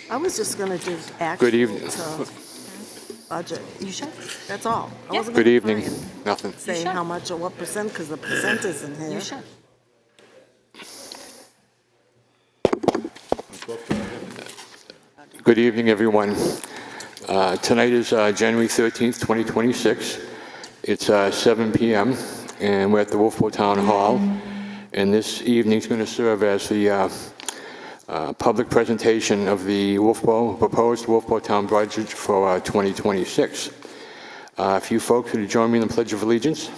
I was just going to do Good actual evening. to budget. You sure? That's all. I Yeah. wasn't Good gonna evening. try and Nothing. say sure? how much or what percent, because the percent isn't here. You should. Good evening, everyone. Tonight is January 13th, 2026. It's 7 p.m., and we're at the Wolfeboro Town Hall. And this evening is going to serve as the public presentation of the proposed Wolfeboro Town budget for 2026. If you folks would join me in the Pledge of Allegiance.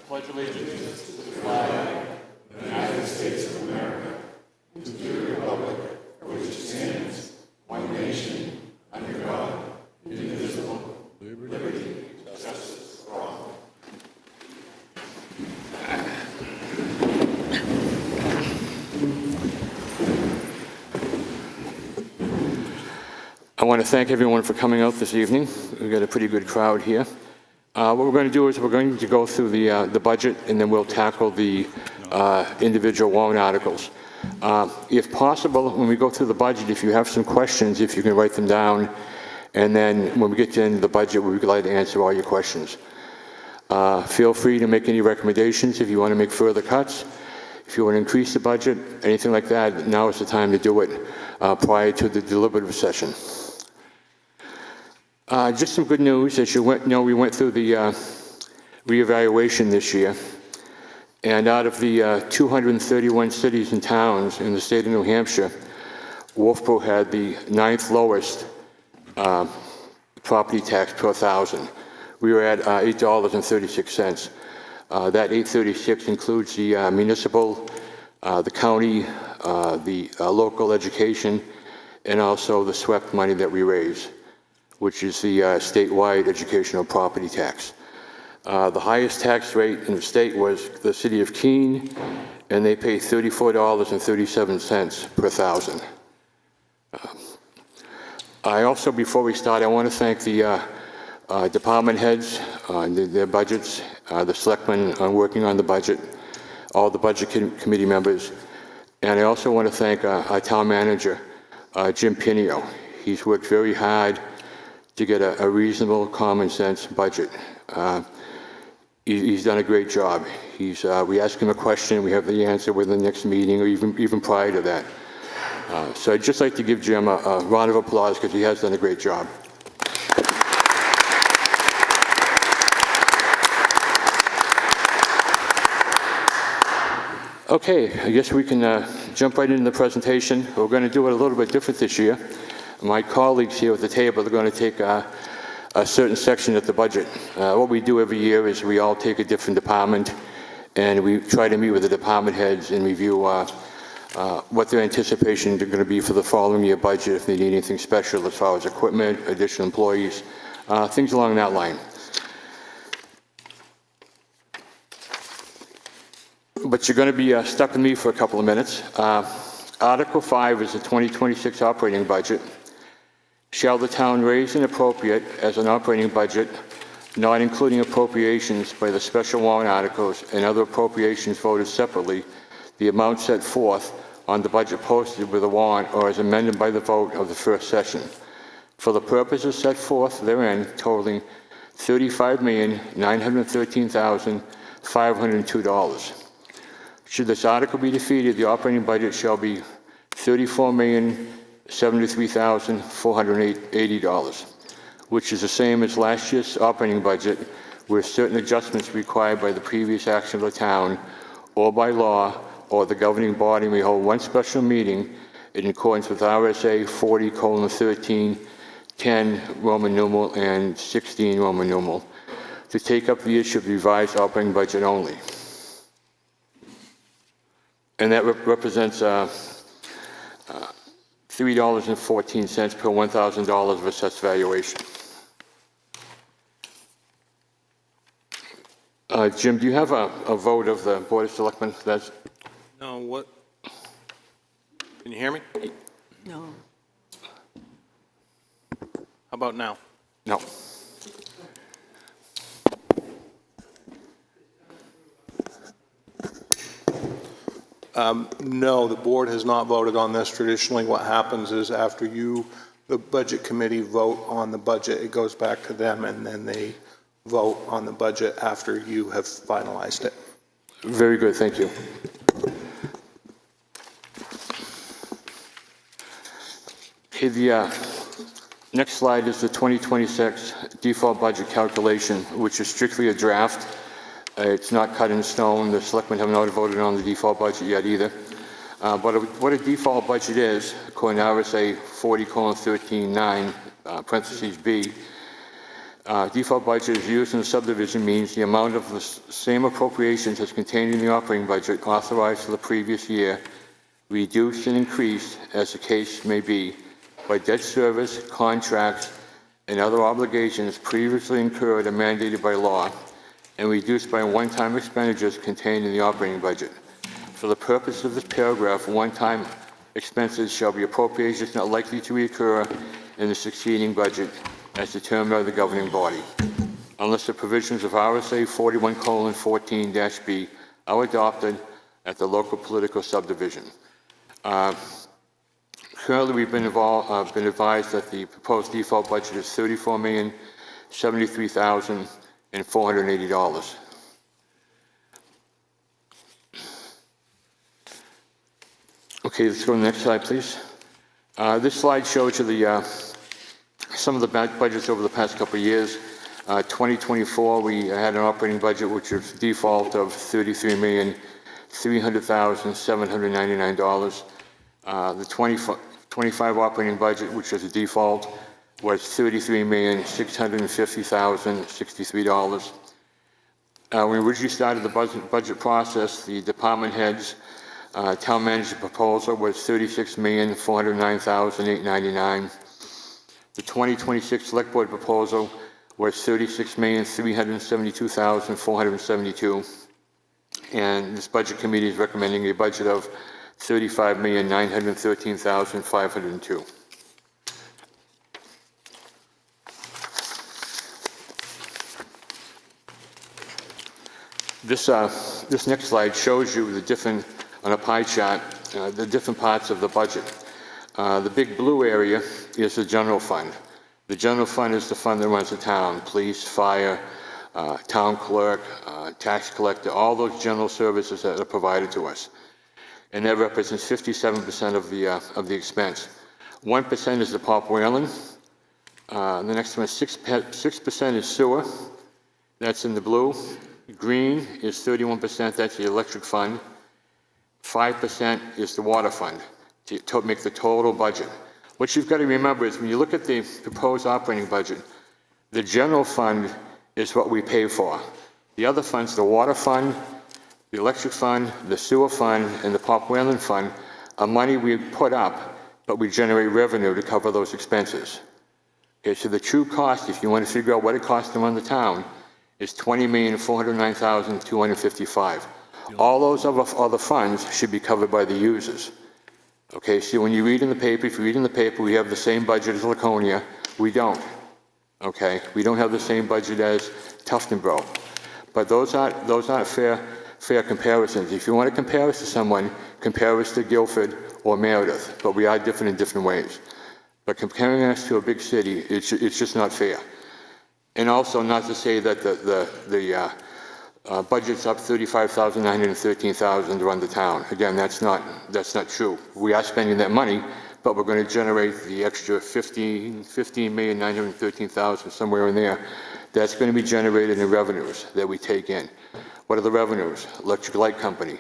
Pledge allegiance to the flag of the United States of America, and to the republic for which it stands, one nation, under God, indivisible, with liberty and justice for all. I want to thank everyone for coming out this evening. We've got a pretty good crowd here. What we're going to do is we're going to go through the budget, and then we'll tackle the individual warrant articles. If possible, when we go through the budget, if you have some questions, if you can write them down, and then when we get to the end of the budget, we'll be glad to answer all your questions. Feel free to make any recommendations if you want to make further cuts. If you want to increase the budget, anything like that, now is the time to do it prior to the deliberative session. Just some good news. As you know, we went through the reevaluation this year, and out of the 231 cities and towns in the state of New Hampshire, Wolfeboro had the 9th lowest property tax per thousand. We were at $8.36. That $8.36 includes the municipal, the county, the local education, and also the SWEP money that we raise, which is the statewide educational property tax. The highest tax rate in the state was the city of Keene, and they pay $34.37 per thousand. I also, before we start, I want to thank the department heads, their budgets, the selectmen working on the budget, all the budget committee members, and I also want to thank our town manager, Jim Pinio. He's worked very hard to get a reasonable, common sense budget. He's done a great job. We ask him a question, we have the answer within the next meeting, or even prior to that. So I'd just like to give Jim a round of applause because he has done a great job. Okay, I guess we can jump right into the presentation. We're going to do it a little bit different this year. My colleagues here at the table are going to take a certain section of the budget. What we do every year is we all take a different department, and we try to meet with the department heads and review what their anticipations are going to be for the following year budget, if they need anything special as far as equipment, additional employees, things along that line. But you're going to be stuck with me for a couple of minutes. Article 5 is the 2026 operating budget. Shall the town raise and appropriate as an operating budget, not including appropriations by the special warrant articles and other appropriations voted separately, the amount set forth on the budget posted with a warrant or as amended by the vote of the first session, for the purposes set forth therein, totaling $35,913,502. Should this article be defeated, the operating budget shall be $34,073,480, which is the same as last year's operating budget, with certain adjustments required by the previous action of the town, or by law, or the governing body may hold one special meeting in accordance with RSA 40:13, 10 Roman numeral, and 16 Roman numeral, to take up the issue of the revised operating budget only. And that represents $3.14 per $1,000 of assessed valuation. Jim, do you have a vote of the Board of Selectmen? No, what? Can you hear me? No. How about now? No. No, the board has not voted on this. Traditionally, what happens is after the budget committee vote on the budget, it goes back to them, and then they vote on the budget after you have finalized it. Very good, thank you. Okay, the next slide is the 2026 default budget calculation, which is strictly a draft. It's not cut in stone. The selectmen have not voted on the default budget yet either. But what a default budget is, according to RSA 40:13(9), parentheses B, default budget is used in a subdivision means the amount of the same appropriations as contained in the operating budget authorized for the previous year, reduced and increased, as the case may be, by debt service, contracts, and other obligations previously incurred or mandated by law, and reduced by one-time expenditures contained in the operating budget. For the purpose of this paragraph, one-time expenses shall be appropriations not likely to reoccur in the succeeding budget as determined by the governing body, unless the provisions of RSA 41:14-B are adopted at the local political subdivision. Currently, we've been advised that the proposed default budget is $34,073,480. Okay, let's go to the next slide, please. This slide shows you some of the budgets over the past couple of years. 2024, we had an operating budget which was default of $33,300,799. The 25 operating budget, which was a default, was $33,650,063. When we originally started the budget process, the department heads, town manager proposal was $36,409,899. The 2026 select board proposal was $36,372,472. And this budget committee is recommending a budget of $35,913,502. This next slide shows you the different, on a pie chart, the different parts of the budget. The big blue area is the general fund. The general fund is the fund that runs the town, police, fire, town clerk, tax collector, all those general services that are provided to us. And that represents 57% of the expense. 1% is the Pop Whalen. The next one is 6% is sewer. That's in the blue. Green is 31%. That's the electric fund. 5% is the water fund to make the total budget. What you've got to remember is when you look at the proposed operating budget, the general fund is what we pay for. The other funds, the water fund, the electric fund, the sewer fund, and the Pop Whalen fund are money we put up, but we generate revenue to cover those expenses. Okay, so the true cost, if you want to figure out what it costs to run the town, is $20,409,255. All those other funds should be covered by the users. Okay, so when you read in the paper, if you read in the paper, we have the same budget as Laconia. We don't. Okay, we don't have the same budget as Tuftonboro. But those aren't fair comparisons. If you want to compare us to someone, compare us to Guilford or Meredith, but we are different in different ways. But comparing us to a big city, it's just not fair. And also not to say that the budget's up $35,913,000 to run the town. Again, that's not true. We are spending that money, but we're going to generate the extra $15,913,000 somewhere in there. That's going to be generated in revenues that we take in. What are the revenues? Electric light company,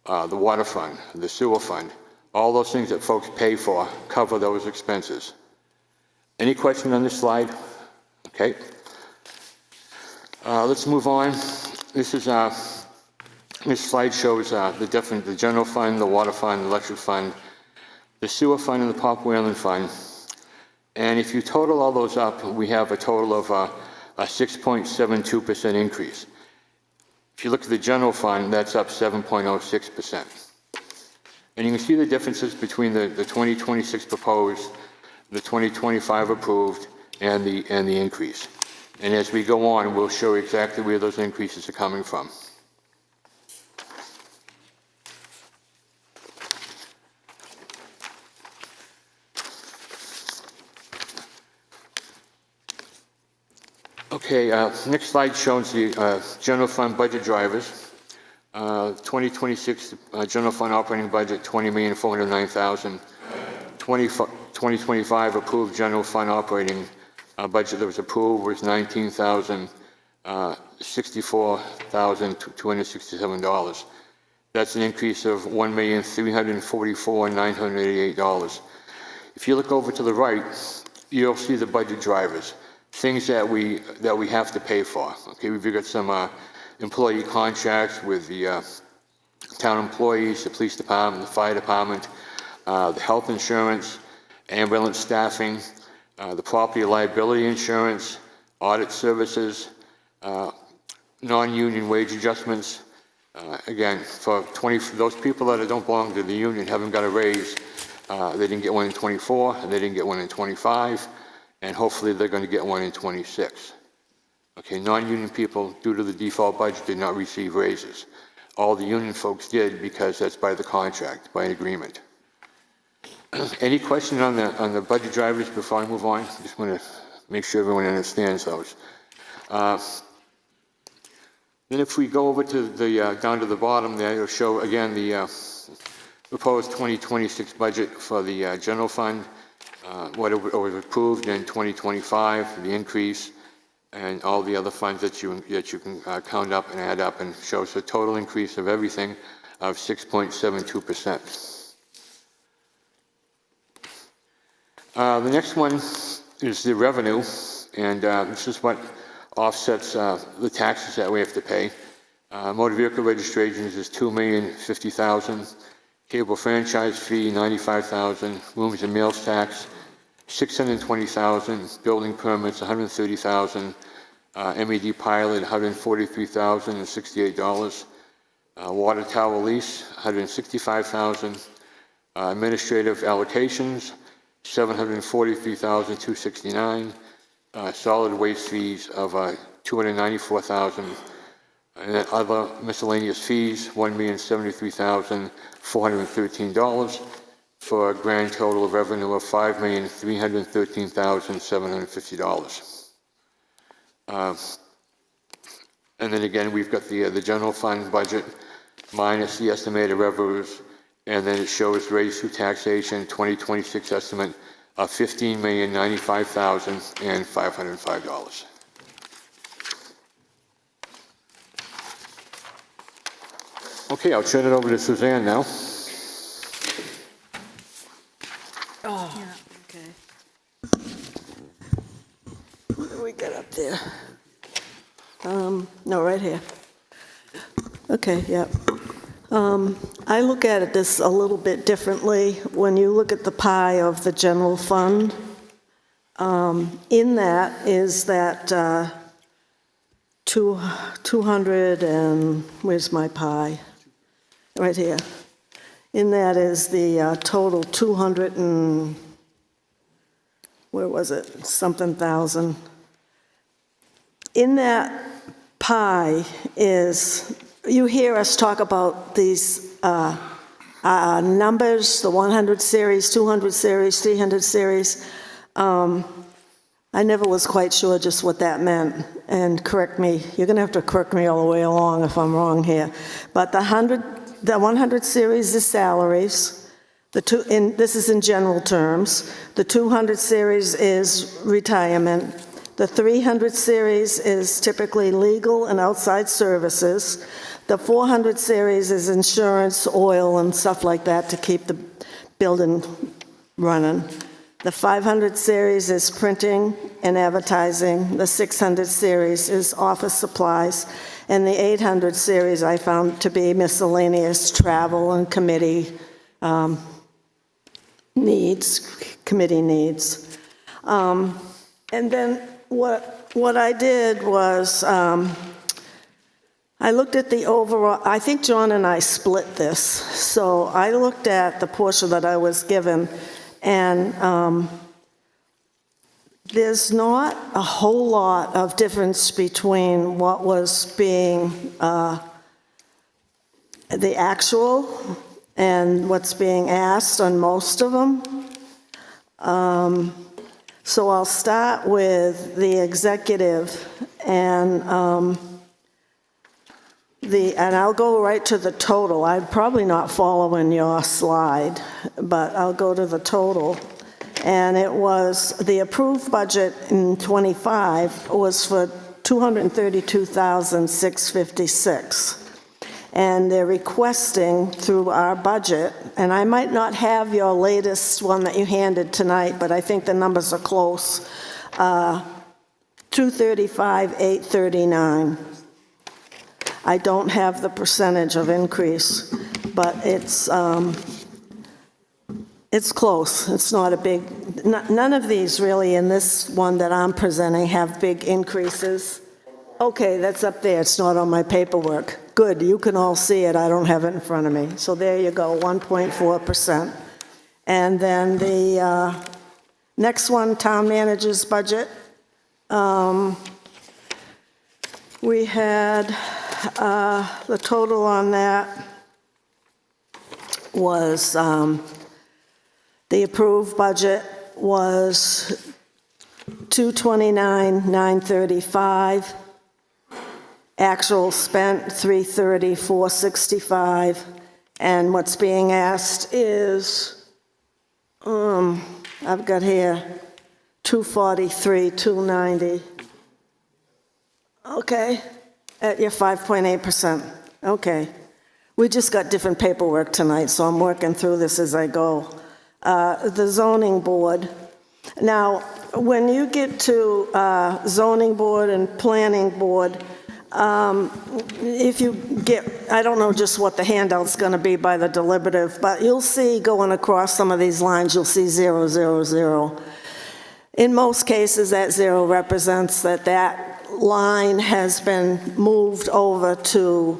the water fund, the sewer fund, all those things that folks pay for cover those expenses. Any question on this slide? Okay. Let's move on. This slide shows the general fund, the water fund, the electric fund, the sewer fund, and the Pop Whalen fund. And if you total all those up, we have a total of a 6.72% increase. If you look at the general fund, that's up 7.06%. And you can see the differences between the 2026 proposed, the 2025 approved, and the increase. And as we go on, we'll show exactly where those increases are coming from. Okay, next slide shows the general fund budget drivers. 2026 general fund operating budget, $20,409,000. 2025 approved general fund operating budget that was approved was $64,267. That's an increase of $1,344,988. If you look over to the right, you'll see the budget drivers, things that we have to pay for. Okay, we've got some employee contracts with the town employees, the police department, the fire department, the health insurance, ambulance staffing, the property liability insurance, audit services, non-union wage adjustments. Again, for those people that don't belong to the union, haven't got a raise, they didn't get one in 24, and they didn't get one in 25, and hopefully they're going to get one in 26. Okay, non-union people, due to the default budget, did not receive raises. All the union folks did because that's by the contract, by an agreement. Any question on the budget drivers before I move on? Just want to make sure everyone understands those. Then if we go over to the down to the bottom there, it'll show again the proposed 2026 budget for the general fund, what was approved in 2025, the increase, and all the other funds that you can count up and add up, and shows a total increase of everything of 6.72%. The next one is the revenue, and this is what offsets the taxes that we have to pay. Motor vehicle registrations is $2,050,000. Cable franchise fee, $95,000. Rooms and meals tax, $620,000. Building permits, $130,000. MED pilot, $143,068. Water tower lease, $165,000. Administrative allocations, $743,269. Solid waste fees of $294,000, and then other miscellaneous fees, $1,073,413, for a grand total of revenue of $5,313,750. And then again, we've got the general fund budget minus the estimated revenues, and then it shows raised through taxation 2026 estimate of $15,095,505. Okay, I'll turn it over to Suzanne now. Oh, okay. What do we got up there? No, right here. Okay, yeah. I look at this a little bit differently. When you look at the pie of the general fund, in that is that 200 and, where's my pie? Right here. In that is the total 200 and, where was it? Something thousand. In that pie is, you hear us talk about these numbers, the 100 series, 200 series, 300 series. I never was quite sure just what that meant, and correct me. You're going to have to correct me all the way along if I'm wrong here. But the 100 series is salaries. This is in general terms. The 200 series is retirement. The 300 series is typically legal and outside services. The 400 series is insurance, oil, and stuff like that to keep the building running. The 500 series is printing and advertising. The 600 series is office supplies. And the 800 series I found to be miscellaneous travel and committee needs. And then what I did was I looked at the overall, I think John and I split this. So I looked at the portion that I was given, and there's not a whole lot of difference between what was being the actual and what's being asked on most of them. So I'll start with the executive, And and I'll go right to the total. I'm probably not following your slide, but I'll go to the total. And it was, the approved budget in '25 was for $232,656. And they're requesting through our budget, and I might not have your latest one that you handed tonight, but I think the numbers are close, 235,839. I don't have the percentage of increase, but it's close. It's not a big, none of these really in this one that I'm presenting have big increases. Okay, that's up there. It's not on my paperwork. Good, you can all see it. I don't have it in front of me. So there you go, 1.4%. And then the next one, town manager's budget. We had the total on that was, the approved budget was $229,935. Actual spent $330,465, and what's being asked is, I've got here $243,290. Okay, at your 5.8%. Okay, we just got different paperwork tonight, so I'm working through this as I go. The zoning board. Now, when you get to zoning board and planning board, if you get, I don't know just what the handout's going to be by the deliberative, but you'll see going across some of these lines, you'll see 0, 0, 0. In most cases, that 0 represents that that line has been moved over to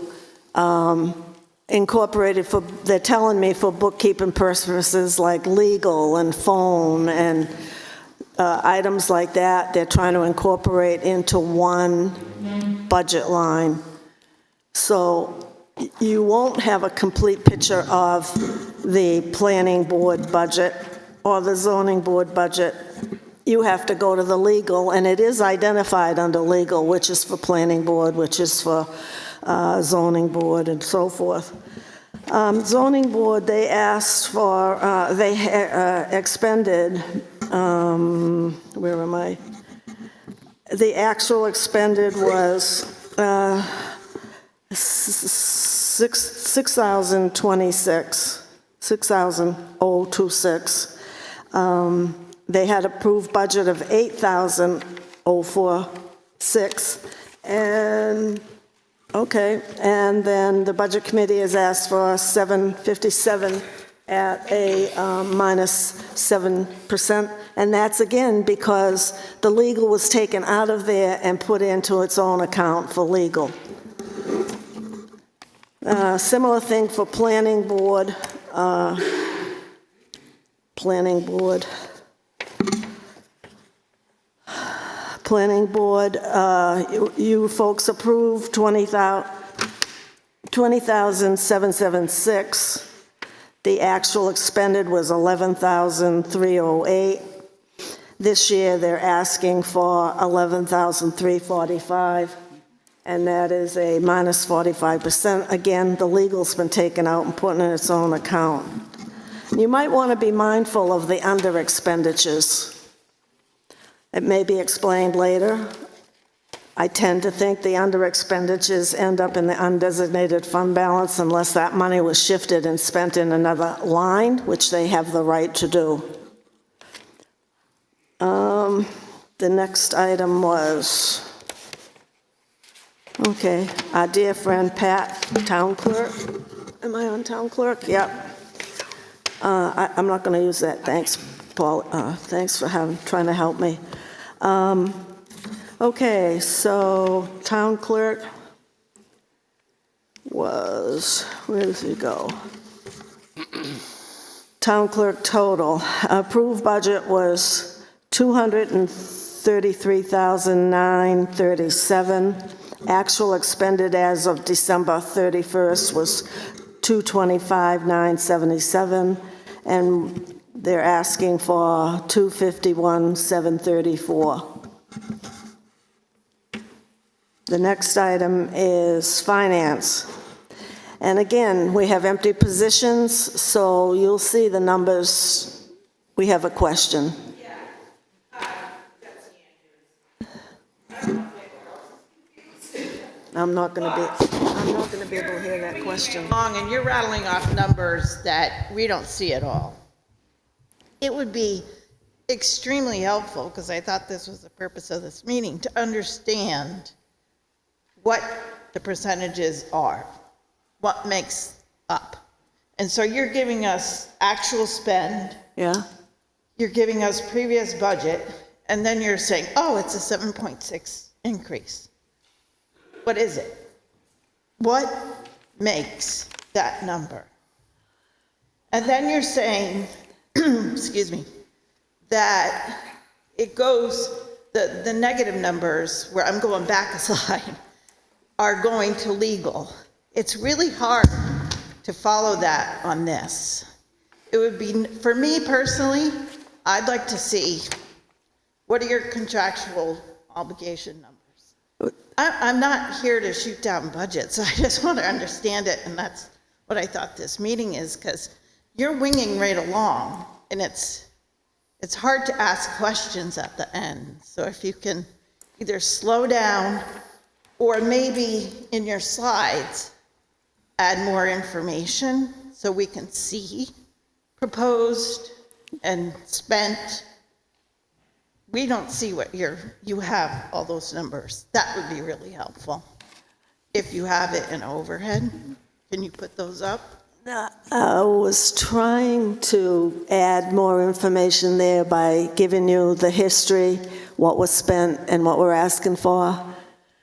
incorporated for, they're telling me, for bookkeeping purposes like legal and phone and items like that. They're trying to incorporate into one budget line. So you won't have a complete picture of the planning board budget or the zoning board budget. You have to go to the legal, and it is identified under legal, which is for planning board, which is for zoning board, and so forth. Zoning board, they asked for, they expended, where am I? The actual expended was 6,026. They had approved budget of 8,046, and okay, and then the budget committee has asked for 757 at a -7%, and that's again because the legal was taken out of there and put into its own account for legal. Similar thing for planning board. Planning board, you folks approved $20,776. The actual expended was $11,308. This year, they're asking for $11,345, and that is a -45%. Again, the legal's been taken out and put in its own account. You might want to be mindful of the under expenditures. It may be explained later. I tend to think the under expenditures end up in the undesignated fund balance unless that money was shifted and spent in another line, which they have the right to do. The next item was, okay, our dear friend Pat, town clerk. Am I on town clerk? Yep. I'm not going to use that. Thanks, Paul. Thanks for trying to help me. Okay, so town clerk was, where does he go? Town clerk total. Approved budget was $233,937. Actual expended as of December 31st was $225,977, and they're asking for $251,734. The next item is finance. And again, we have empty positions, so you'll see the numbers. We have a question. I'm not going to be able to hear that question. Long, and you're rattling off numbers that we don't see at all. It would be extremely helpful, because I thought this was the purpose of this meeting, to understand what the percentages are, what makes up. And so you're giving us actual spend, Yeah? you're giving us previous budget, and then you're saying, oh, it's a 7.6 increase. What is it? What makes that number? And then you're saying, excuse me, that it goes, the negative numbers, where I'm going back a slide, are going to legal. It's really hard to follow that on this. It would be, for me personally, I'd like to see, what are your contractual obligation numbers? I'm not here to shoot down budgets. I just want to understand it, and that's what I thought this meeting is, because you're winging right along, and it's hard to ask questions at the end. So if you can either slow down, or maybe in your slides, add more information so we can see proposed and spent. We don't see what you have all those numbers. That would be really helpful. If you have it in overhead, can you put those up? I was trying to add more information there by giving you the history, what was spent, and what we're asking for.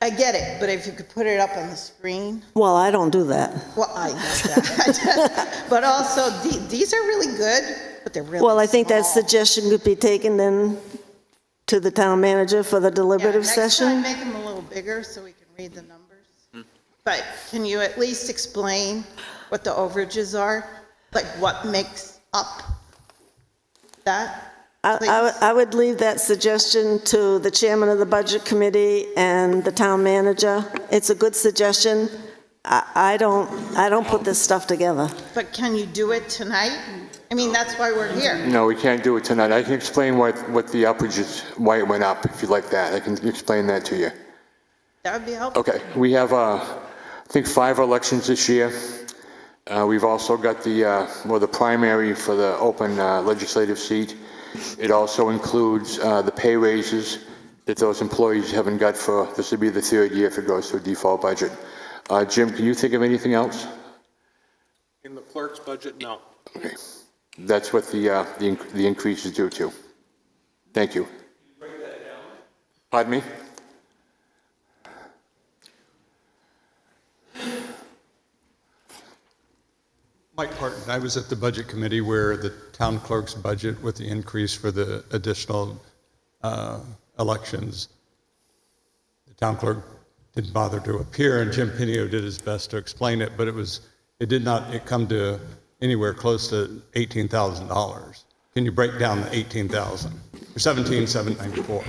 I get it, but if you could put it up on the screen. Well, I don't do that. Well, I know that. But also, these are really good, but they're really Well, I think that small. suggestion could be taken then to the town manager for the deliberative session. Next time, make them a little bigger so we can read the numbers. But can you at least explain what the overages are? Like what makes up that? I would leave that suggestion to the chairman of the budget committee and the town manager. It's a good suggestion. I don't put this stuff together. But can you do it tonight? I mean, that's why we're here. No, we can't do it tonight. I can explain what the uppage is, why it went up, if you'd like that. I can explain that to you. That would be helpful. Okay, we have, I think, 5 elections this year. We've also got the primary for the open legislative seat. It also includes the pay raises that those employees haven't got for, this would be the 3rd year if it goes to a default budget. Jim, can you think of anything else? In the clerk's budget, no. Okay, that's what the increase is due to. Thank you. Can you break that down? Pardon me? Mike Parton, I was at the budget committee where the town clerk's budget with the increase for the additional elections, the town clerk didn't bother to appear, and Jim Pinio did his best to explain it, but it did not come to anywhere close to $18,000. Can you break down the 18,000? Or 17,794.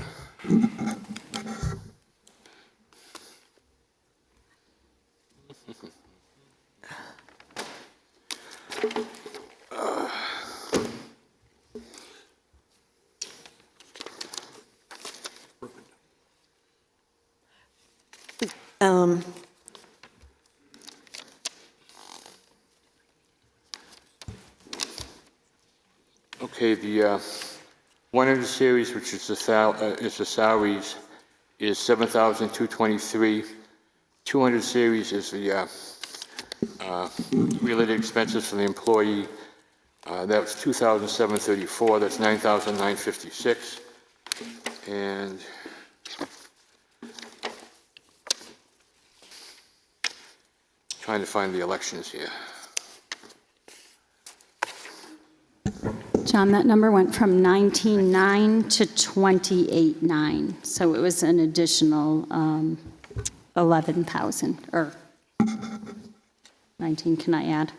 Okay, the 100 series, which is the salaries, is $7,223. 200 series is the related expenses for the employee. That's $2,734. That's $9,956. And trying to find the elections here. John, that number went from 19.9 to 28.9, so it was an additional 11,000, or 19, can I add?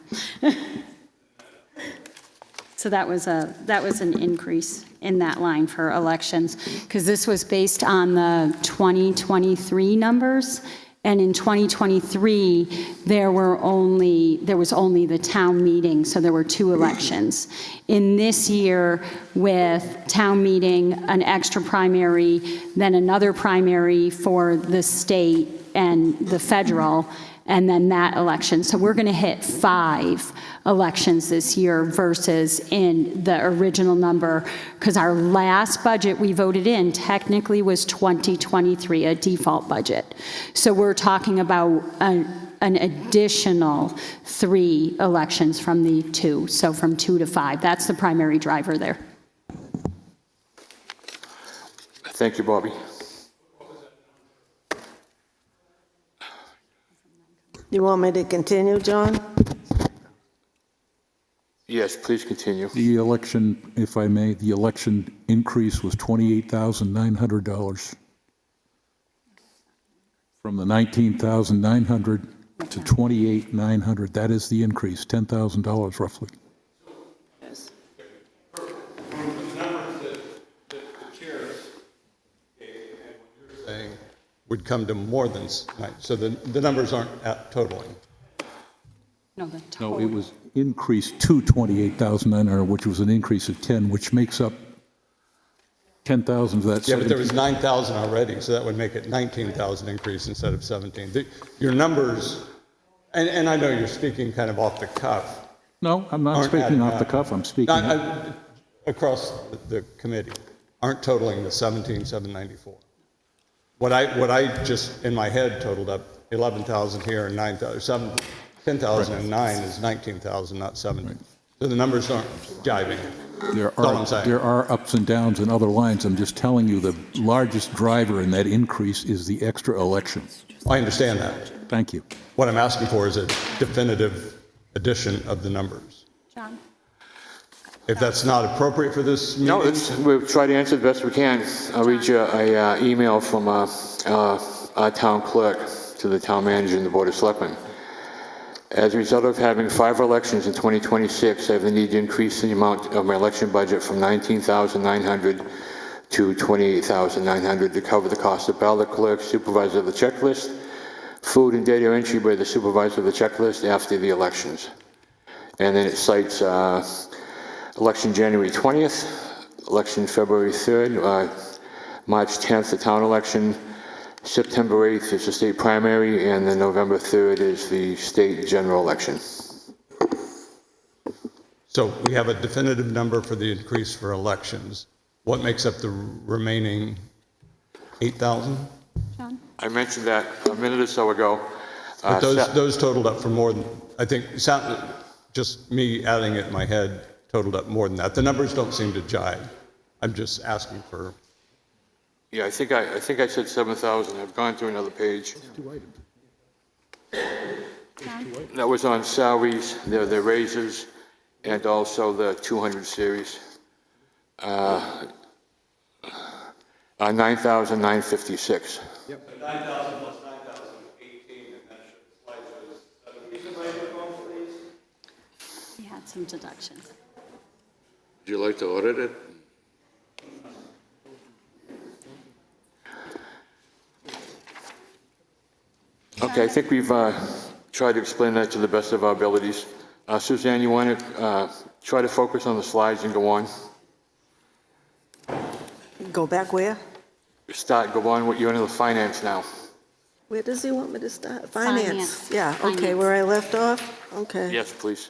So that was an increase in that line for elections, because this was based on the 2023 numbers, and in 2023, there was only the town meeting, so there were 2 elections. In this year, with town meeting, an extra primary, then another primary for the state and the federal, and then that election. So we're going to hit 5 elections this year versus in the original number, because our last budget we voted in technically was 2023, a default budget. So we're talking about an additional 3 elections from the 2, so from 2 to 5. That's the primary driver there. Thank you, Bobby. You want me to continue, John? Yes, please continue. The election, if I may, the election increase was $28,900. From the $19,900 to $28,900. That is the increase, $10,000 roughly. Saying would come to more than, so the numbers aren't totaling. No, the No, total. it was increased to $28,900, which was an increase of 10, which makes up 10,000 of that. Yeah, but there was 9,000 already, so that would make it 19,000 increase instead of 17. Your numbers, and I know you're speaking kind of off the cuff. No, I'm not Aren't speaking adding off the up. cuff, I'm speaking. Across the committee, aren't totaling the 17,794. What I just, in my head, totaled up 11,000 here and 9,000, 10,009 is 19,000, not 7. So the numbers aren't jiving. There all I'm saying. are ups and downs in other lines. I'm just telling you the largest driver in that increase is the extra election. I understand that. Thank you. What I'm asking for is a definitive addition of the numbers. John? If that's not appropriate for this meeting. No, we'll try to answer the best we can. I'll read you an email from our town clerk to the town manager and the Board of Selectmen. As a result of having 5 elections in 2026, I have the need to increase the amount of my election budget from $19,900 to $28,900 to cover the cost of ballot clerk, supervisor of the checklist, food and data entry by the supervisor of the checklist after the elections. And then it cites election January 20th, election February 3rd, March 10th, the town election, September 8th is the state primary, and then November 3rd is the state general election. So we have a definitive number for the increase for elections. What makes up the remaining 8,000? John? I mentioned that a minute or so ago. But those totaled up for more than, I think, just me adding it in my head totaled up more than that. The numbers don't seem to jive. I'm just asking for. Yeah, I think I said 7,000. I've gone to another page. That was on salaries, the raises, and also the 200 series. 9,956. Yep. 9,000 plus 9,018, and that slide shows 7. We had some deductions. Would you like to audit it? Okay, I think we've tried to explain that to the best of our abilities. Suzanne, you want to try to focus on the slides and go on? Go back where? Go on, you're into the finance now. Where does he want me to start? Finance. Finance. Yeah, okay, Finance. where I left off? Okay. Yes, please.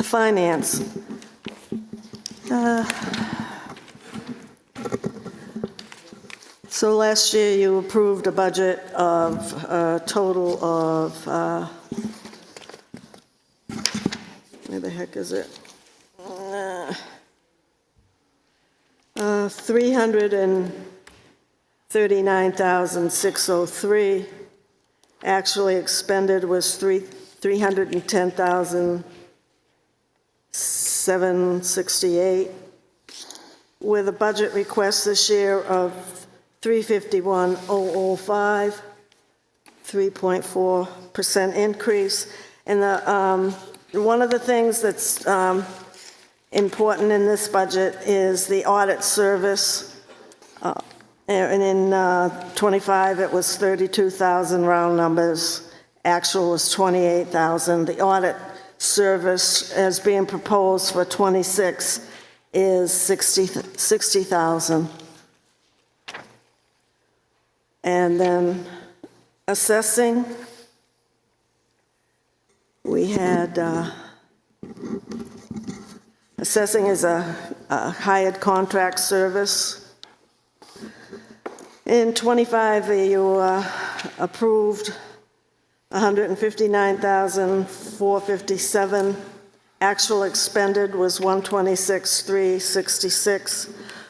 Finance. So last year you approved a budget of a total of, where the heck is it? 339,603. Actually expended was 310,768, with a budget request this year of 351,005. 3.4% increase. And one of the things that's important in this budget is the audit service. And in '25, it was 32,000 round numbers. Actual was 28,000. The audit service as being proposed for '26 is 60,000. And then assessing, we had, assessing is a hired contract service. In '25, you approved $159,457. Actual expended was $126,366,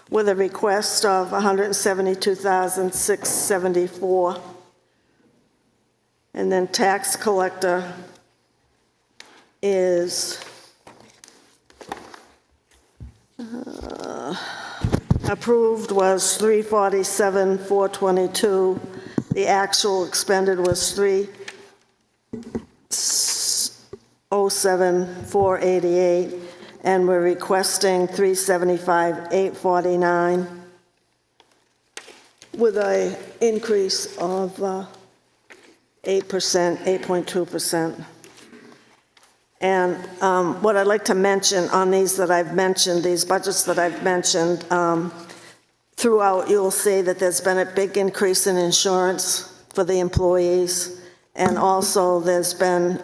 with a request of $172,674. And then tax collector is approved was $347,422. The actual expended was $307,488, and we're requesting $375,849 with an increase of 8%, 8.2%. And what I'd like to mention on these that I've mentioned, these budgets that I've mentioned, throughout you'll see that there's been a big increase in insurance for the employees, and also there's been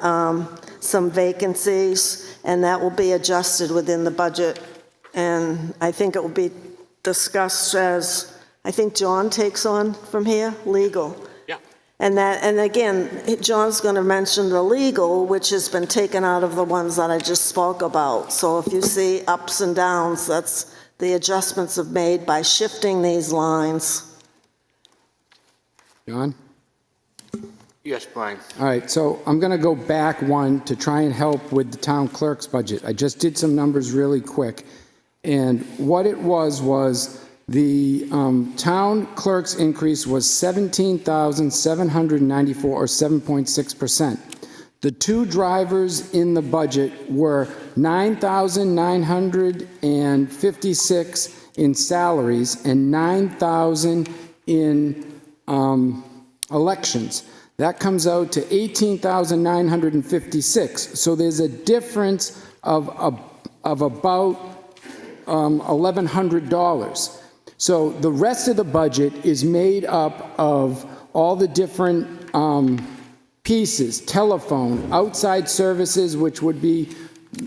some vacancies, and that will be adjusted within the budget. And I think it will be discussed as, I think John takes on from here, legal. And again, John's going to mention the legal, which has been taken out of the ones that I just spoke about. So if you see ups and downs, that's the adjustments have made by shifting these lines. John? Yes, Brian. All right, so I'm going to go back one to try and help with the town clerk's budget. I just did some numbers really quick. And what it was the town clerk's increase was $17,794, or 7.6%. The two drivers in the budget were $9,956 in salaries and $9,000 in elections. That comes out to $18,956. So there's a difference of about $1,100. So the rest of the budget is made up of all the different pieces: telephone, outside services, which would be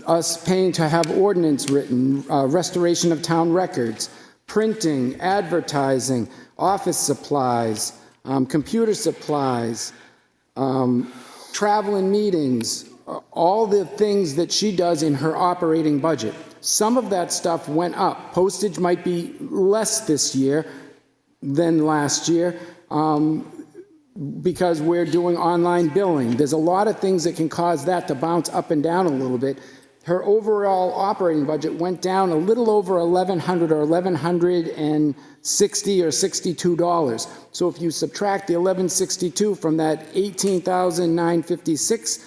us paying to have ordinance written, restoration of town records, printing, advertising, office supplies, computer supplies, travel and meetings, all the things that she does in her operating budget. Some of that stuff went up. Postage might be less this year than last year because we're doing online billing. There's a lot of things that can cause that to bounce up and down a little bit. Her overall operating budget went down a little over $1,100 or $1,160 or $62. So if you subtract the $1,162 from that $18,956,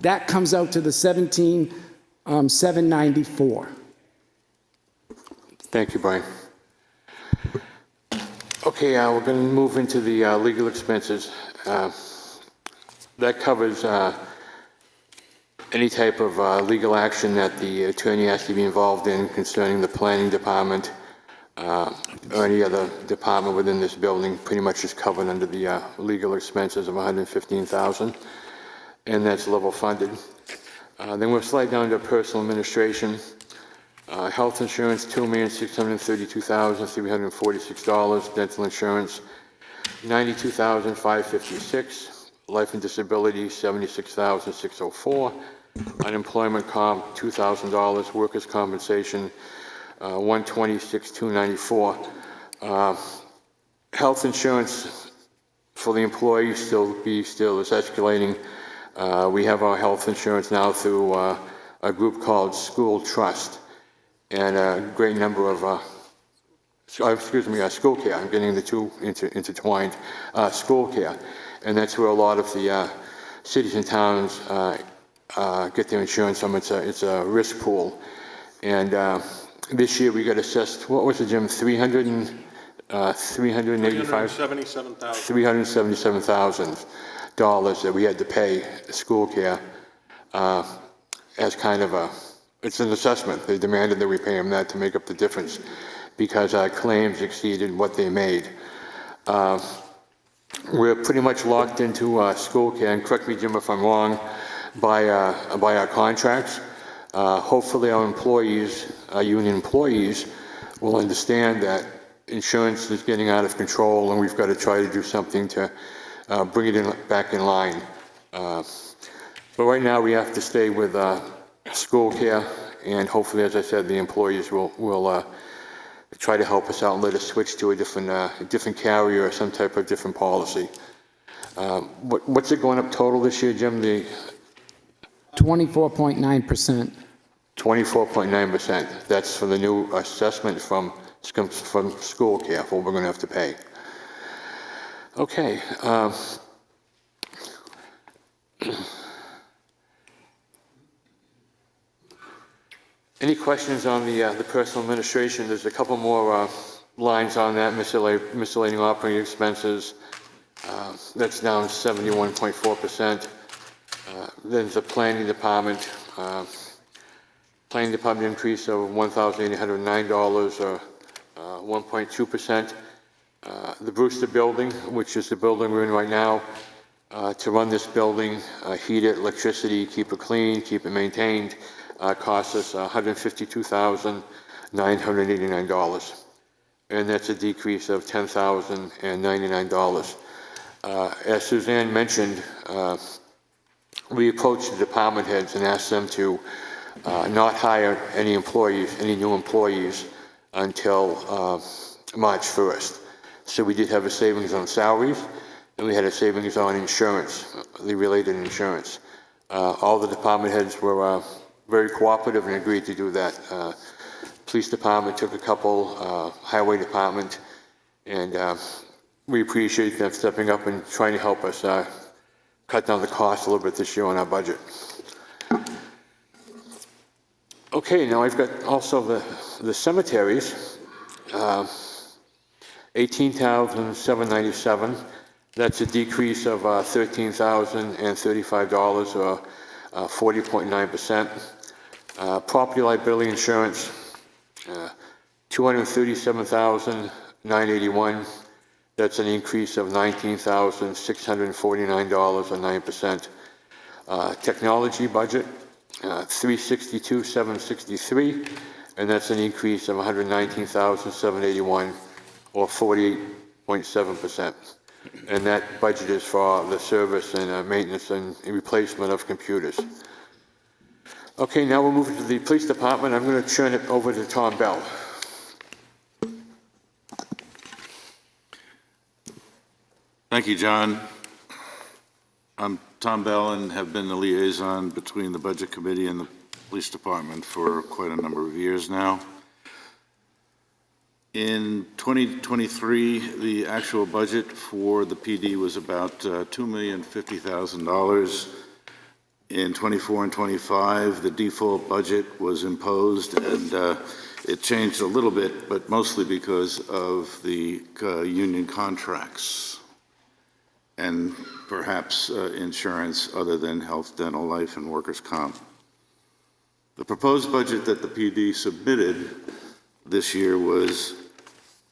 that comes out to the $17,794. Thank you, Brian. Okay, we're going to move into the legal expenses. That covers any type of legal action that the attorney has to be involved in concerning the planning department or any other department within this building. Pretty much is covered under the legal expenses of $115,000, and that's level funded. Then we'll slide down to personal administration. Health insurance, $2,632,346. Dental insurance, $92,556. Life and disability, $76,604. Unemployment comp, $2,000. Workers' compensation, $126,294. Health insurance for the employee still is escalating. We have our health insurance now through a group called School Trust, and a great number of, school care. I'm getting the two intertwined. School care. and that's where a lot of the cities and towns get their insurance from. It's a risk pool. And this year we got assessed, what was it, Jim, 385? $377,000 that we had to pay school care as kind of it's an assessment. They demanded that we pay them that to make up the difference because our claims exceeded what they made. We're pretty much locked into school care, and correct me, Jim, if I'm wrong, by our contracts. Hopefully our employees, our union employees, will understand that insurance is getting out of control and we've got to try to do something to bring it back in line. But right now we have to stay with school care, and hopefully, as I said, the employees will try to help us out and let us switch to a different carrier or some type of different policy. What's it going up total this year, Jim? 24.9%. 24.9%. That's for the new assessment from school care, what we're going to have to pay. Okay. Any questions on the personal administration? There's a couple more lines on that, miscellaneous operating expenses. That's down 71.4%. There's the planning department. Planning department increase of $1,809 or 1.2%. The Brewster building, which is the building we're in right now, to run this building, heat it, electricity, keep it clean, keep it maintained, costs us $152,989. And that's a decrease of $10,099. As Suzanne mentioned, we approached the department heads and asked them to not hire any new employees until March 1st. So we did have a savings on salaries, and we had a savings on insurance, the related insurance. All the department heads were very cooperative and agreed to do that. Police department took a couple, highway department, and we appreciate them stepping up and trying to help us cut down the cost a little bit this year on our budget. Okay, now I've got also the cemeteries, $18,797. That's a decrease of $13,035 or 40.9%. Property liability insurance, $237,981. That's an increase of $19,649 or 9%. Technology budget, $362,763, and that's an increase of $119,781 or 48.7%. And that budget is for the service and maintenance and replacement of computers. Okay, now we'll move to the police department. I'm going to turn it over to Tom Bell. Thank you, John. I'm Tom Bell and have been the liaison between the Budget Committee and the Police Department for quite a number of years now. In 2023, the actual budget for the PD was about $2,050,000. In 24 and 25, the default budget was imposed, and it changed a little bit, but mostly because of the union contracts and perhaps insurance other than health, dental, life, and workers' comp. The proposed budget that the PD submitted this year was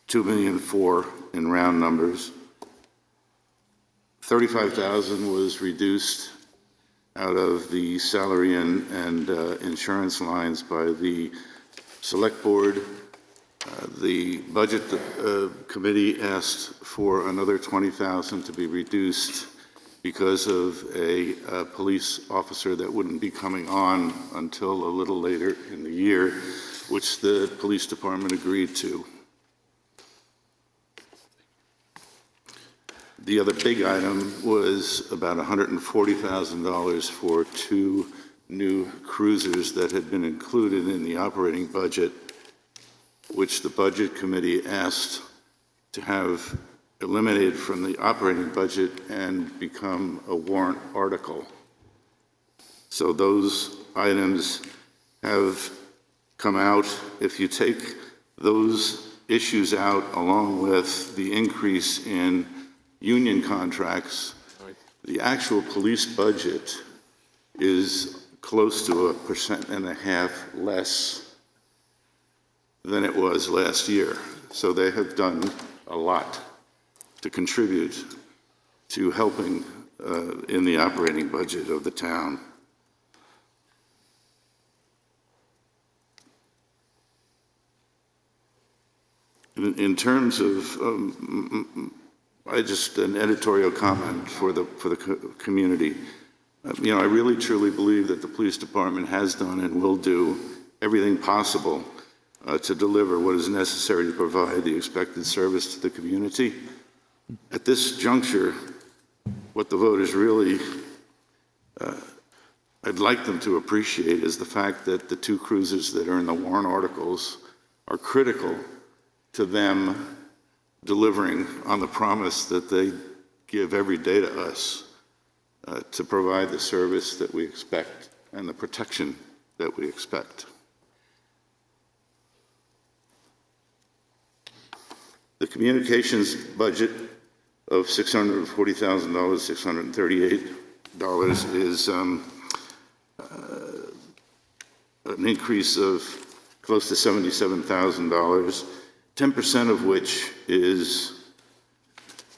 $2,004,000 in round numbers. $35,000 was reduced out of the salary and insurance lines by the select board. The budget committee asked for another $20,000 to be reduced because of a police officer that wouldn't be coming on until a little later in the year, which the police department agreed to. The other big item was about $140,000 for 2 new cruisers that had been included in the operating budget, which the budget committee asked to have eliminated from the operating budget and become a warrant article. So those items have come out. If you take those issues out along with the increase in union contracts, the actual police budget is close to 1.5% less than it was last year. So they have done a lot to contribute to helping in the operating budget of the town. In terms of, an editorial comment for the community. You know, I really truly believe that the police department has done and will do everything possible to deliver what is necessary to provide the expected service to the community. At this juncture, what the voters really, I'd like them to appreciate is the fact that the 2 cruisers that are in the warrant articles are critical to them delivering on the promise that they give every day to us to provide the service that we expect and the protection that we expect. The communications budget of $640,000, $638 is an increase of close to $77,000, 10% of which is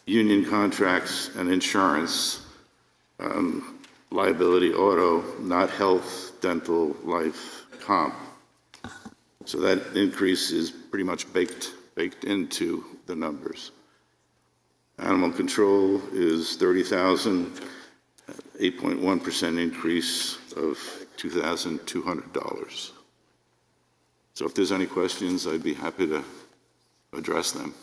union contracts and insurance, liability, auto, not health, dental, life, comp. So that increase is pretty much baked into the numbers. Animal control is $30,000, 8.1% increase of $2,200. So if there's any questions, I'd be happy to address them.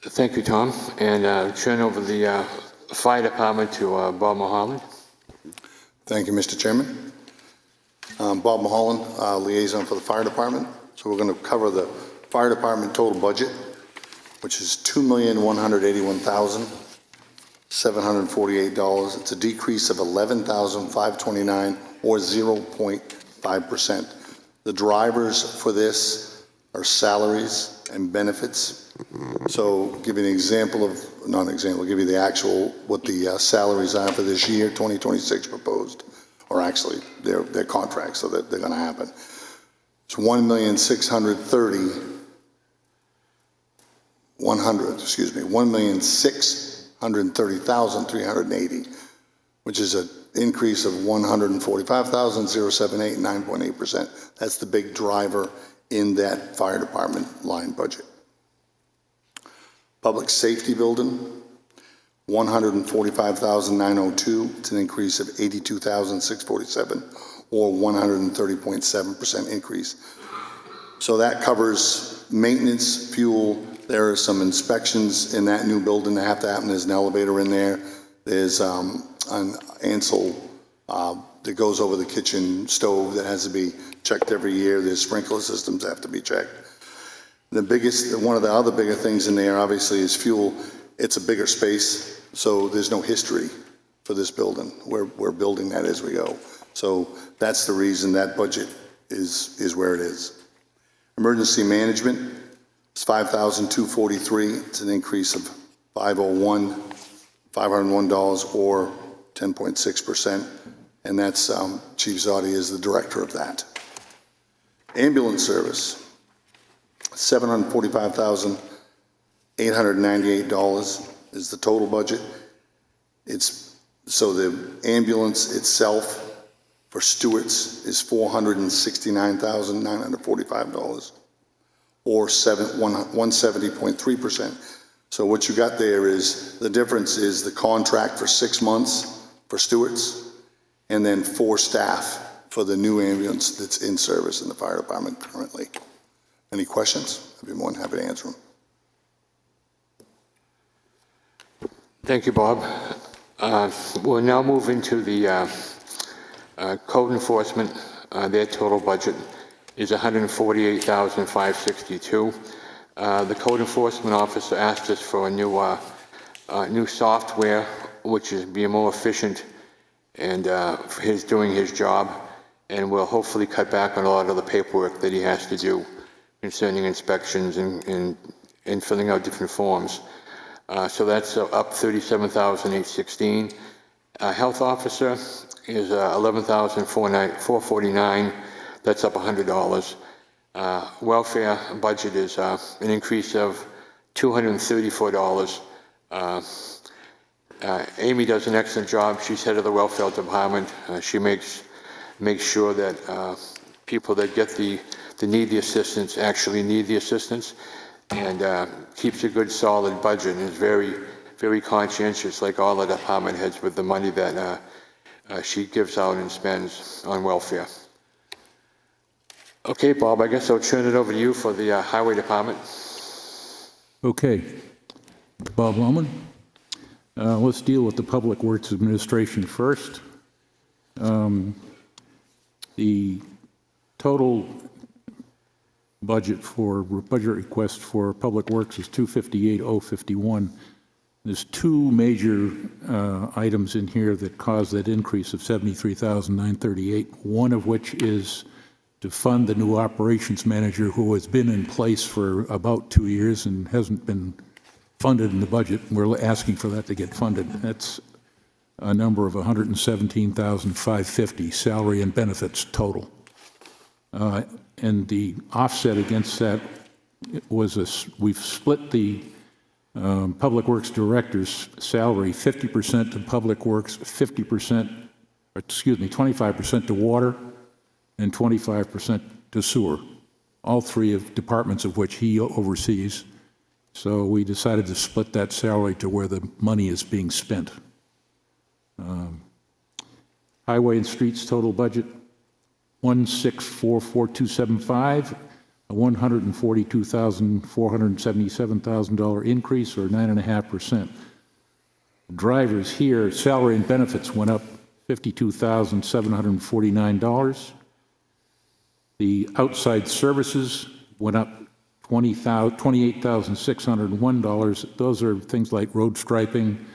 Thank you, Tom. And turn over the fire department to Bob Mulholland. Thank you, Mr. Chairman. Bob Mulholland, liaison for the fire department. So we're going to cover the fire department total budget, which is $2,181,748. It's a decrease of $11,529 or 0.5%. The drivers for this are salaries and benefits. So give you an example of, not an example, give you the actual, what the salaries are for this year, 2026 proposed, or actually their contracts, so that they're going to happen. It's $1,630,380, which is an increase of $145,078, 9.8%. That's the big driver in that fire department line budget. Public safety building, $145,902. It's an increase of $82,647, or 130.7% increase. So that covers maintenance, fuel. There are some inspections in that new building that have to happen. There's an elevator in there. There's an Ansel that goes over the kitchen stove that has to be checked every year. There's sprinkler systems that have to be checked. One of the other bigger things in there, obviously, is fuel. It's a bigger space, so there's no history for this building. We're building that as we go. So that's the reason that budget is where it is. Emergency management is $5,243. It's an increase of $501 or 10.6%. And that's Chief Zotti is the director of that. Ambulance service, $745,898 is the total budget. So the ambulance itself for Stewart's is $469,945, or 170.3%. So what you got there is, the difference is the contract for 6 months for Stewart's, and then 4 staff for the new ambulance that's in service in the fire department currently. Any questions? I'd be more than happy to answer them. Thank you, Bob. We'll now move into the code enforcement. Their total budget is $148,562. The code enforcement officer asked us for a new software, which is be more efficient and for doing his job, and will hopefully cut back on a lot of the paperwork that he has to do concerning inspections and filling out different forms. So that's up $37,816. Health officer is $11,449. That's up $100. Welfare budget is an increase of $234. Amy does an excellent job. She's head of the welfare department. She makes sure that people that need the assistance actually need the assistance, and keeps a good solid budget and is very, very conscientious, like all the department heads, with the money that she gives out and spends on welfare. Okay, Bob, I guess I'll turn it over to you for the highway department. Okay. Bob Lohman. Let's deal with the Public Works Administration first. The total budget request for Public Works is $258,051. There's two major items in here that cause that increase of $73,938, one of which is to fund the new operations manager who has been in place for about 2 years and hasn't been funded in the budget. We're asking for that to get funded. That's a number of $117,550, salary and benefits total. And the offset against that was we've split the Public Works Director's salary 50% to Public Works, 25% to water, and 25% to sewer, all three of departments of which he oversees. So we decided to split that salary to where the money is being spent. Highway and Streets total budget, $1,644,275, a $142,477 increase, or 9.5%. Drivers here, salary and benefits went up $52,749. The outside services went up $28,601. Those are things like road striping,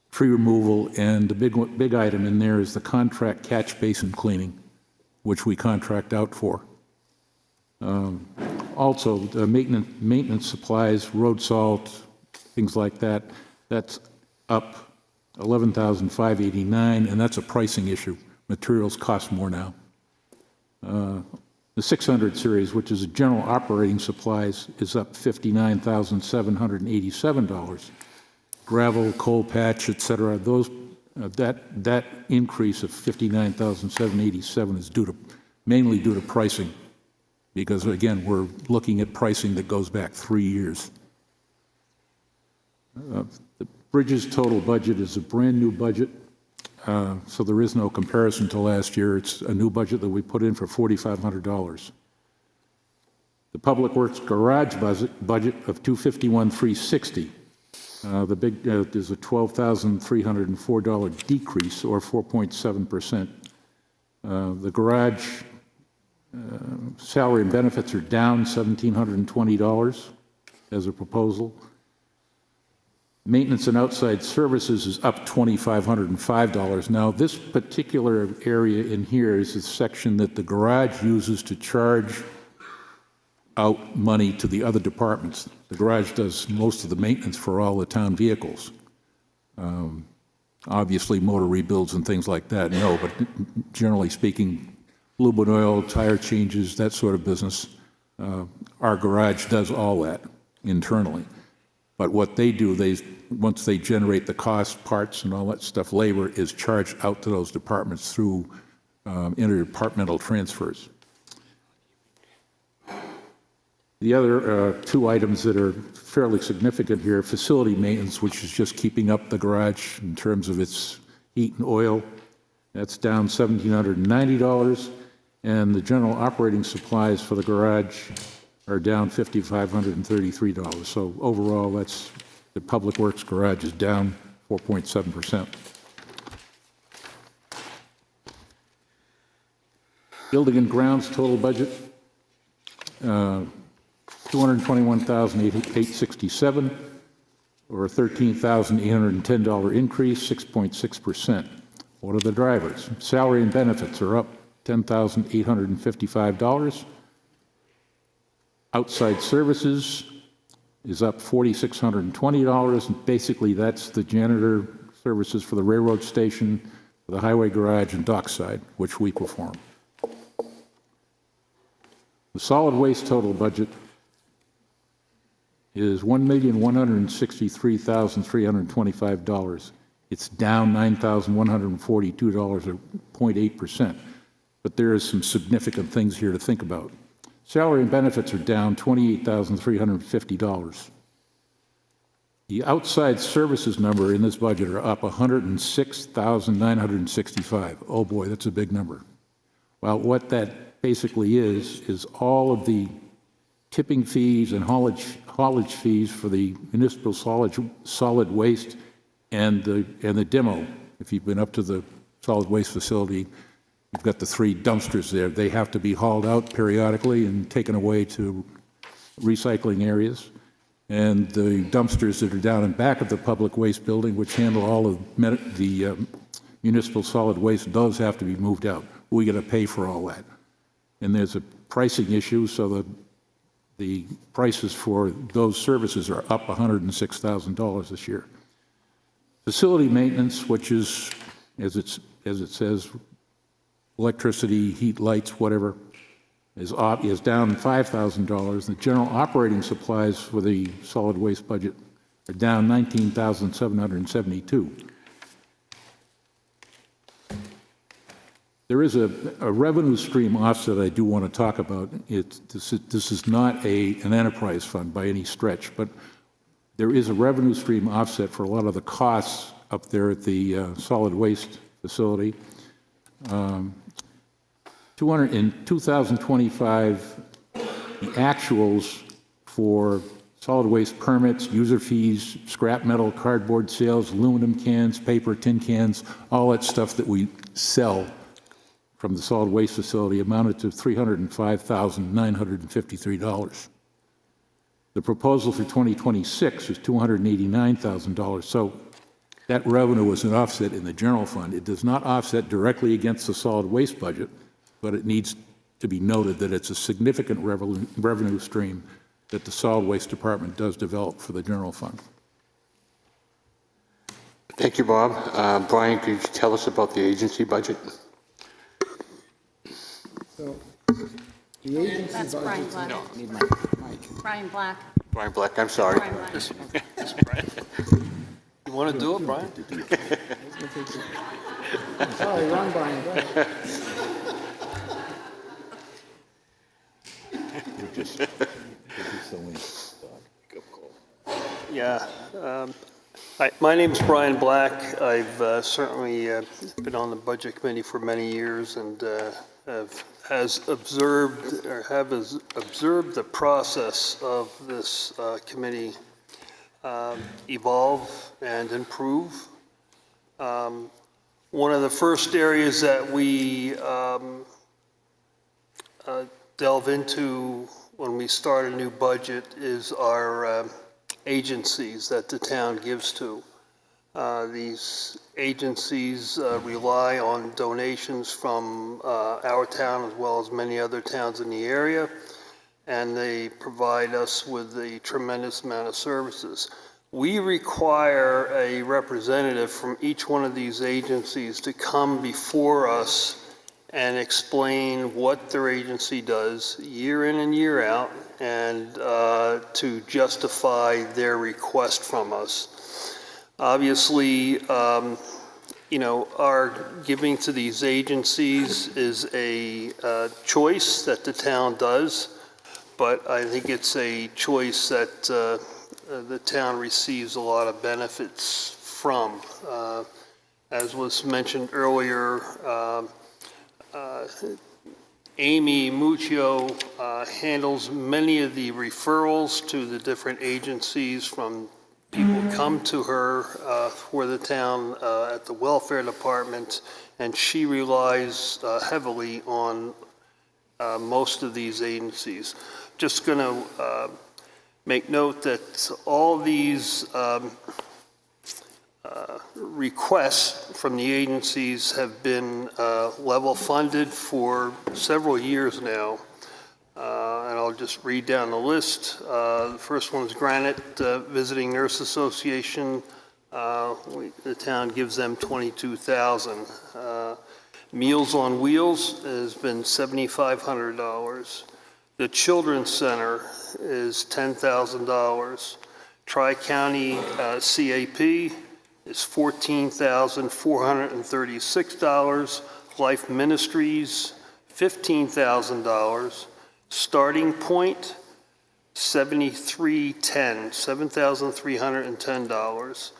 tree removal, and the big item in there is the contract catch basin cleaning, which we contract out for. Also, the maintenance supplies, road salt, things like that, that's up $11,589, and that's a pricing issue. Materials cost more now. The 600 series, which is general operating supplies, is up $59,787. Gravel, coal patch, et cetera, that increase of $59,787 is mainly due to pricing, because again, we're looking at pricing that goes back 3 years. The bridges total budget is a brand new budget, so there is no comparison to last year. It's a new budget that we put in for $4,500. The Public Works garage budget of $251,360. There's a $12,304 decrease, or 4.7%. The garage salary and benefits are down $1,720 as a proposal. Maintenance and outside services is up $2,505. Now, this particular area in here is a section that the garage uses to charge out money to the other departments. The garage does most of the maintenance for all the town vehicles. Obviously, motor rebuilds and things like that, no, but generally speaking, lube and oil, tire changes, that sort of business, our garage does all that internally. But what they do, once they generate the cost, parts, and all that stuff, labor is charged out to those departments through interdepartmental transfers. The other two items that are fairly significant here, facility maintenance, which is just keeping up the garage in terms of its heat and oil, that's down $1,790, and the general operating supplies for the garage are down $5,533. So overall, that's the Public Works garage is down 4.7%. Building and grounds total budget $221,867, or a $13,810 increase, 6.6%. What are the drivers? Salary and benefits are up $10,855. Outside services is up $4,620, and basically that's the janitor services for the railroad station, the highway garage, and dockside, which we perform. The solid waste total budget is $1,163,325. It's down $9,142, or 0.8%. But there is some significant things here to think about. Salary and benefits are down $28,350. The outside services number in this budget are up $106,965. Oh boy, that's a big number. Well, what that basically is all of the tipping fees and haulage fees for the municipal solid waste and the demo. If you've been up to the solid waste facility, you've got the 3 dumpsters there. They have to be hauled out periodically and taken away to recycling areas. And the dumpsters that are down in back of the public waste building, which handle all of the municipal solid waste, those have to be moved out. We got to pay for all that. And there's a pricing issue, so the prices for those services are up $106,000 this year. Facility maintenance, which is, as it says, electricity, heat, lights, whatever, is down $5,000. The general operating supplies for the solid waste budget are down $19,772. There is a revenue stream offset I do want to talk about. This is not an enterprise fund by any stretch, but there is a revenue stream offset for a lot of the costs up there at the solid waste facility. In 2025, the actuals for solid waste permits, user fees, scrap metal, cardboard sales, aluminum cans, paper, tin cans, all that stuff that we sell from the solid waste facility amounted to $305,953. The proposal for 2026 is $289,000. So that revenue is an offset in the general fund. It does not offset directly against the solid waste budget, but it needs to be noted that it's a significant revenue stream that the solid waste department does develop for the general fund. Thank you, Bob. Brian, could you tell us about the agency budget? So, the agency That's budget. Brian Black. Need my mic. Brian Black. Brian Black, I'm sorry. Brian Black. You want to do it, Brian? Sorry, wrong Brian. Go ahead. Yeah. Hi, my name's Brian Black. I've certainly been on the Budget Committee for many years and have observed the process of this committee evolve and improve. One of the first areas that we delve into when we start a new budget is our agencies that the town gives to. These agencies rely on donations from our town as well as many other towns in the area, and they provide us with a tremendous amount of services. We require a representative from each one of these agencies to come before us and explain what their agency does year in and year out, and to justify their request from us. Obviously, you know, our giving to these agencies is a choice that the town does, but I think it's a choice that the town receives a lot of benefits from. As was mentioned earlier, Amy Muccio handles many of the referrals to the different agencies from people who come to her for the town at the welfare department, and she relies heavily on most of these agencies. just going to make note that all these requests from the agencies have been level funded for several years now. And I'll just read down the list. The first one is Granite Visiting Nurse Association. The town gives them $22,000. Meals on Wheels has been $7,500. The Children's Center is $10,000. Tri-County CAP is $14,436. Life Ministries, $15,000. Starting Point, $7,310.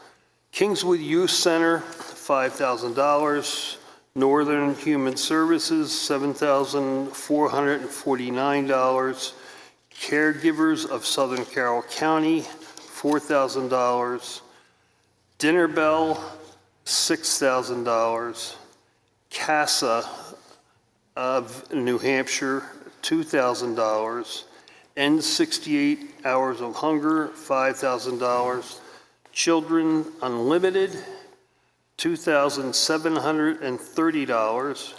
Kingswood Youth Center, $5,000. Northern Human Services, $7,449. Caregivers of Southern Carroll County, $4,000. Dinner Bell, $6,000. CASA of New Hampshire, $2,000. End 68 Hours of Hunger, $5,000. Children Unlimited, $2,730.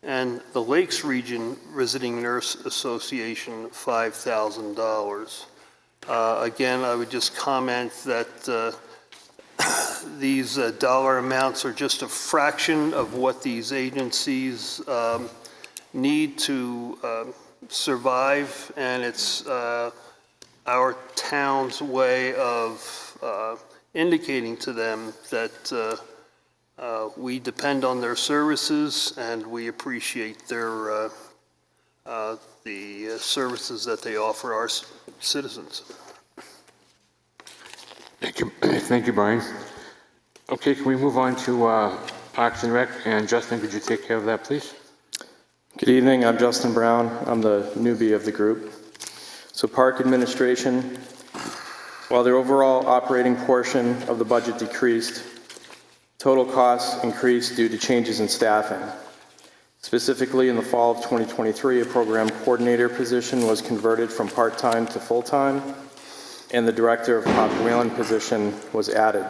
And the Lakes Region Visiting Nurse Association, $5,000. Again, I would just comment that these dollar amounts are just a fraction of what these agencies need to survive, and it's our town's way of indicating to them that we depend on their services and we appreciate their the services that they offer our citizens. Thank you. Thank you, Brian. Okay, can we move on to Parks and Rec? And Justin, could you take care of that, please? Good evening, I'm Justin Brown. I'm the newbie of the group. So Park Administration, while the overall operating portion of the budget decreased, total costs increased due to changes in staffing. Specifically, in the fall of 2023, a program coordinator position was converted from part-time to full-time, and the director of Pop Whalen position was added.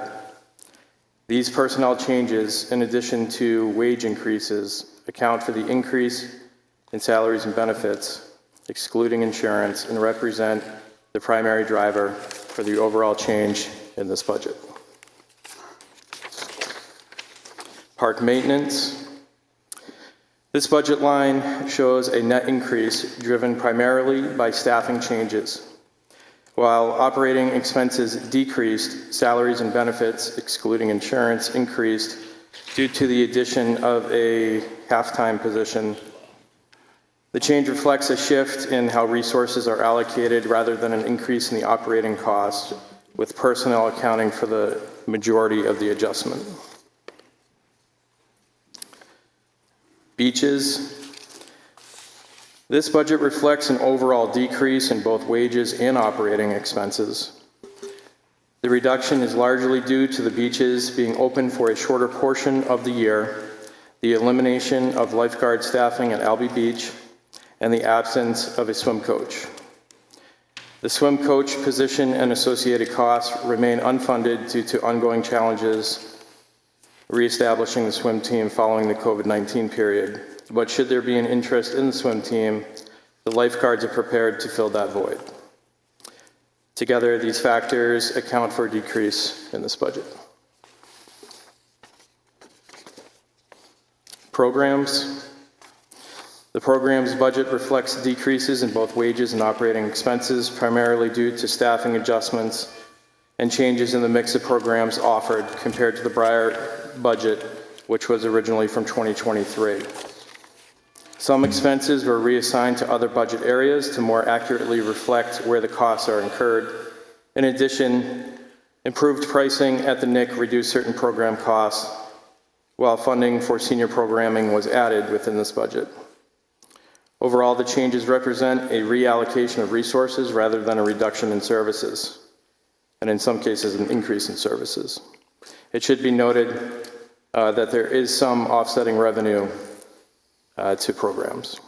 These personnel changes, in addition to wage increases, account for the increase in salaries and benefits, excluding insurance, and represent the primary driver for the overall change in this budget. Park maintenance. This budget line shows a net increase driven primarily by staffing changes. While operating expenses decreased, salaries and benefits, excluding insurance, increased due to the addition of a half-time position. The change reflects a shift in how resources are allocated rather than an increase in the operating cost, with personnel accounting for the majority of the adjustment. Beaches. This budget reflects an overall decrease in both wages and operating expenses. The reduction is largely due to the beaches being open for a shorter portion of the year, the elimination of lifeguard staffing at Albee Beach, and the absence of a swim coach. The swim coach position and associated costs remain unfunded due to ongoing challenges reestablishing the swim team following the COVID-19 period. But should there be an interest in the swim team, the lifeguards are prepared to fill that void. Together, these factors account for a decrease in this budget. Programs. The program's budget reflects decreases in both wages and operating expenses, primarily due to staffing adjustments and changes in the mix of programs offered compared to the prior budget, which was originally from 2023. Some expenses were reassigned to other budget areas to more accurately reflect where the costs are incurred. In addition, improved pricing at the NIC reduced certain program costs, while funding for senior programming was added within this budget. Overall, the changes represent a reallocation of resources rather than a reduction in services, and in some cases, an increase in services. It should be noted that there is some offsetting revenue to programs.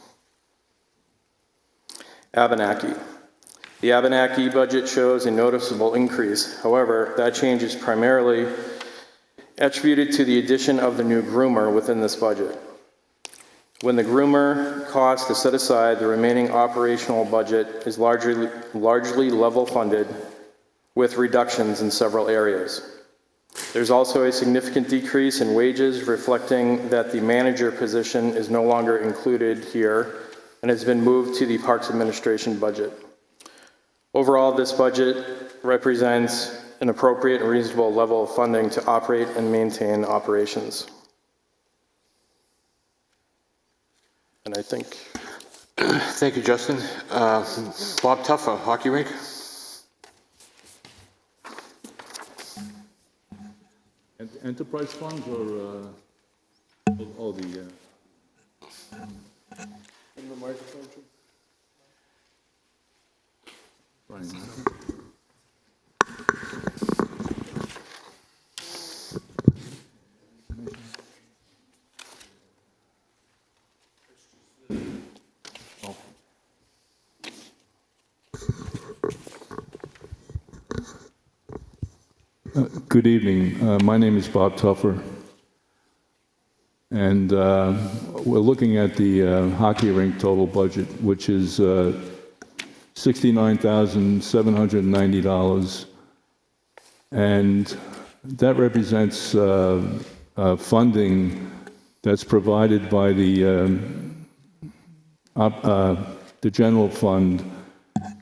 Abenaki. The Abenaki budget shows a noticeable increase. However, that change is primarily attributed to the addition of the new groomer within this budget. When the groomer cost is set aside, the remaining operational budget is largely level funded with reductions in several areas. There's also a significant decrease in wages, reflecting that the manager position is no longer included here and has been moved to the Parks Administration budget. Overall, this budget represents an appropriate and reasonable level of funding to operate and maintain operations. And I think... Thank you, Justin. Bob Tuffer, hockey rink. Enterprise funds or all the... In the microphone, Brian, good evening. My name is Bob Tuffer, and we're looking at the hockey rink total budget, which is $69,790, and that represents funding that's provided by the general fund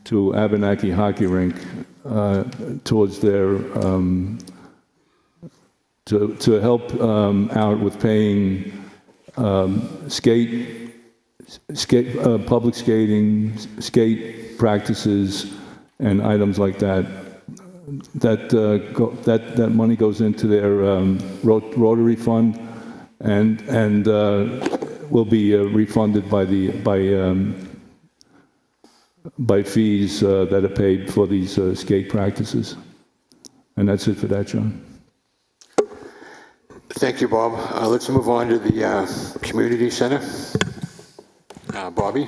to Abenaki Hockey Rink towards their to help out with paying public skating, skate practices, and items like that. That money goes into their Rotary fund, and will be refunded by fees that are paid for these skate practices. And that's it for that, John. Thank you, Bob. Let's move on to the community center. Bobby? I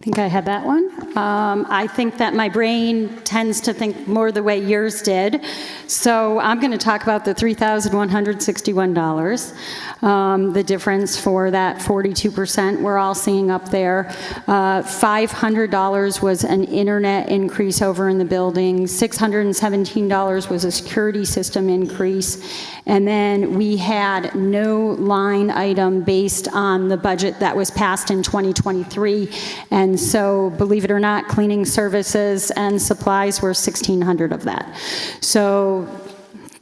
think I had that one. I think that my brain tends to think more the way yours did. So I'm going to talk about the $3,161. The difference for that 42% we're all seeing up there. $500 was an internet increase over in the building. $617 was a security system increase. And then we had no line item based on the budget that was passed in 2023. And so, believe it or not, cleaning services and supplies were $1,600 of that. So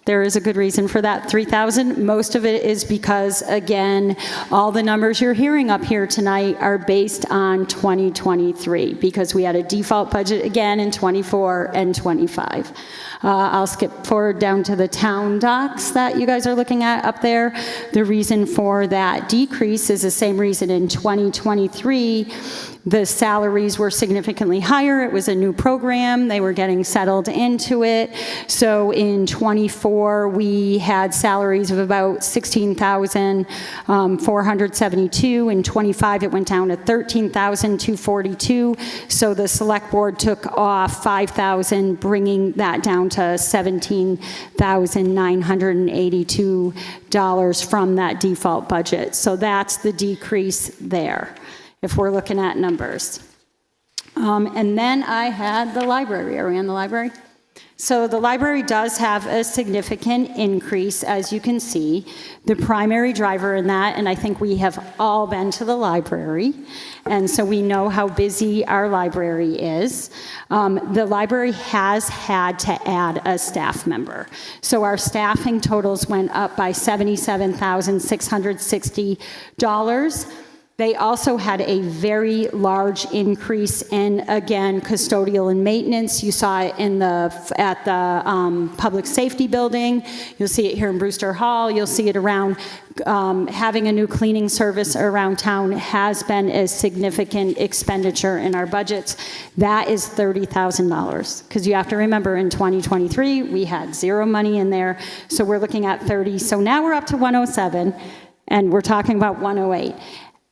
there is a good reason for that 3,000. Most of it is because, again, all the numbers you're hearing up here tonight are based on 2023, because we had a default budget again in 24 and 25. I'll skip forward down to the town docs that you guys are looking at up there. The reason for that decrease is the same reason in 2023. The salaries were significantly higher. It was a new program. They were getting settled into it. So in 24, we had salaries of about $16,472. In 25, it went down to $13,242. So the select board took off $5,000, bringing that down to $17,982 from that default budget. So that's the decrease there, if we're looking at numbers. And then I had the library. Are we on the library? So the library does have a significant increase, as you can see. The primary driver in that, and I think we have all been to the library, and so we know how busy our library is. The library has had to add a staff member. So our staffing totals went up by $77,660. They also had a very large increase in, again, custodial and maintenance. You saw it in at the public safety building. You'll see it here in Brewster Hall. You'll see it around having a new cleaning service around town has been a significant expenditure in our budgets. That is $30,000, because you have to remember in 2023 we had zero money in there. So we're looking at 30. So now we're up to 107, and we're talking about 108.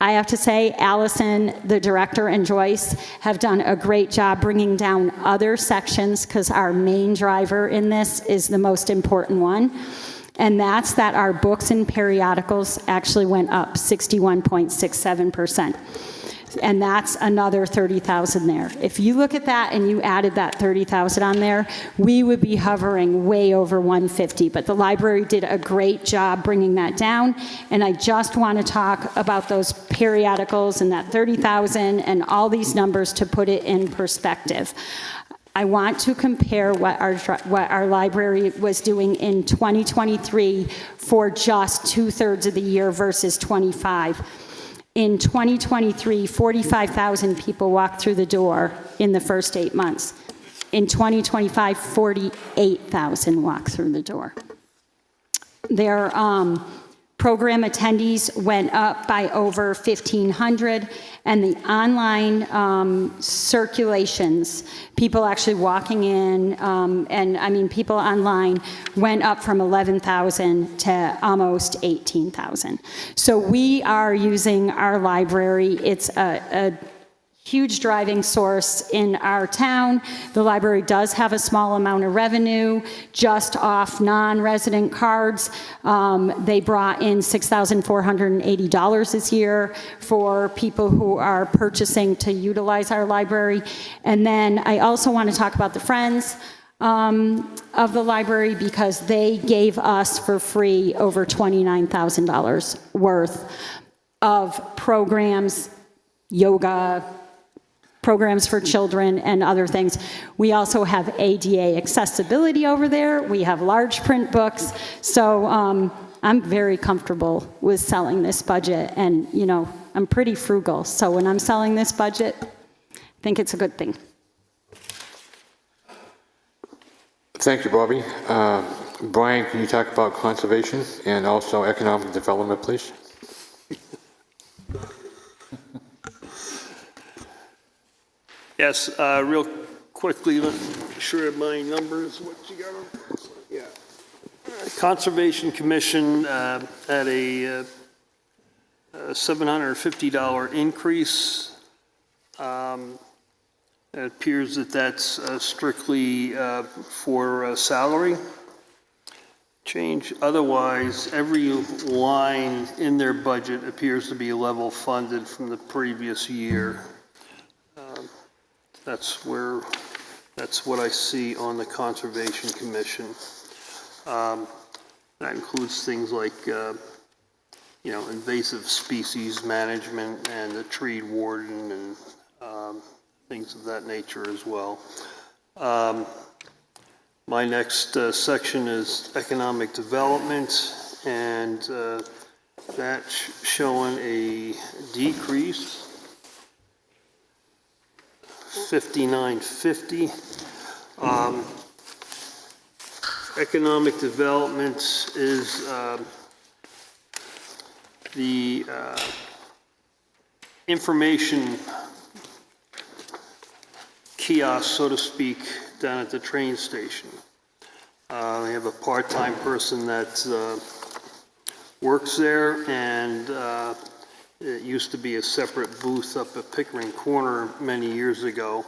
I have to say, Allison, the director, and Joyce have done a great job bringing down other sections, because our main driver in this is the most important one, and that's that our books and periodicals actually went up 61.67%. And that's another 30,000 there. If you look at that and you added that 30,000 on there, we would be hovering way over 150. But the library did a great job bringing that down. And I just want to talk about those periodicals and that 30,000 and all these numbers to put it in perspective. I want to compare what our library was doing in 2023 for just 2/3 of the year versus 25. In 2023, 45,000 people walked through the door in the first 8 months. In 2025, 48,000 walked through the door. Their program attendees went up by over 1,500, and the online circulations, people actually walking in, and I mean people online, went up from 11,000 to almost 18,000. So we are using our library. It's a huge driving source in our town. The library does have a small amount of revenue just off non-resident cards. They brought in $6,480 this year for people who are purchasing to utilize our library. And then I also want to talk about the Friends of the library, because they gave us for free over $29,000 worth of programs, yoga, programs for children, and other things. We also have ADA accessibility over there. We have large print books. So I'm very comfortable with selling this budget, and you know, I'm pretty frugal. So when I'm selling this budget, I think it's a good thing. Thank you, Bobby. Brian, can you talk about conservation and also economic development, please? Yes, real quickly, let me make sure my numbers, what you got on? Yeah. Conservation Commission had a $750 increase. It appears that that's strictly for salary change. Otherwise, every line in their budget appears to be level funded from the previous year. That's what I see on the Conservation Commission. That includes things like, invasive species management and the tree warden and things of that nature as well. My next section is economic development, and that's showing a decrease. 5950. Economic development is the information kiosk, so to speak, down at the train station. We have a part-time person that works there, and it used to be a separate booth up at Pickering Corner many years ago.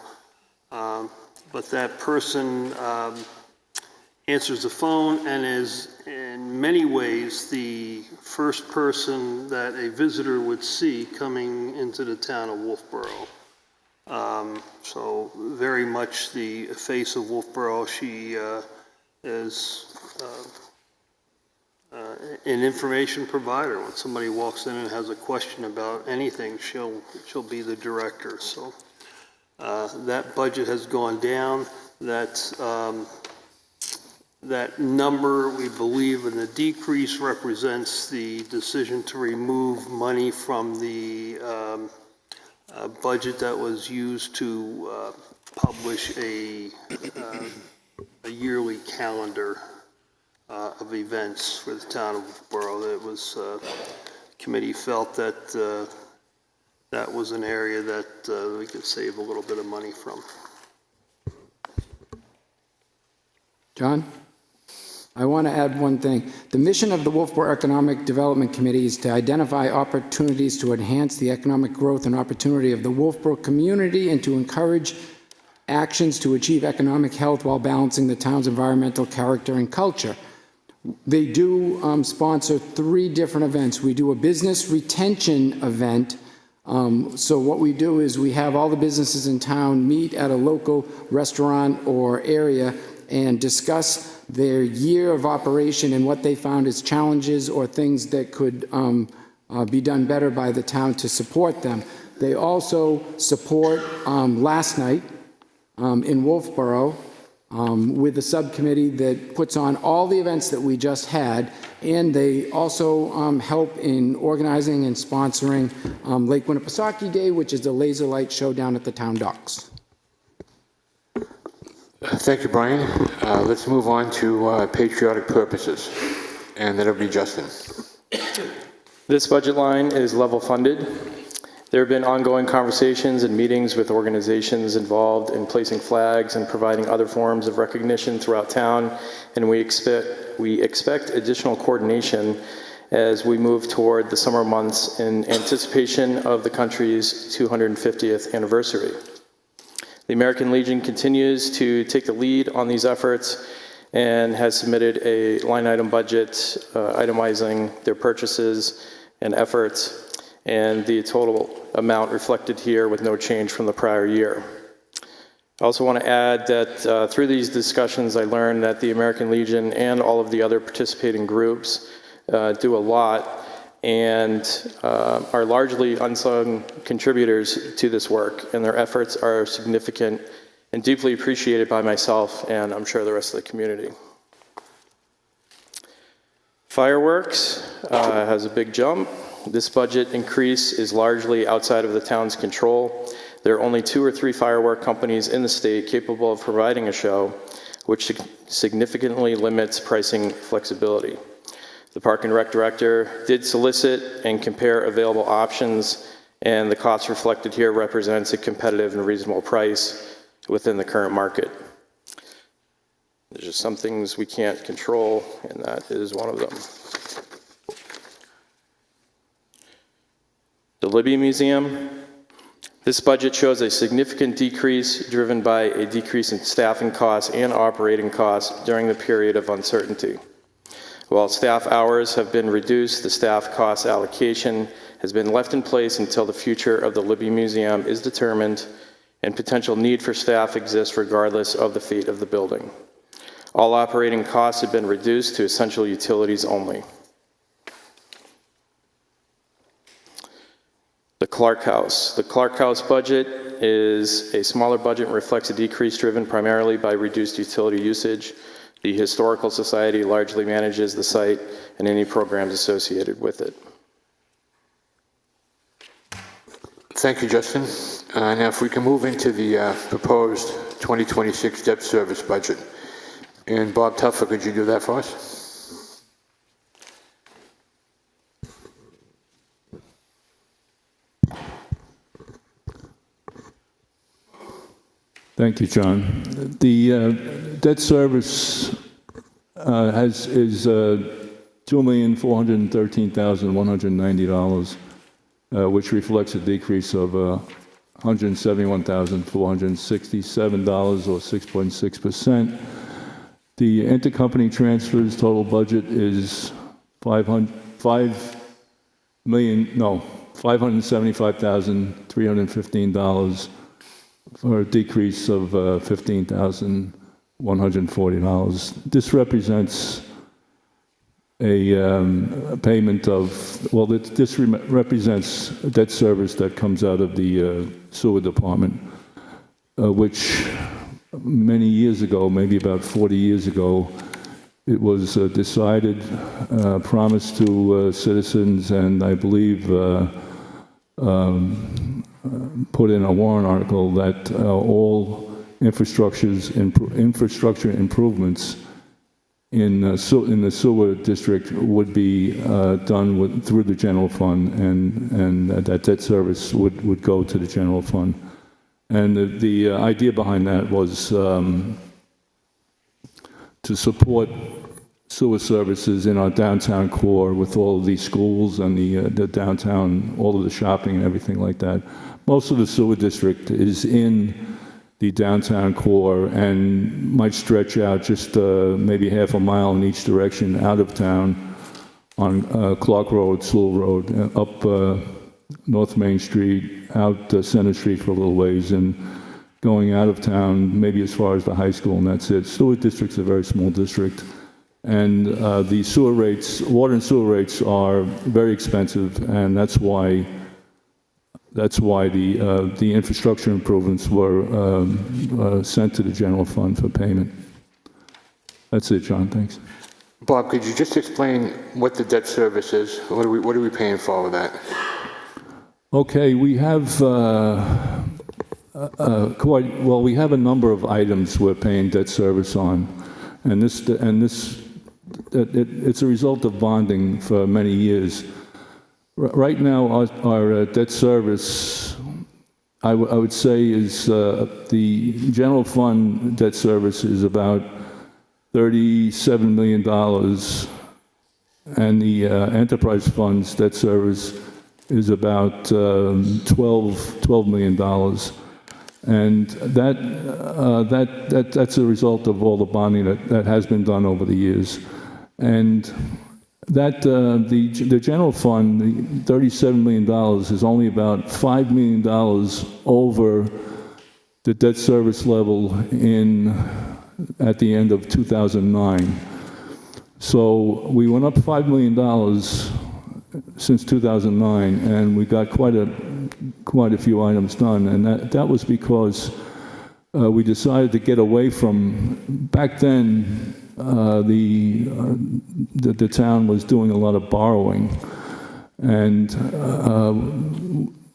But that person answers the phone and is in many ways the first person that a visitor would see coming into the town of Wolfeboro. So very much the face of Wolfeboro. She is an information provider. When somebody walks in and has a question about anything, she'll be the director. So that budget has gone down. That number, we believe, in the decrease represents the decision to remove money from the budget that was used to publish a yearly calendar of events for the town of Wolfeboro. It was, committee felt that that was an area that we could save a little bit of money from. John? I want to add one thing. The mission of the Wolfeboro Economic Development Committee is to identify opportunities to enhance the economic growth and opportunity of the Wolfeboro community and to encourage actions to achieve economic health while balancing the town's environmental character and culture. They do sponsor 3 different events. We do a business retention event. So what we do is we have all the businesses in town meet at a local restaurant or area and discuss their year of operation and what they found as challenges or things that could be done better by the town to support them. They also support last night in Wolfeboro with a subcommittee that puts on all the events that we just had, and they also help in organizing and sponsoring Lake Winnipesaukee Day, which is the laser light show down at the town docks. Thank you, Brian. Let's move on to patriotic purposes, and that'll be Justin. This budget line is level funded. There have been ongoing conversations and meetings with organizations involved in placing flags and providing other forms of recognition throughout town, and we expect additional coordination as we move toward the summer months in anticipation of the country's 250th anniversary. The American Legion continues to take the lead on these efforts and has submitted a line item budget itemizing their purchases and efforts, and the total amount reflected here with no change from the prior year. I also want to add that through these discussions, I learned that the American Legion and all of the other participating groups do a lot and are largely unsung contributors to this work, and their efforts are significant and deeply appreciated by myself and I'm sure the rest of the community. Fireworks has a big jump. This budget increase is largely outside of the town's control. There are only 2 or 3 firework companies in the state capable of providing a show, which significantly limits pricing flexibility. The Park and Rec Director did solicit and compare available options, and the cost reflected here represents a competitive and reasonable price within the current market. There's just some things we can't control, and that is one of them. The Libby Museum. This budget shows a significant decrease driven by a decrease in staffing costs and operating costs during the period of uncertainty. While staff hours have been reduced, the staff cost allocation has been left in place until the future of the Libby Museum is determined and potential need for staff exists regardless of the fate of the building. All operating costs have been reduced to essential utilities only. The Clark House. The Clark House budget is a smaller budget and reflects a decrease driven primarily by reduced utility usage. The Historical Society largely manages the site and any programs associated with it. Thank you, Justin. Now, if we can move into the proposed 2026 debt service budget. And Bob Tuffer, could you do that for us? Thank you, John. The debt service is $2,413,190, which reflects a decrease of $171,467, or 6.6%. The intercompany transfers total budget is $575,315. for a decrease of $15,140. This represents a payment of, well, this represents debt service that comes out of the sewer department, which many years ago, maybe about 40 years ago, it was decided, promised to citizens, and I believe put in a warrant article that all infrastructure improvements in the sewer district would be done through the general fund, and that debt service would go to the general fund. And the idea behind that was to support sewer services in our downtown core with all of these schools and the downtown, all of the shopping and everything like that. Most of the sewer district is in the downtown core and might stretch out just maybe half a mile in each direction out of town on Clark Road, Sewell Road, up North Main Street, out Center Street for a little ways, and going out of town maybe as far as the high school, and that's it. Sewer district's a very small district. And the sewer rates, water and sewer rates are very expensive, and that's why the infrastructure improvements were sent to the general fund for payment. That's it, John, thanks. Bob, could you just explain what the debt service is? What are we paying for with that? Okay, we have we have a number of items we're paying debt service on, and it's a result of bonding for many years. Right now, our debt service, I would say, is the general fund debt service is about $37 million, and the enterprise funds debt service is about $12 million. And that's a result of all the bonding that has been done over the years. And that the general fund, the $37 million, is only about $5 million over the debt service level at the end of 2009. So we went up $5 million since 2009, and we got quite a few items done, and that was because we decided to get away from, back then, the town was doing a lot of borrowing, and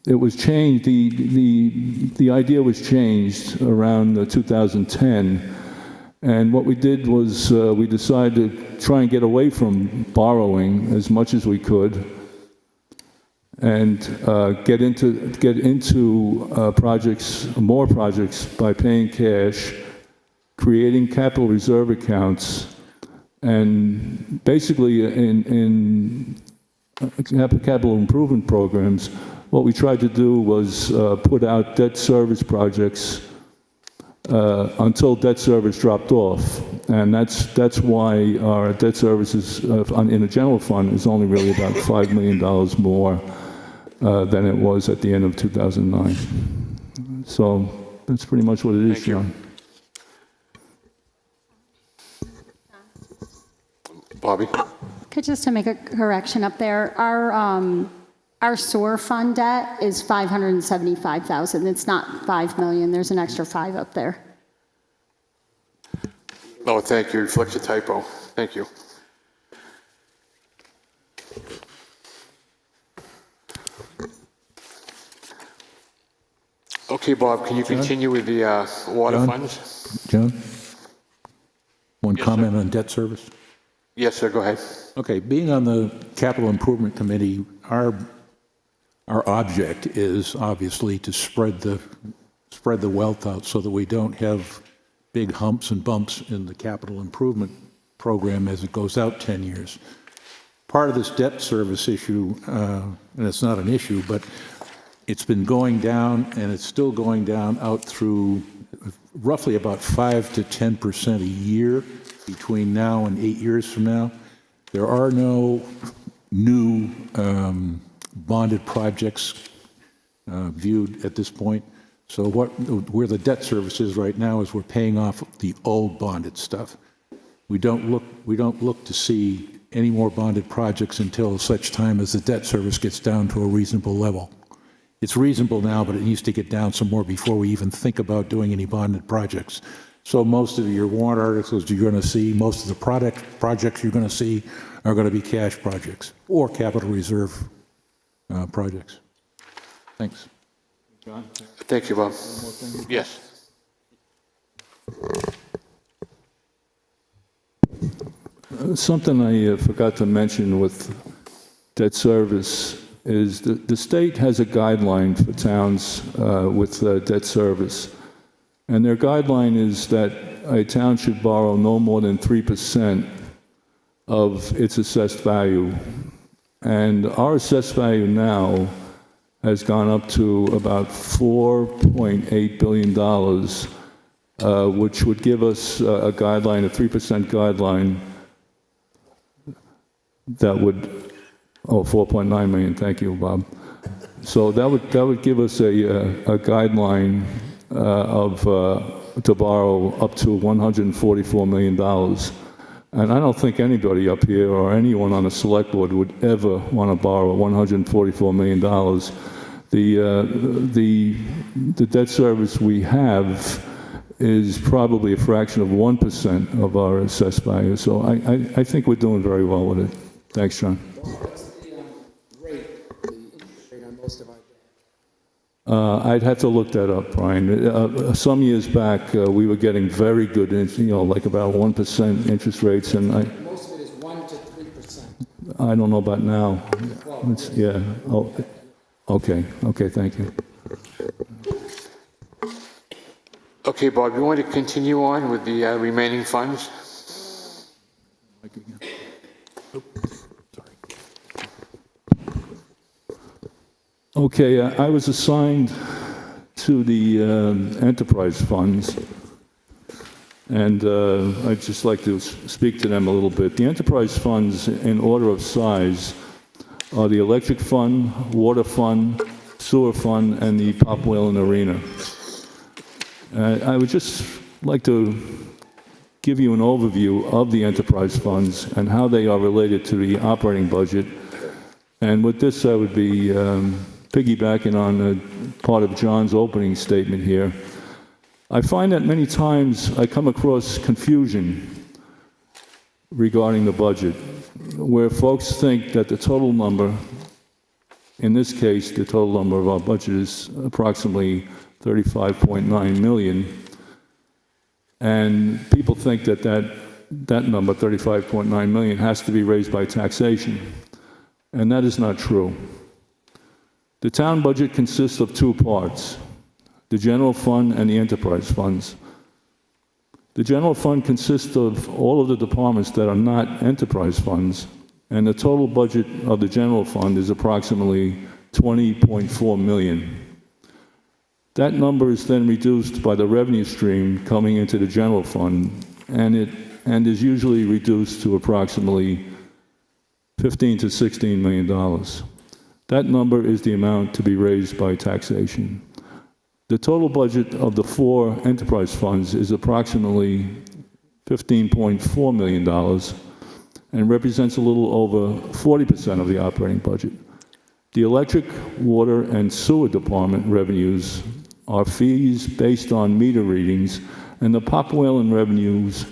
it was changed. The idea was changed around 2010, and what we did was we decided to try and get away from borrowing as much as we could, and get into more projects by paying cash, creating capital reserve accounts, and basically in capital improvement programs, what we tried to do was put out debt service projects until debt service dropped off, and that's why our debt services in the general fund is only really about $5 million more than it was at the end of 2009. So that's pretty much what it is, John. Bobby? Just to make a correction up there, our sewer fund debt is $575,000. It's not $5 million. There's an extra 5 up there. Oh, thank you. Reflects a typo. Thank you. Okay, Bob, can you continue with the water funds? John? One Yes, comment sir. on debt service? Yes, sir, go ahead. Okay, being on the Capital Improvement Committee, our object is obviously to spread the wealth out so that we don't have big humps and bumps in the capital improvement program as it goes out 10 years. Part of this debt service issue, and it's not an issue, but it's been going down, and it's still going down out through roughly about 5 to 10% a year between now and 8 years from now. There are no new bonded projects viewed at this point. So where the debt service is right now is we're paying off the old bonded stuff. We don't look to see any more bonded projects until such time as the debt service gets down to a reasonable level. It's reasonable now, but it needs to get down some more before we even think about doing any bonded projects. So most of your warrant articles you're going to see, most of the projects you're going to see are going to be cash projects or capital reserve projects. Thanks. John? Thank you, Bob. Yes. Something I forgot to mention with debt service is the state has a guideline for towns with debt service. And their guideline is that a town should borrow no more than 3% of its assessed value. And our assessed value now has gone up to about $4.8 billion, which would give us a guideline, a 3% guideline that would, 4.9 million, thank you, Bob. So that would give us a guideline to borrow up to $144 million. And I don't think anybody up here or anyone on the select board would ever want to borrow $144 million. The debt service we have is probably a fraction of 1% of our assessed value. So I think we're doing very well with it. Thanks, John. What's the rate, the interest rate on most of our debt? I'd have to look that up, Brian. Some years back, we were getting very good, like about 1% interest rates, and Most of it is 1 to 3%. I don't know about now. Yeah. Oh, okay. Okay. Thank you. Okay, Bob, you want to continue on with the remaining funds? Okay, I was assigned to the enterprise funds, and I'd just like to speak to them a little bit. The enterprise funds, in order of size, are the electric fund, water fund, sewer fund, and the Pop Whalen Arena. I would just like to give you an overview of the enterprise funds and how they are related to the operating budget. And with this, I would be piggybacking on part of John's opening statement here. I find that many times I come across confusion regarding the budget, where folks think that the total number, in this case, the total number of our budget is approximately 35.9 million, and people think that that number, 35.9 million, has to be raised by taxation, and that is not true. The town budget consists of two parts, the general fund and the enterprise funds. The general fund consists of all of the departments that are not enterprise funds, and the total budget of the general fund is approximately 20.4 million. That number is then reduced by the revenue stream coming into the general fund, and is usually reduced to approximately $15 to $16 million. That number is the amount to be raised by taxation. The total budget of the four enterprise funds is approximately $15.4 million and represents a little over 40% of the operating budget. The electric, water, and sewer department revenues are fees based on meter readings, and the Pop Whalen revenues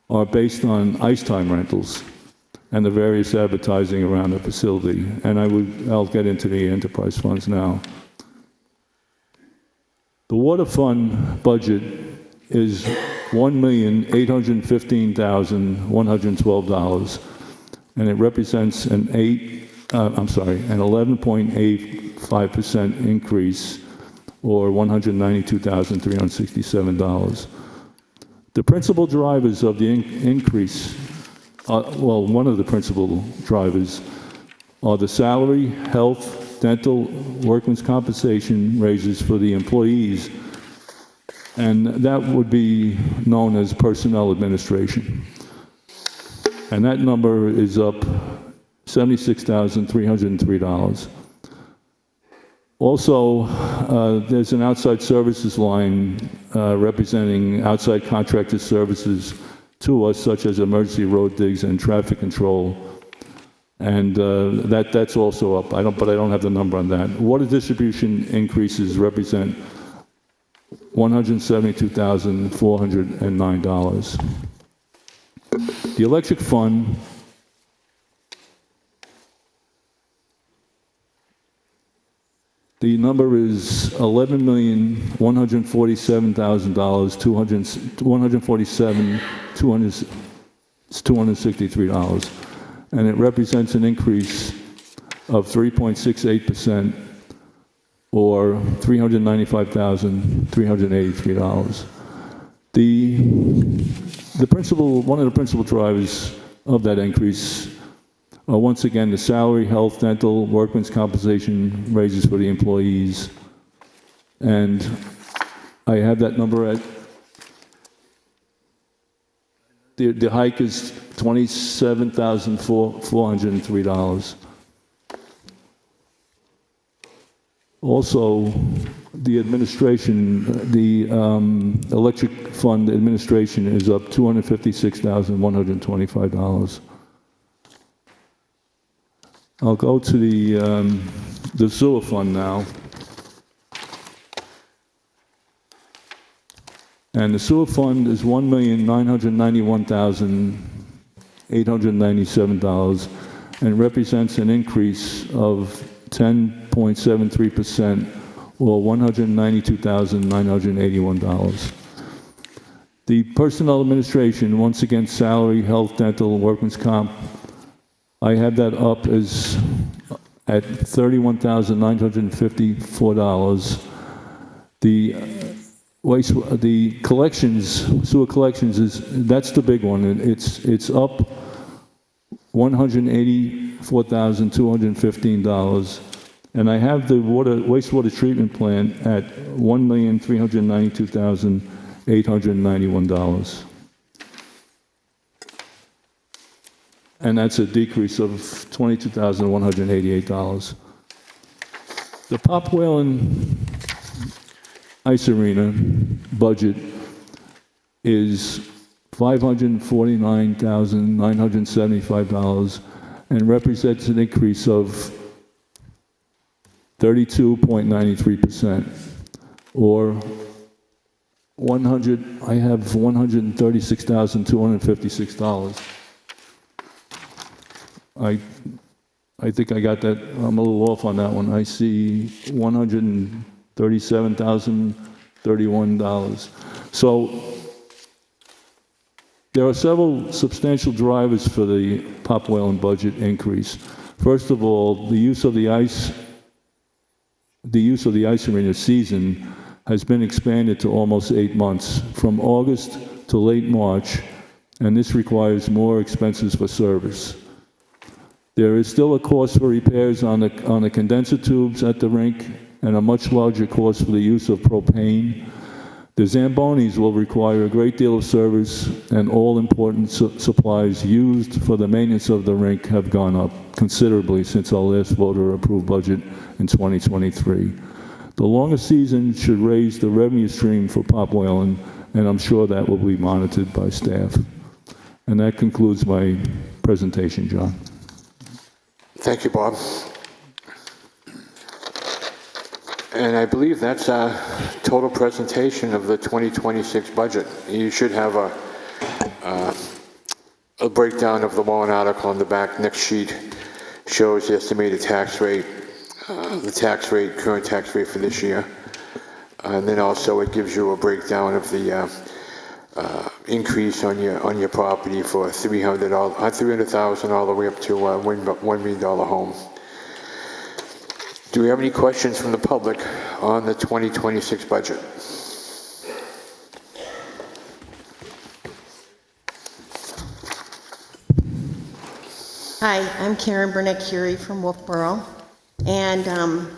are based on ice time rentals and the various advertising around the facility. And I'll get into the enterprise funds now. The water fund budget is $1,815,112, and it represents an 11.85% increase, or $192,367. The principal drivers of the increase, one of the principal drivers are the salary, health, dental, workman's compensation raises for the employees, and that would be known as personnel administration. And that number is up $76,303. Also, there's an outside services line representing outside contracted services to us, such as emergency road digs and traffic control, and that's also up. But I don't have the number on that. Water distribution increases represent $172,409. The electric fund the number is $11,147,263, and it represents an increase of 3.68%, or $395,383. One of the principal drivers of that increase are once again the salary, health, dental, workman's compensation raises for the employees. And I have that number at, the hike is $27,403. Also, the administration, the electric fund administration is up $256,125. I'll go to the sewer fund now. And the sewer fund is $1,991,897 and represents an increase of 10.73%, or $192,981. The personnel administration, once again, salary, health, dental, workman's comp, I have that up as at $31,954. The collections, sewer collections that's the big one. It's up $184,215. And I have the wastewater treatment plant at $1,392,891. And that's a decrease of $22,188. The Pop Whalen Ice Arena budget is $549,975 and represents an increase of 32.93%, or $136,256. I think I got that. I'm a little off on that one. I see $137,031. So there are several substantial drivers for the Pop Whalen budget increase. First of all, the use of the ice arena season has been expanded to almost 8 months, from August to late March, and this requires more expenses for service. There is still a cost for repairs on the condenser tubes at the rink, and a much larger cost for the use of propane. The Zambonis will require a great deal of service, and all important supplies used for the maintenance of the rink have gone up considerably since our last voter-approved budget in 2023. The longer season should raise the revenue stream for Pop Whalen, and I'm sure that will be monitored by staff. And that concludes my presentation, John. Thank you, Bob. And I believe that's a total presentation of the 2026 budget. You should have a breakdown of the warrant article on the back. Next sheet shows the estimated tax rate, the tax rate, current tax rate for this year. And then also it gives you a breakdown of the increase on your property for $300,000 all the way up to $1 million home. Do we have any questions from the public on the 2026 budget? Hi, I'm Karen Burnett-Curie from Wolfeboro. And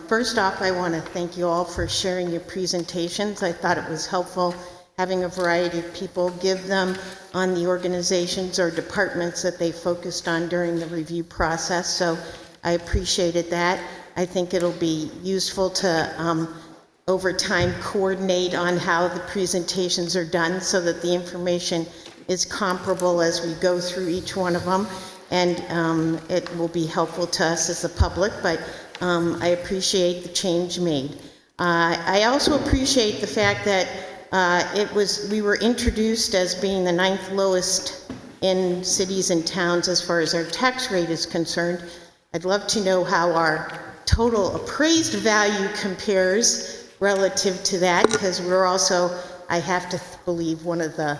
first off, I want to thank you all for sharing your presentations. I thought it was helpful having a variety of people give them on the organizations or departments that they focused on during the review process. So I appreciated that. I think it'll be useful to, over time, coordinate on how the presentations are done so that the information is comparable as we go through each one of them. And it will be helpful to us as the public, but I appreciate the change made. I also appreciate the fact that we were introduced as being the 9th lowest in cities and towns as far as our tax rate is concerned. I'd love to know how our total appraised value compares relative to that, because we're also, I have to believe, one of the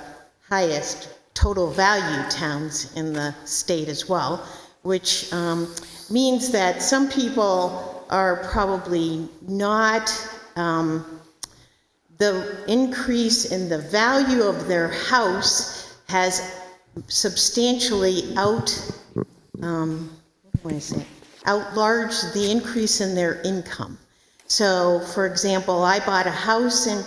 highest total value towns in the state as well, which means that some people are probably not, the increase in the value of their house has substantially outlarge the increase in their income. So, for example, I bought a house and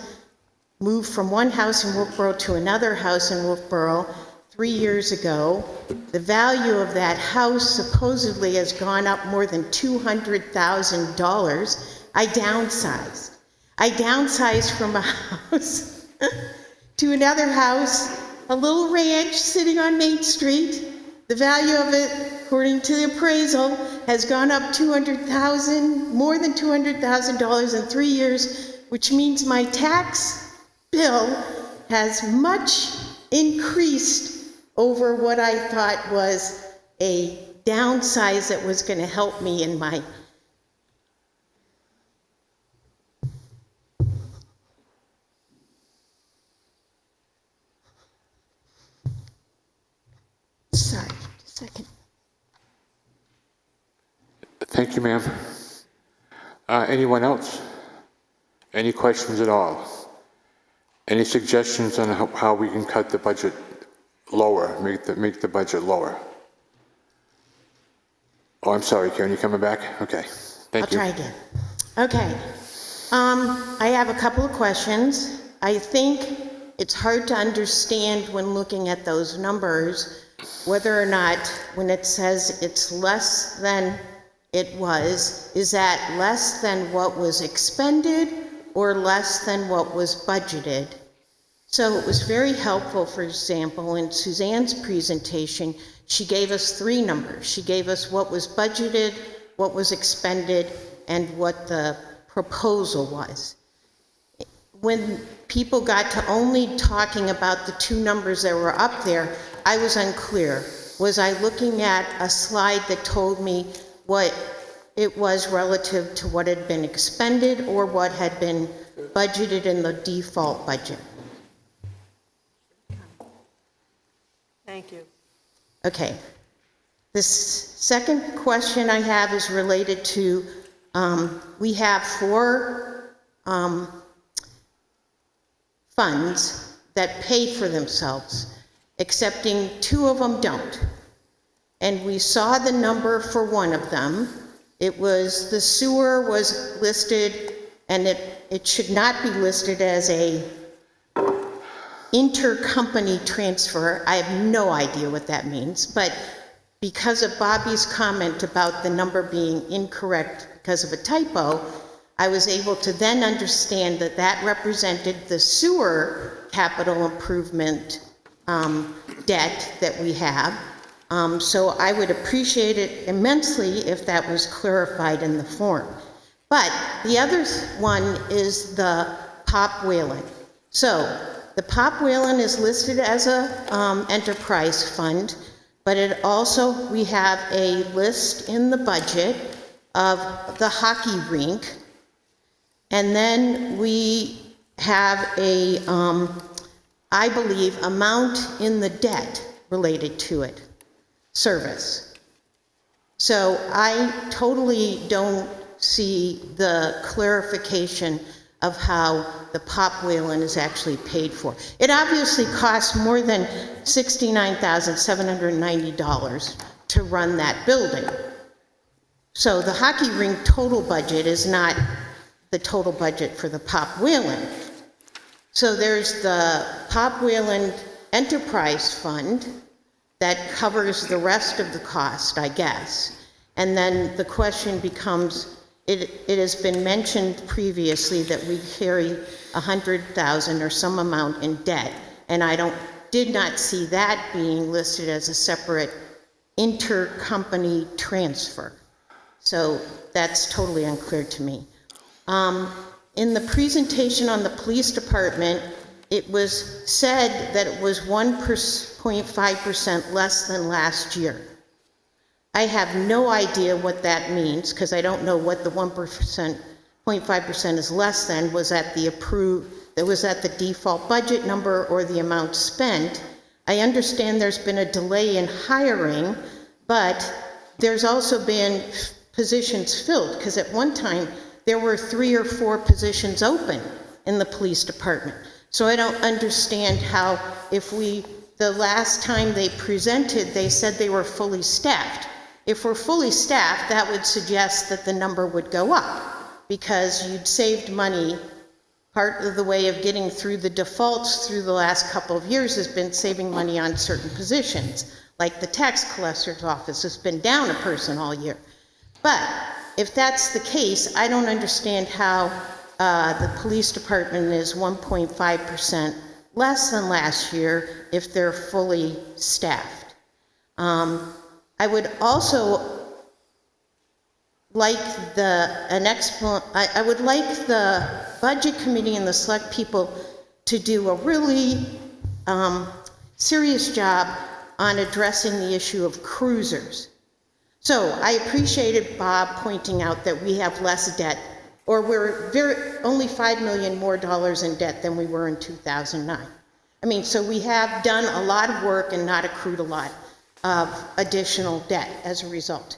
moved from one house in Wolfeboro to another house in Wolfeboro 3 years ago. The value of that house supposedly has gone up more than $200,000. I downsized. I downsized from a house to another house, a little ranch sitting on Main Street. The value of it, according to the appraisal, has gone up more than $200,000 in 3 years, which means my tax bill has much increased over what I thought was a downsize that was going to help me in my sorry, just a second. Thank you, ma'am. Anyone else? Any questions at all? Any suggestions on how we can cut the budget lower, make the budget lower? Oh, I'm sorry, Karen, you coming back? Okay, thank you. I'll try again. Okay. I have a couple of questions. I think it's hard to understand when looking at those numbers whether or not, when it says it's less than it was, is that less than what was expended or less than what was budgeted? So it was very helpful, for example, in Suzanne's presentation, she gave us 3 numbers. She gave us what was budgeted, what was expended, and what the proposal was. When people got to only talking about the 2 numbers that were up there, I was unclear. Was I looking at a slide that told me what it was relative to what had been expended or what had been budgeted in the default budget? Thank you. Okay. The second question I have is related to, we have 4 funds that pay for themselves, excepting 2 of them don't. And we saw the number for one of them. It was, the sewer was listed, and it should not be listed as a intercompany transfer. I have no idea what that means, but because of Bobby's comment about the number being incorrect because of a typo, I was able to then understand that that represented the sewer capital improvement debt that we have. So I would appreciate it immensely if that was clarified in the form. But the other one is the Pop Whalen. So the Pop Whalen is listed as a enterprise fund, but it also, we have a list in the budget of the hockey rink, and then we have a, I believe, amount in the debt related to it, service. So I totally don't see the clarification of how the Pop Whalen is actually paid for. It obviously costs more than $69,790 to run that building. So the hockey rink total budget is not the total budget for the Pop Whalen. So there's the Pop Whalen Enterprise Fund that covers the rest of the cost, I guess. And then the question becomes, it has been mentioned previously that we carry $100,000 or some amount in debt, and I did not see that being listed as a separate intercompany transfer. So that's totally unclear to me. In the presentation on the police department, it was said that it was 1.5% less than last year. I have no idea what that means, because I don't know what the 0.5% is less than. Was that the approved, was that the default budget number or the amount spent? I understand there's been a delay in hiring, but there's also been positions filled, because at one time there were 3 or 4 positions open in the police department. So I don't understand how, if we the last time they presented, they said they were fully staffed. If we're fully staffed, that would suggest that the number would go up because you'd saved money. Part of the way of getting through the defaults through the last couple of years has been saving money on certain positions, like the tax collector's office has been down a person all year. But if that's the case, I don't understand how the police department is 1.5% less than last year if they're fully staffed. I would also like I would like the budget committee and the select people to do a really serious job on addressing the issue of cruisers. So I appreciated Bob pointing out that we have less debt, or we're only $5 million more in debt than we were in 2009. I mean, so we have done a lot of work and not accrued a lot of additional debt as a result.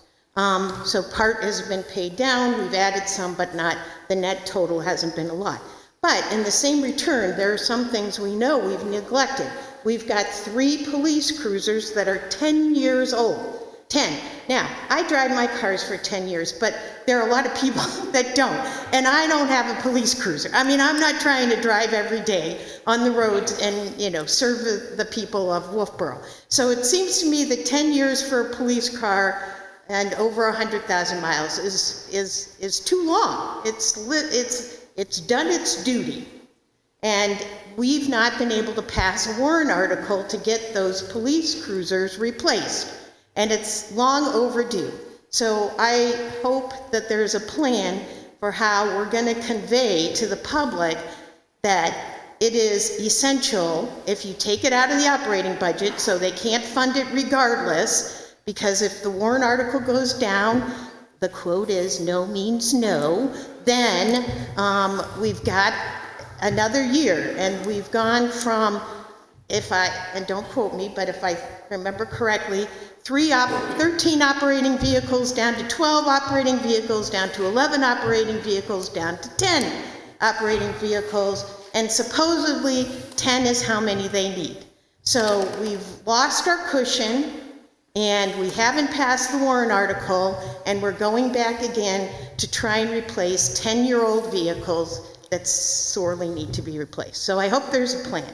So part has been paid down, we've added some, but not, the net total hasn't been a lot. But in the same return, there are some things we know we've neglected. We've got 3 police cruisers that are 10 years old. 10. Now, I drive my cars for 10 years, but there are a lot of people that don't. And I don't have a police cruiser. I mean, I'm not trying to drive every day on the roads and, you know, serve the people of Wolfeboro. So it seems to me that 10 years for a police car and over 100,000 miles is too long. It's done its duty. And we've not been able to pass a warrant article to get those police cruisers replaced. And it's long overdue. So I hope that there's a plan for how we're going to convey to the public that it is essential if you take it out of the operating budget, so they can't fund it regardless, because if the warrant article goes down, the quote is no means no, then we've got another year. And we've gone from, and don't quote me, but if I remember correctly, 13 operating vehicles down to 12 operating vehicles, down to 11 operating vehicles, down to 10 operating vehicles, and supposedly 10 is how many they need. So we've lost our cushion, and we haven't passed the warrant article, and we're going back again to try and replace 10-year-old vehicles that sorely need to be replaced. So I hope there's a plan.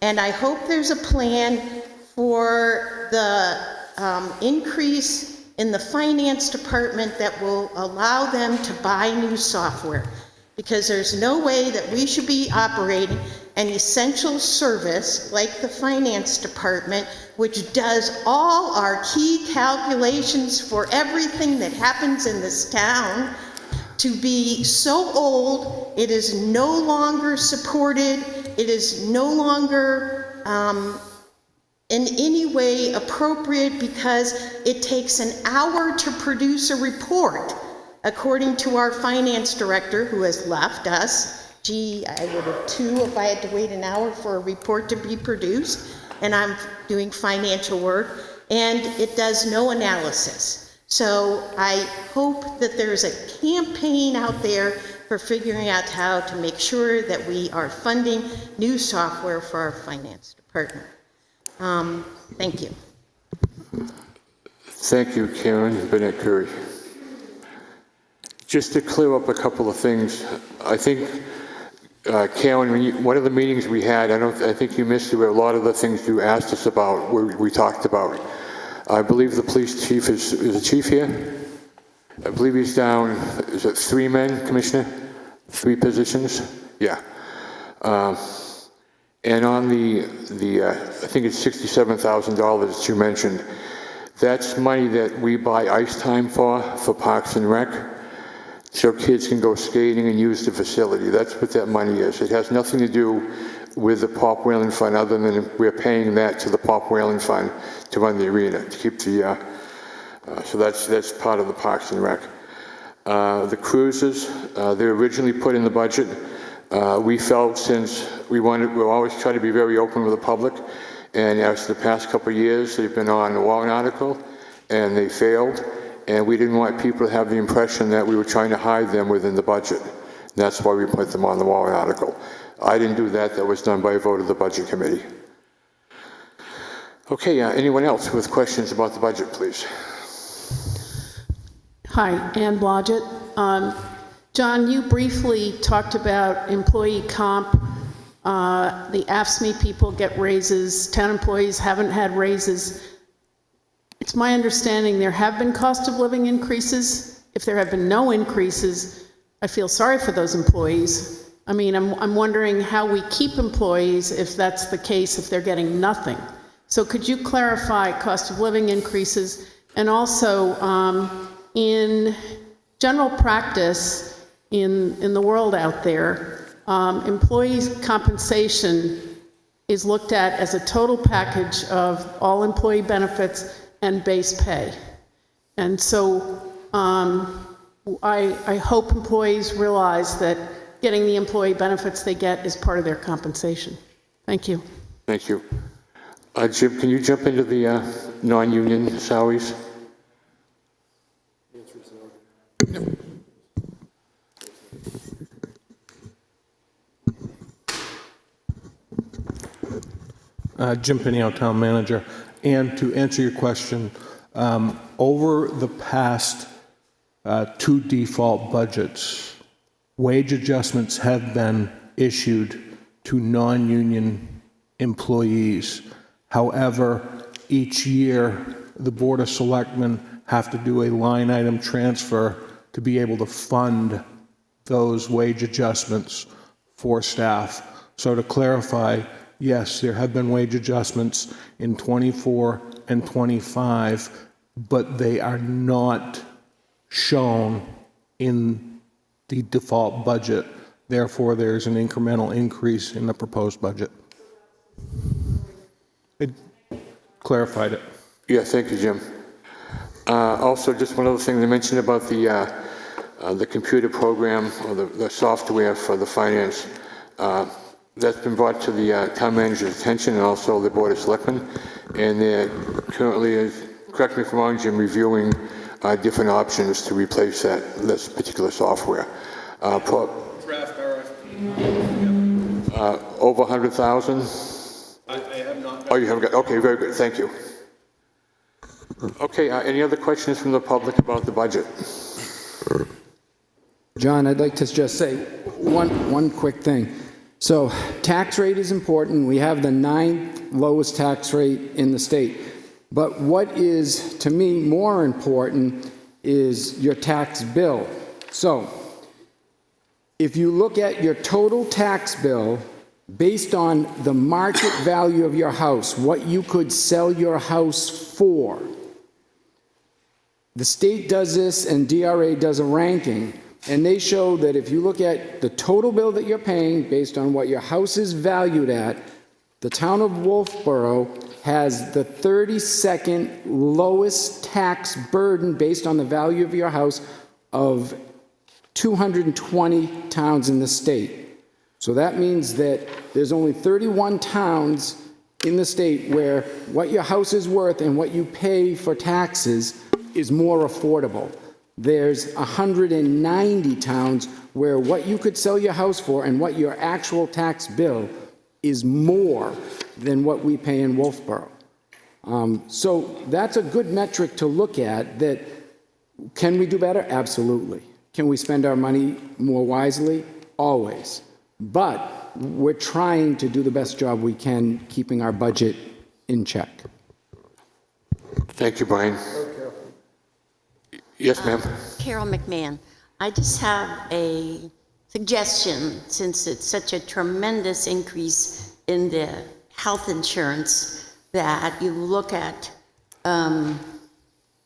And I hope there's a plan for the increase in the finance department that will allow them to buy new software. Because there's no way that we should be operating an essential service like the finance department, which does all our key calculations for everything that happens in this town, to be so old, it is no longer supported, it is no longer in any way appropriate, because it takes an hour to produce a report, according to our finance director, who has left us. Gee, I would have too if I had to wait an hour for a report to be produced, and I'm doing financial work, and it does no analysis. So I hope that there's a campaign out there for figuring out how to make sure that we are funding new software for our finance department. Thank you. Thank you, Karen Burnett Curry. Just to clear up a couple of things, I think, Karen, one of the meetings we had, I think you missed it, where a lot of the things you asked us about, we talked about. I believe the police chief is the chief here? I believe he's down, is it 3 men, Commissioner? 3 positions? Yeah. And on I think it's $67,000 that you mentioned, that's money that we buy ice time for Parks and Rec, so kids can go skating and use the facility. That's what that money is. It has nothing to do with the Pop Whalen Fund, other than we're paying that to the Pop Whalen Fund to run the arena, to keep the, so that's part of the Parks and Rec. The cruises, they were originally put in the budget. We felt, since we'll always try to be very open with the public, and as the past couple of years, they've been on the warrant article, and they failed, and we didn't want people to have the impression that we were trying to hide them within the budget. That's why we put them on the warrant article. I didn't do that. That was done by a vote of the Budget Committee. Okay, anyone else with questions about the budget, please? Hi, Ann Blodgett. John, you briefly talked about employee comp. The AFSCME people get raises. Town employees haven't had raises. It's my understanding there have been cost of living increases. If there have been no increases, I feel sorry for those employees. I mean, I'm wondering how we keep employees if that's the case, if they're getting nothing. So could you clarify cost of living increases? And also, in general practice in the world out there, employees' compensation is looked at as a total package of all employee benefits and base pay. And so I hope employees realize that getting the employee benefits they get is part of their compensation. Thank you. Thank you. Jim, can you jump into the non-union salaries? Jim Pinio, Town Manager. And to answer your question, over the past two default budgets, wage adjustments have been issued to non-union employees. However, each year, the Board of Selectmen have to do a line item transfer to be able to fund those wage adjustments for staff. So to clarify, yes, there have been wage adjustments in 24 and 25, but they are not shown in the default budget. Therefore, there's an incremental increase in the proposed budget. It clarified it. Yeah, thank you, Jim. Also, just one other thing they mentioned about the computer program or the software for the finance. That's been brought to the town manager's attention and also the Board of Selectmen. And they're currently, correct me if I'm wrong, Jim, reviewing different options to replace this particular software. Draft RFP. Over 100,000? I have not. Oh, you haven't got, okay, very good, thank you. Okay, any other questions from the public about the budget? John, I'd like to just say one quick thing. So tax rate is important. We have the 9th lowest tax rate in the state. But what is, to me, more important is your tax bill. So if you look at your total tax bill based on the market value of your house, what you could sell your house for, the state does this and DRA does a ranking, and they show that if you look at the total bill that you're paying based on what your house is valued at, the town of Wolfeboro has the 32nd lowest tax burden based on the value of your house of 220 towns in the state. So that means that there's only 31 towns in the state where what your house is worth and what you pay for taxes is more affordable. There's 190 towns where what you could sell your house for and what your actual tax bill is more than what we pay in Wolfeboro. So that's a good metric to look at. That can we do better? Absolutely. Can we spend our money more wisely? Always. But we're trying to do the best job we can keeping our budget in check. Thank you, Brian. Yes, ma'am. Carol McMahon. I just have a suggestion, since it's such a tremendous increase in the health insurance, that you look at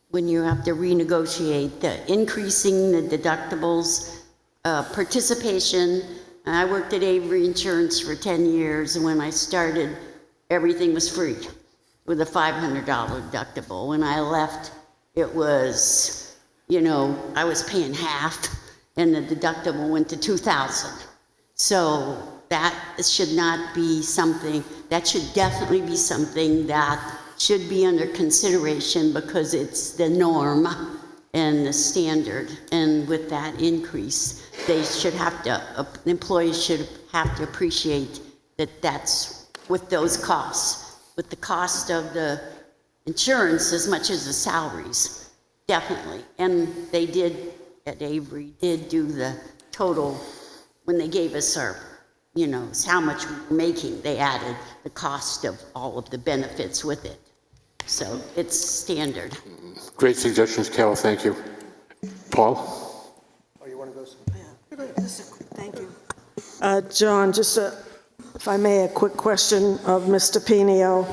when you have to renegotiate increasing the deductibles, participation. I worked at Avery Insurance for 10 years, and when I started, everything was free with a $500 deductible. When I left, it was, I was paying half, and the deductible went to $2,000. So that should not be something, that should definitely be something that should be under consideration, because it's the norm and the standard. And with that increase, they should have to, employees should have to appreciate that that's with those costs. with the cost of the insurance as much as the salaries, definitely. And they did, at Avery, did do the total when they gave us our, how much we were making. They added the cost of all of the benefits with it. So it's standard. Great suggestions, Carol, thank you. Paul? Oh, you want to go? Thank you. John, just if I may, a quick question of Mr. Pinio.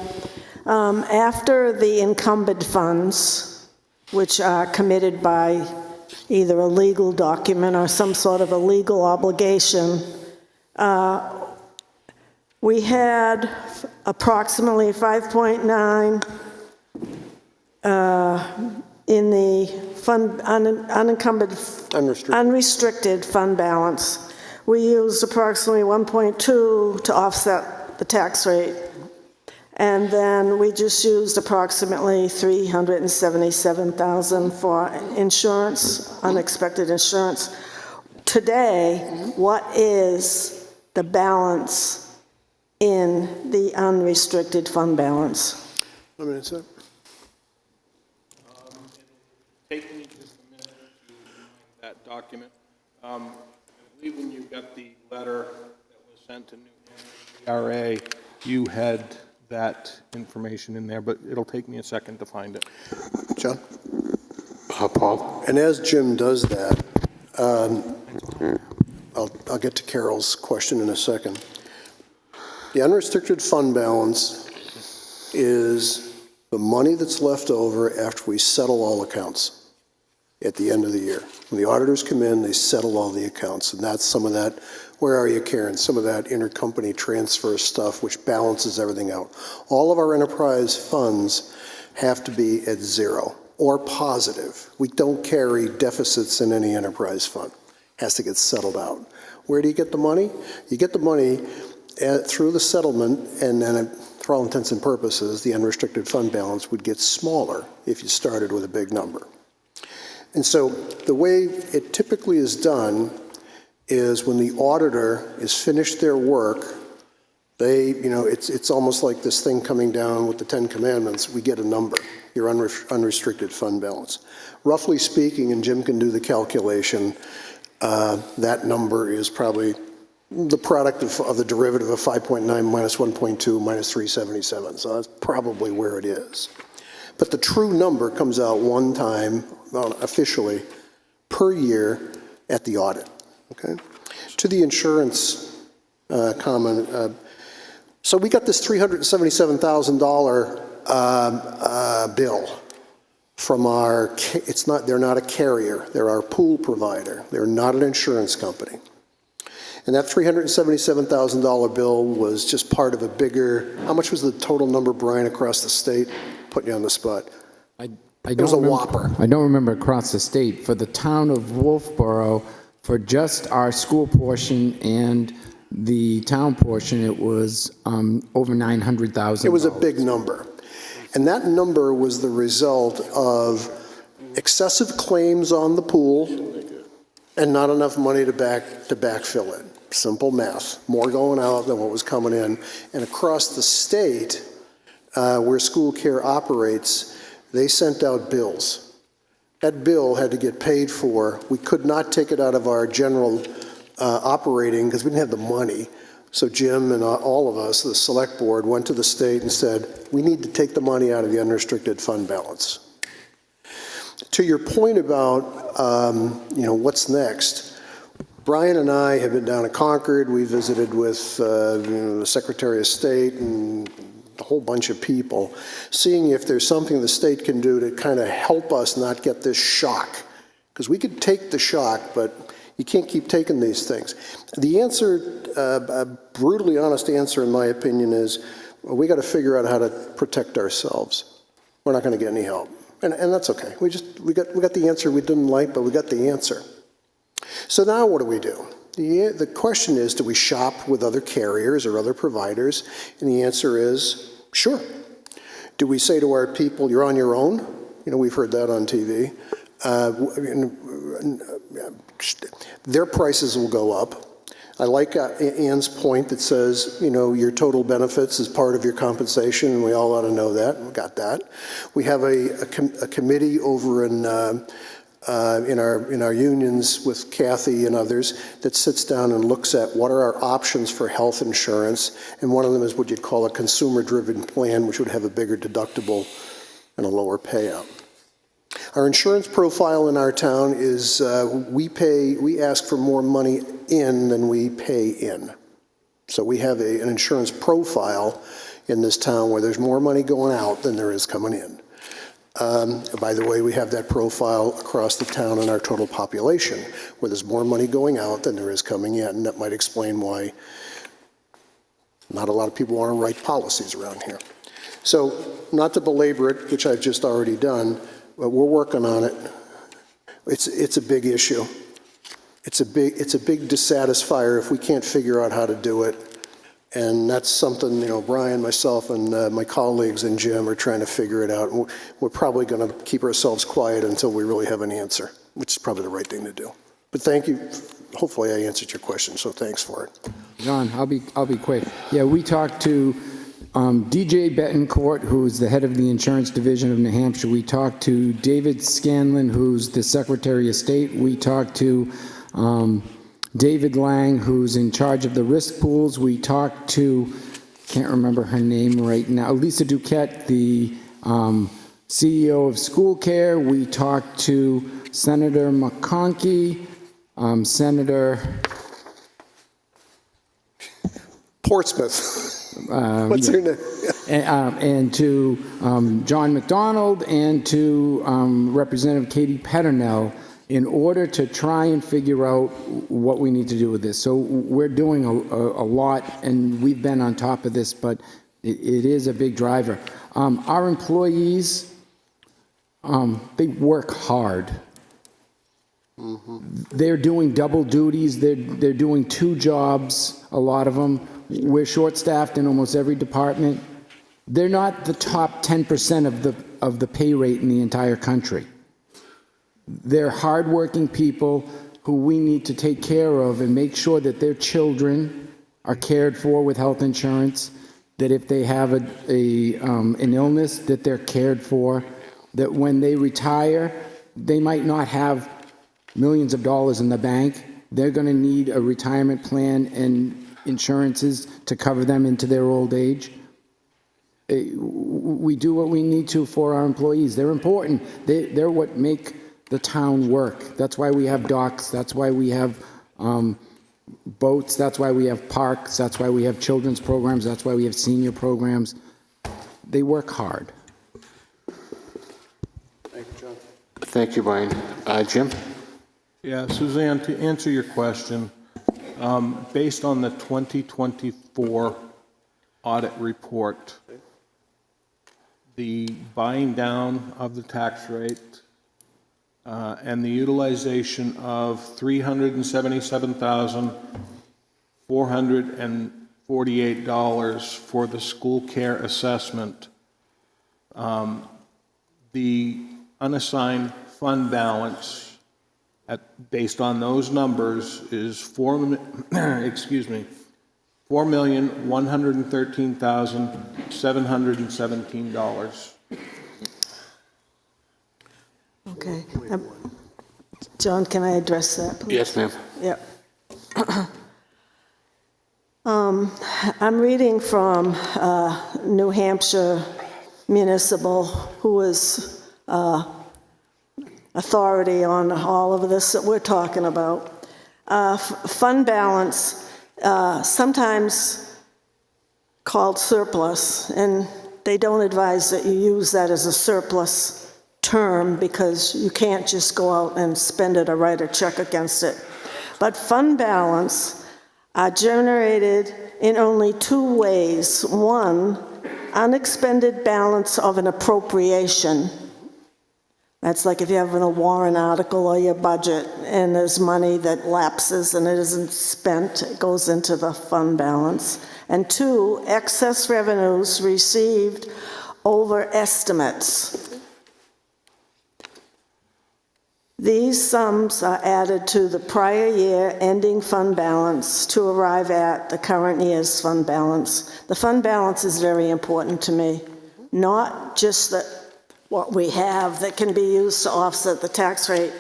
After the encumbered funds, which are committed by either a legal document or some sort of a legal obligation, we had approximately 5.9 in the fund, unencumbered, unrestricted fund balance. We used approximately 1.2 to offset the tax rate. And then we just used approximately $377,000 for insurance, unexpected insurance. Today, what is the balance in the unrestricted fund balance? One minute, sir. Take me just a minute to find that document. I believe when you got the letter that was sent to New Hampshire RA, you had that information in there, but it'll take me a second to find it. John? Paul? And as Jim does that, I'll get to Carol's question in a second. The unrestricted fund balance is the money that's left over after we settle all accounts at the end of the year. When the auditors come in, they settle all the accounts, and that's some of that, where are you, Karen? Some of that intercompany transfer stuff, which balances everything out. All of our enterprise funds have to be at zero or positive. We don't carry deficits in any enterprise fund. It has to get settled out. Where do you get the money? You get the money through the settlement, and then for all intents and purposes, the unrestricted fund balance would get smaller if you started with a big number. And so the way it typically is done is when the auditor is finished their work, they, it's almost like this thing coming down with the 10 Commandments, we get a number, your unrestricted fund balance. Roughly speaking, and Jim can do the calculation, that number is probably the product of the derivative of 5.9 minus 1.2 minus 377. So that's probably where it is. But the true number comes out one time, officially, per year at the audit. Okay? To the insurance comment, so we got this $377,000 bill from our, they're not a carrier, they're our pool provider. They're not an insurance company. And that $377,000 bill was just part of a bigger, how much was the total number, Brian, across the state? Putting you on the spot. It was a whopper. I don't remember across the state. For the town of Wolfeboro, for just our school portion and the town portion, it was over $900,000. It was a big number. And that number was the result of excessive claims on the pool and not enough money to backfill it. Simple math. More going out than what was coming in. And across the state, where school care operates, they sent out bills. That bill had to get paid for. We could not take it out of our general operating because we didn't have the money. So Jim and all of us, the select board, went to the state and said, we need to take the money out of the unrestricted fund balance. To your point about, what's next, Brian and I have been down at Concord. We visited with the Secretary of State and a whole bunch of people, seeing if there's something the state can do to kind of help us not get this shock. Because we could take the shock, but you can't keep taking these things. The answer, a brutally honest answer in my opinion is, well, we got to figure out how to protect ourselves. We're not going to get any help. And that's okay. We got the answer we didn't like, but we got the answer. So now what do we do? The question is, do we shop with other carriers or other providers? And the answer is, sure. Do we say to our people, you're on your own? We've heard that on TV. Their prices will go up. I like Ann's point that says, you know, your total benefits is part of your compensation, and we all ought to know that. We got that. We have a committee over in our unions with Kathy and others that sits down and looks at what are our options for health insurance, and one of them is what you'd call a consumer-driven plan, which would have a bigger deductible and a lower payout. Our insurance profile in our town is we ask for more money in than we pay in. So we have an insurance profile in this town where there's more money going out than there is coming in. By the way, we have that profile across the town in our total population, where there's more money going out than there is coming in. And that might explain why not a lot of people want to write policies around here. So not to belabor it, which I've just already done, but we're working on it. It's a big issue. It's a big dissatisfier if we can't figure out how to do it. And that's something, you know, Brian, myself, and my colleagues and Jim are trying to figure it out. And we're probably going to keep ourselves quiet until we really have an answer, which is probably the right thing to do. But thank you. Hopefully I answered your question, so thanks for it. John, I'll be quick. Yeah, we talked to DJ Betancourt, who's the head of the insurance division of New Hampshire. We talked to David Scanlon, who's the Secretary of State. We talked to David Lang, who's in charge of the risk pools. We talked to, can't remember her name right now, Lisa Duquette, the CEO of School Care. We talked to Senator McConkey, Senator Portsmouth. What's her name? And to John McDonald and to Representative Katie Peternell, in order to try and figure out what we need to do with this. So we're doing a lot, and we've been on top of this, but it is a big driver. Our employees, they work hard. They're doing double duties. They're doing 2 jobs, a lot of them. We're short-staffed in almost every department. They're not the top 10% of the pay rate in the entire country. They're hardworking people who we need to take care of and make sure that their children are cared for with health insurance, that if they have an illness, that they're cared for, that when they retire, they might not have millions of dollars in the bank. They're going to need a retirement plan and insurances to cover them into their old age. We do what we need to for our employees. They're important. They're what make the town work. That's why we have docks. That's why we have boats. That's why we have parks. That's why we have children's programs. That's why we have senior programs. They work hard. Thank you, John. Thank you, Brian. Jim? Yeah, Suzanne, to answer your question, based on the 2024 audit report, the buying down of the tax rate and the utilization of $377,448 for the school care assessment, the unassigned fund balance based on those numbers is $4,113,717. Okay. John, can I address that, please? Yes, ma'am. Yep. I'm reading from New Hampshire Municipal, who is authority on all of this that we're talking about. Fund balance, sometimes called surplus, and they don't advise that you use that as a surplus term because you can't just go out and spend it or write a check against it. But fund balance are generated in only 2 ways. One, unexpended balance of an appropriation. That's like if you have a warrant article or your budget and there's money that lapses and it isn't spent, it goes into the fund balance. And 2, excess revenues received over estimates. These sums are added to the prior year ending fund balance to arrive at the current year's fund balance. The fund balance is very important to me, not just that what we have that can be used to offset the tax rate.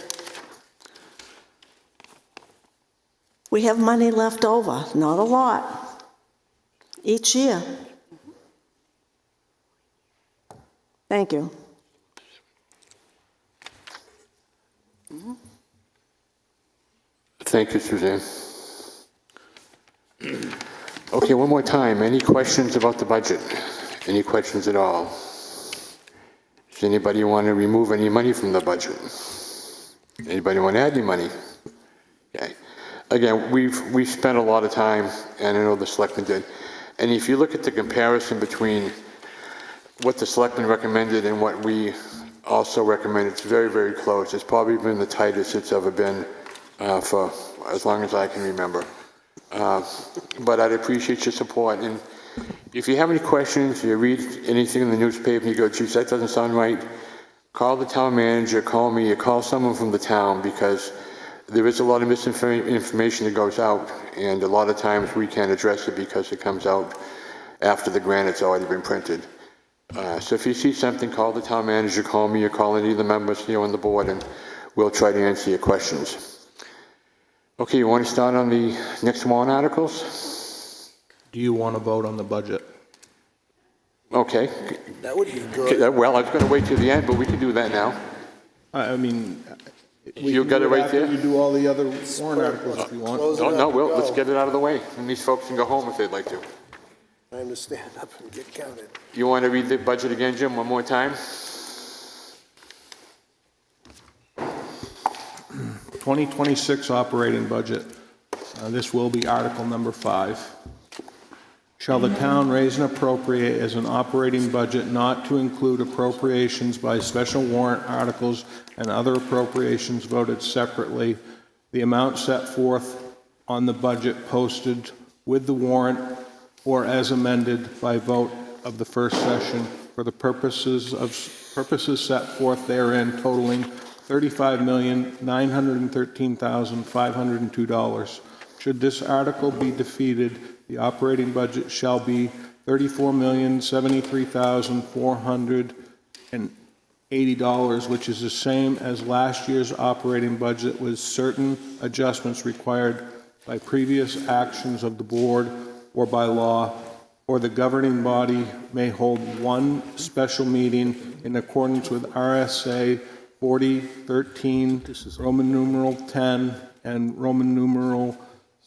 We have money left over, not a lot, each year. Thank you. Thank you, Suzanne. Okay, one more time. Any questions about the budget? Any questions at all? Does anybody want to remove any money from the budget? Anybody want to add any money? Okay. Again, we've spent a lot of time, and I know the selectmen did. And if you look at the comparison between what the selectmen recommended and what we also recommend, it's very, very close. It's probably been the tightest it's ever been for as long as I can remember. But I'd appreciate your support. And if you have any questions, you read anything in the newspaper and you go, geez, that doesn't sound right, call the town manager, call me, or call someone from the town, because there is a lot of misinformation that goes out, and a lot of times we can't address it because it comes out after the grant has already been printed. So if you see something, call the town manager, call me, or call any of the members on the board, and we'll try to answer your questions. Okay, you want to start on the next warrant articles? Do you want to vote on the budget? Okay. That would be good. Well, I was going to wait till the end, but we can do that now. I mean, You got it right there? You do all the other warrant articles if you want. No, let's get it out of the way, and these folks can go home if they'd like to. Time to stand up and get counted. You want to read the budget again, Jim, one more time? 2026 operating budget. This will be Article number 5. Shall the town raise and appropriate as an operating budget not to include appropriations by special warrant articles and other appropriations voted separately, the amount set forth on the budget posted with the warrant or as amended by vote of the first session for the purposes set forth therein totaling $35,913,502. Should this article be defeated, the operating budget shall be $34,073,480, which is the same as last year's operating budget with certain adjustments required by previous actions of the board or by law, or the governing body may hold one special meeting in accordance with RSA 4013, Roman numeral 10, and Roman numeral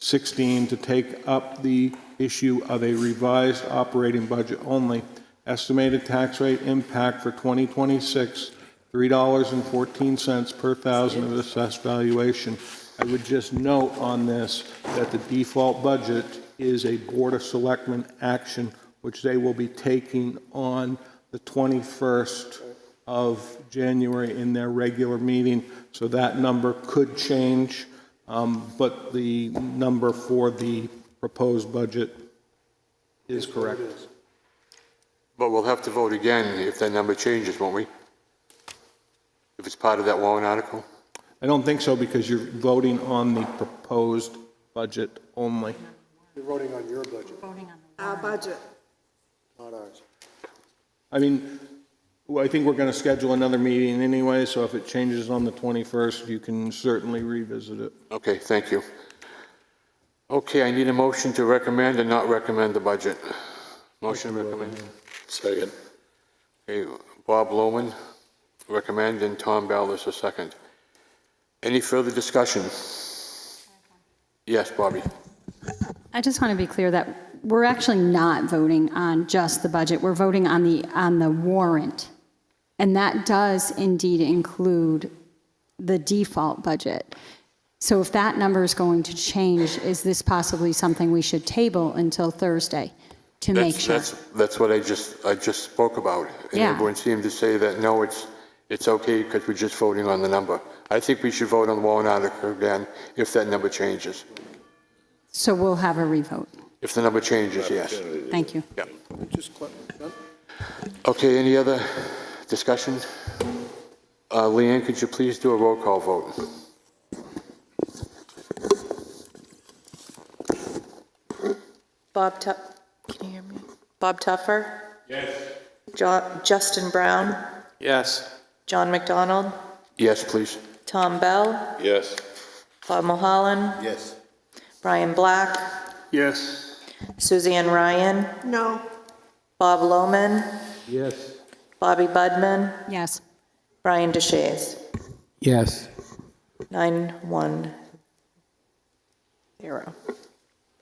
16 to take up the issue of a revised operating budget only. Estimated tax rate impact for 2026, $3.14 per thousand of assessed valuation. I would just note on this that the default budget is a Board of Selectmen action, which they will be taking on the 21st of January in their regular meeting. So that number could change. But the number for the proposed budget is correct. But we'll have to vote again if that number changes, won't we? If it's part of that warrant article? I don't think so, because you're voting on the proposed budget only. You're voting on your budget. Our budget. Not ours. I mean, well, I think we're going to schedule another meeting anyway, so if it changes on the 21st, you can certainly revisit it. Okay, thank you. Okay, I need a motion to recommend and not recommend the budget. Motion to recommend. Second. Okay, Bob Lohman, recommend, and Tom Bell is a second. Any further discussion? Yes, Bobby. I just want to be clear that we're actually not voting on just the budget. We're voting on the warrant. And that does indeed include the default budget. So if that number is going to change, is this possibly something we should table until Thursday to make sure? That's what I just spoke about. And Yeah. everyone seemed to say that, no, it's okay because we're just voting on the number. I think we should vote on the warrant article again if that number changes. So we'll have a revote. If the number changes, yes. Thank you. Yeah. Just Okay, any other discussion? Leanne, could you please do a roll call vote? Can you hear me? Bob Tuffer? Yes. Justin Brown? Yes. John McDonald? Yes, please. Tom Bell? Yes. Bob Mulholland? Yes. Brian Black? Yes. Suzanne Ryan? No. Bob Lohman? Yes. Bobby Budman? Yes. Brian DeShays? Yes. 9-1-0.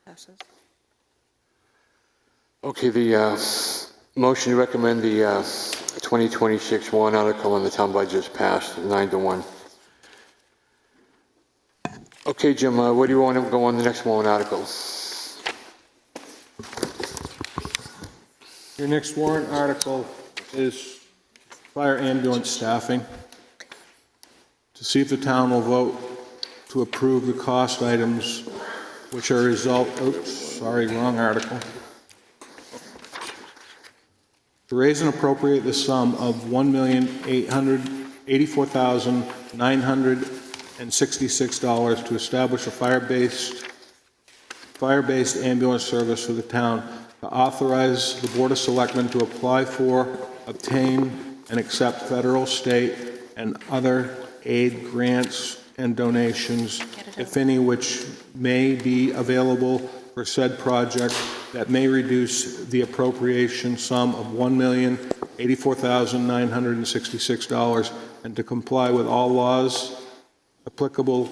Passes. Okay, the motion to recommend the 2026 warrant article on the town budget is passed 9-1. Okay, Jim, where do you want to go on the next warrant article? Your next warrant article is fire ambulance staffing. To see if the town will vote to approve the cost items which are a result, oops, sorry, wrong article. To raise and appropriate the sum of $1,884,966 to establish a fire-based ambulance service for the town, to authorize the Board of Selectmen to apply for, obtain, and accept federal, state, and other aid grants and donations, if any, which may be available for said project, that may reduce the appropriation sum of $1,084,966, and to comply with all laws applicable,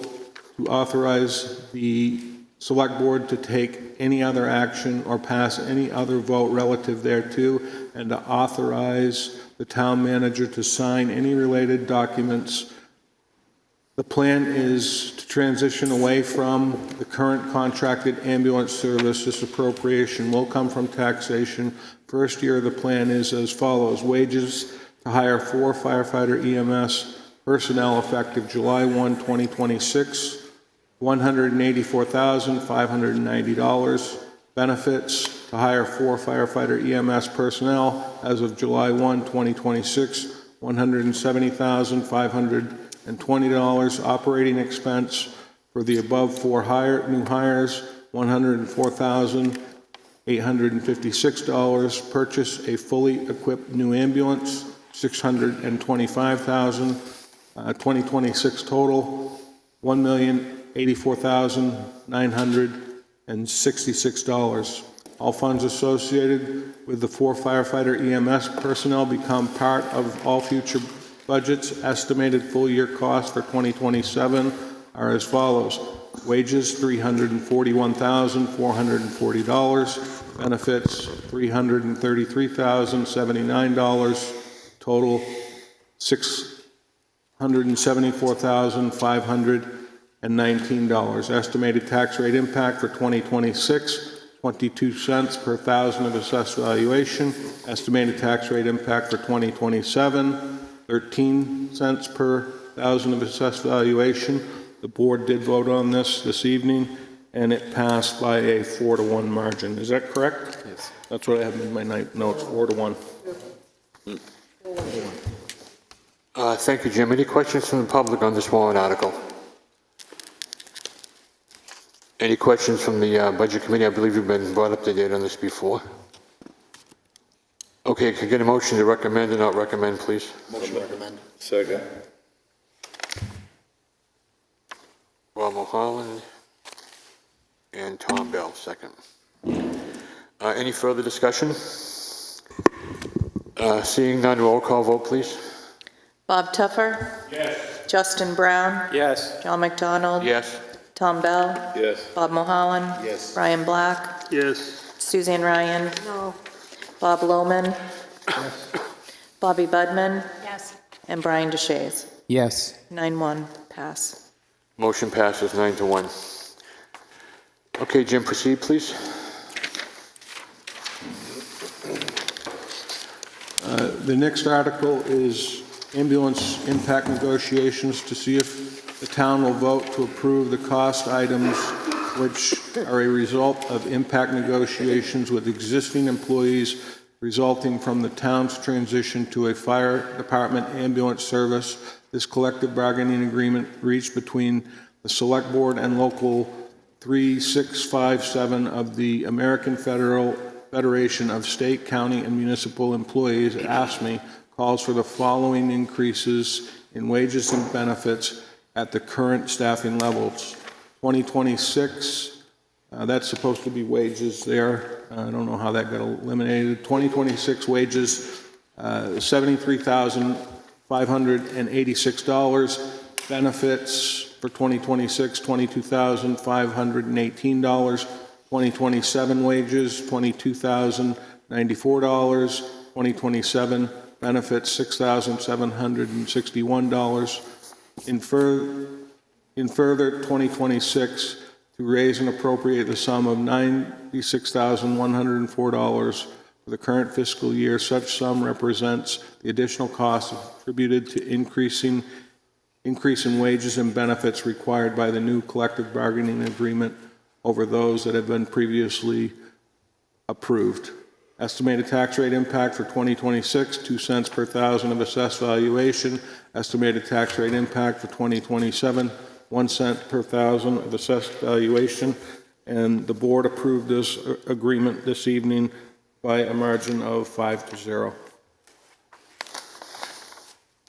to authorize the Select Board to take any other action or pass any other vote relative thereto, and to authorize the town manager to sign any related documents. The plan is to transition away from the current contracted ambulance service. This appropriation will come from taxation. First year of the plan is as follows. Wages to hire 4 firefighter EMS personnel effective July 1, 2026, $184,590. Benefits to hire 4 firefighter EMS personnel as of July 1, 2026, $170,520. Operating expense for the above 4 new hires, $104,856. Purchase a fully equipped new ambulance, $625,000. 2026 total, $1,084,966. All funds associated with the 4 firefighter EMS personnel become part of all future budgets. Estimated full-year costs for 2027 are as follows. Wages, $341,440. Benefits, $333,079. Total, $674,519. Estimated tax rate impact for 2026, 22 cents per thousand of assessed valuation. Estimated tax rate impact for 2027, 13 cents per thousand of assessed valuation. The board did vote on this evening, and it passed by a 4-to-1 margin. Is that correct? Yes. That's what I have in my notes, 4-to-1. Thank you, Jim. Any questions from the public on this warrant article? Any questions from the Budget Committee? I believe you've been brought up to date on this before. Okay, can I get a motion to recommend or not recommend, please? Motion to recommend. Second. Bob Mulholland and Tom Bell, second. Any further discussion? Seeing none, roll call vote, please. Bob Tuffer? Yes. Justin Brown? Yes. John McDonald? Yes. Tom Bell? Yes. Bob Mulholland? Yes. Brian Black? Yes. Suzanne Ryan? No. Bob Lohman? Bobby Budman? Yes. And Brian DeShays? Yes. 9-1, pass. Motion passes 9-1. Okay, Jim, proceed, please. The next article is ambulance impact negotiations, to see if the town will vote to approve the cost items which are a result of impact negotiations with existing employees resulting from the town's transition to a fire department ambulance service this collective bargaining agreement reached between the Select Board and Local 3657 of the American Federation of State, County, and Municipal Employees, AFSCME, calls for the following increases in wages and benefits at the current staffing levels. 2026, that's supposed to be wages there. I don't know how that got eliminated. 2026 wages, $73,586. Benefits for 2026, $22,518. 2027 wages, $22,094. 2027 benefits, $6,761. In further 2026, to raise and appropriate the sum of $96,104 for the current fiscal year. Such sum represents the additional cost attributed to increase in wages and benefits required by the new collective bargaining agreement over those that have been previously approved. Estimated tax rate impact for 2026, 2 cents per thousand of assessed valuation. Estimated tax rate impact for 2027, 1 cent per thousand of assessed valuation. And the board approved this agreement this evening by a margin of 5-0.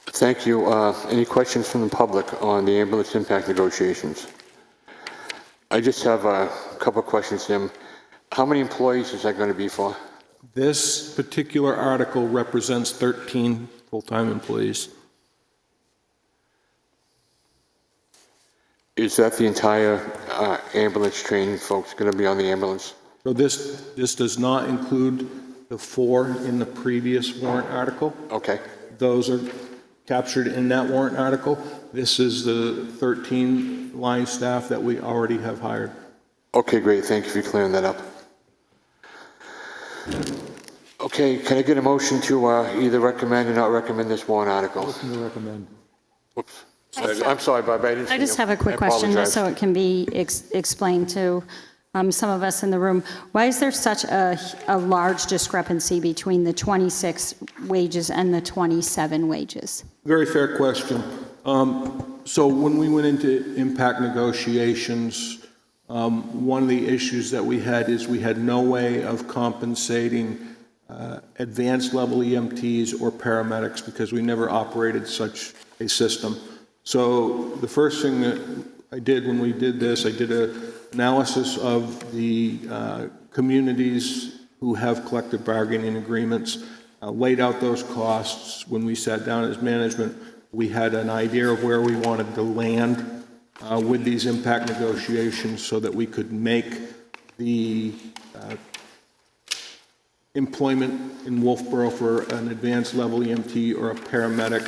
Thank you. Any questions from the public on the ambulance impact negotiations? I just have a couple of questions, Jim. How many employees is that going to be for? This particular article represents 13 full-time employees. Is that the entire ambulance training folks going to be on the ambulance? So this does not include the 4 in the previous warrant article. Okay. Those are captured in that warrant article. This is the 13 line staff that we already have hired. Okay, great. Thank you for clearing that up. Okay, can I get a motion to either recommend or not recommend this warrant article? Motion to recommend. Whoops. I'm sorry, Bob. I just have a quick question, just so it can be explained to some of us in the room. Why is there such a large discrepancy between the 26 wages and the 27 wages? Very fair question. So when we went into impact negotiations, one of the issues that we had is we had no way of compensating advanced level EMTs or paramedics because we never operated such a system. So the first thing that I did when we did this, I did an analysis of the communities who have collective bargaining agreements, laid out those costs. When we sat down as management, we had an idea of where we wanted to land with these impact negotiations so that we could make the employment in Wolfeboro for an advanced level EMT or a paramedic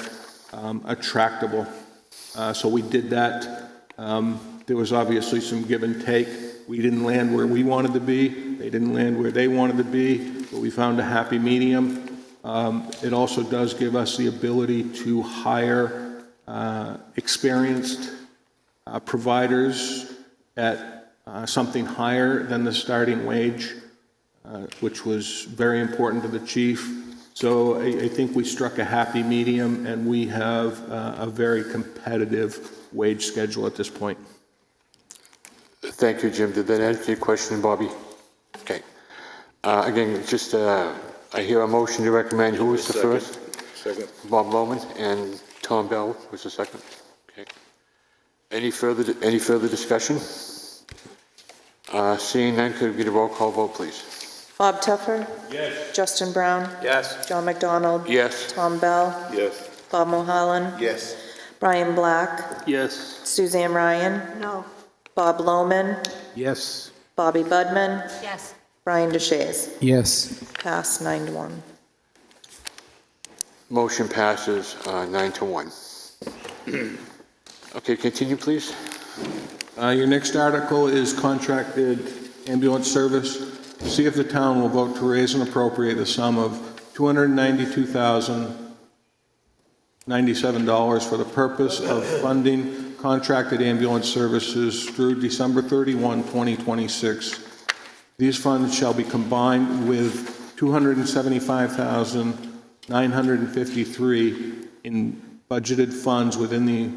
attractable. So we did that. There was obviously some give and take. We didn't land where we wanted to be. They didn't land where they wanted to be, but we found a happy medium. It also does give us the ability to hire experienced providers at something higher than the starting wage, which was very important to the chief. So I think we struck a happy medium, and we have a very competitive wage schedule at this point. Thank you, Jim. Did that answer your question, Bobby? Okay. Again, just I hear a motion to recommend. Who was the first? Second. Bob Lohman, and Tom Bell was the second. Okay. Any further discussion? Seeing none, could we get a roll call vote, please? Bob Tuffer? Yes. Justin Brown? Yes. John McDonald? Yes. Tom Bell? Yes. Bob Mulholland? Yes. Brian Black? Yes. Suzanne Ryan? No. Bob Lohman? Yes. Bobby Budman? Yes. Brian DeShays? Yes. Pass 9-1. Motion passes 9-1. Okay, continue, please. Your next article is contracted ambulance service. See if the town will vote to raise and appropriate the sum of $292,097 for the purpose of funding contracted ambulance services through December 31, 2026. These funds shall be combined with $275,953 in budgeted funds within the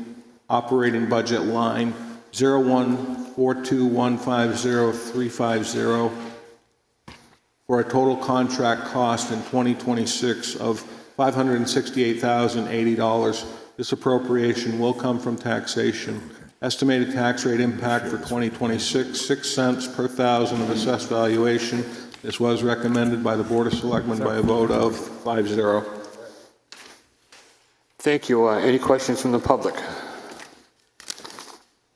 operating budget line 0142150350 for a total contract cost in 2026 of $568,080. This appropriation will come from taxation. Estimated tax rate impact for 2026, 6 cents per thousand of assessed valuation. This was recommended by the Board of Selectmen by a vote of 5-0. Thank you. Any questions from the public?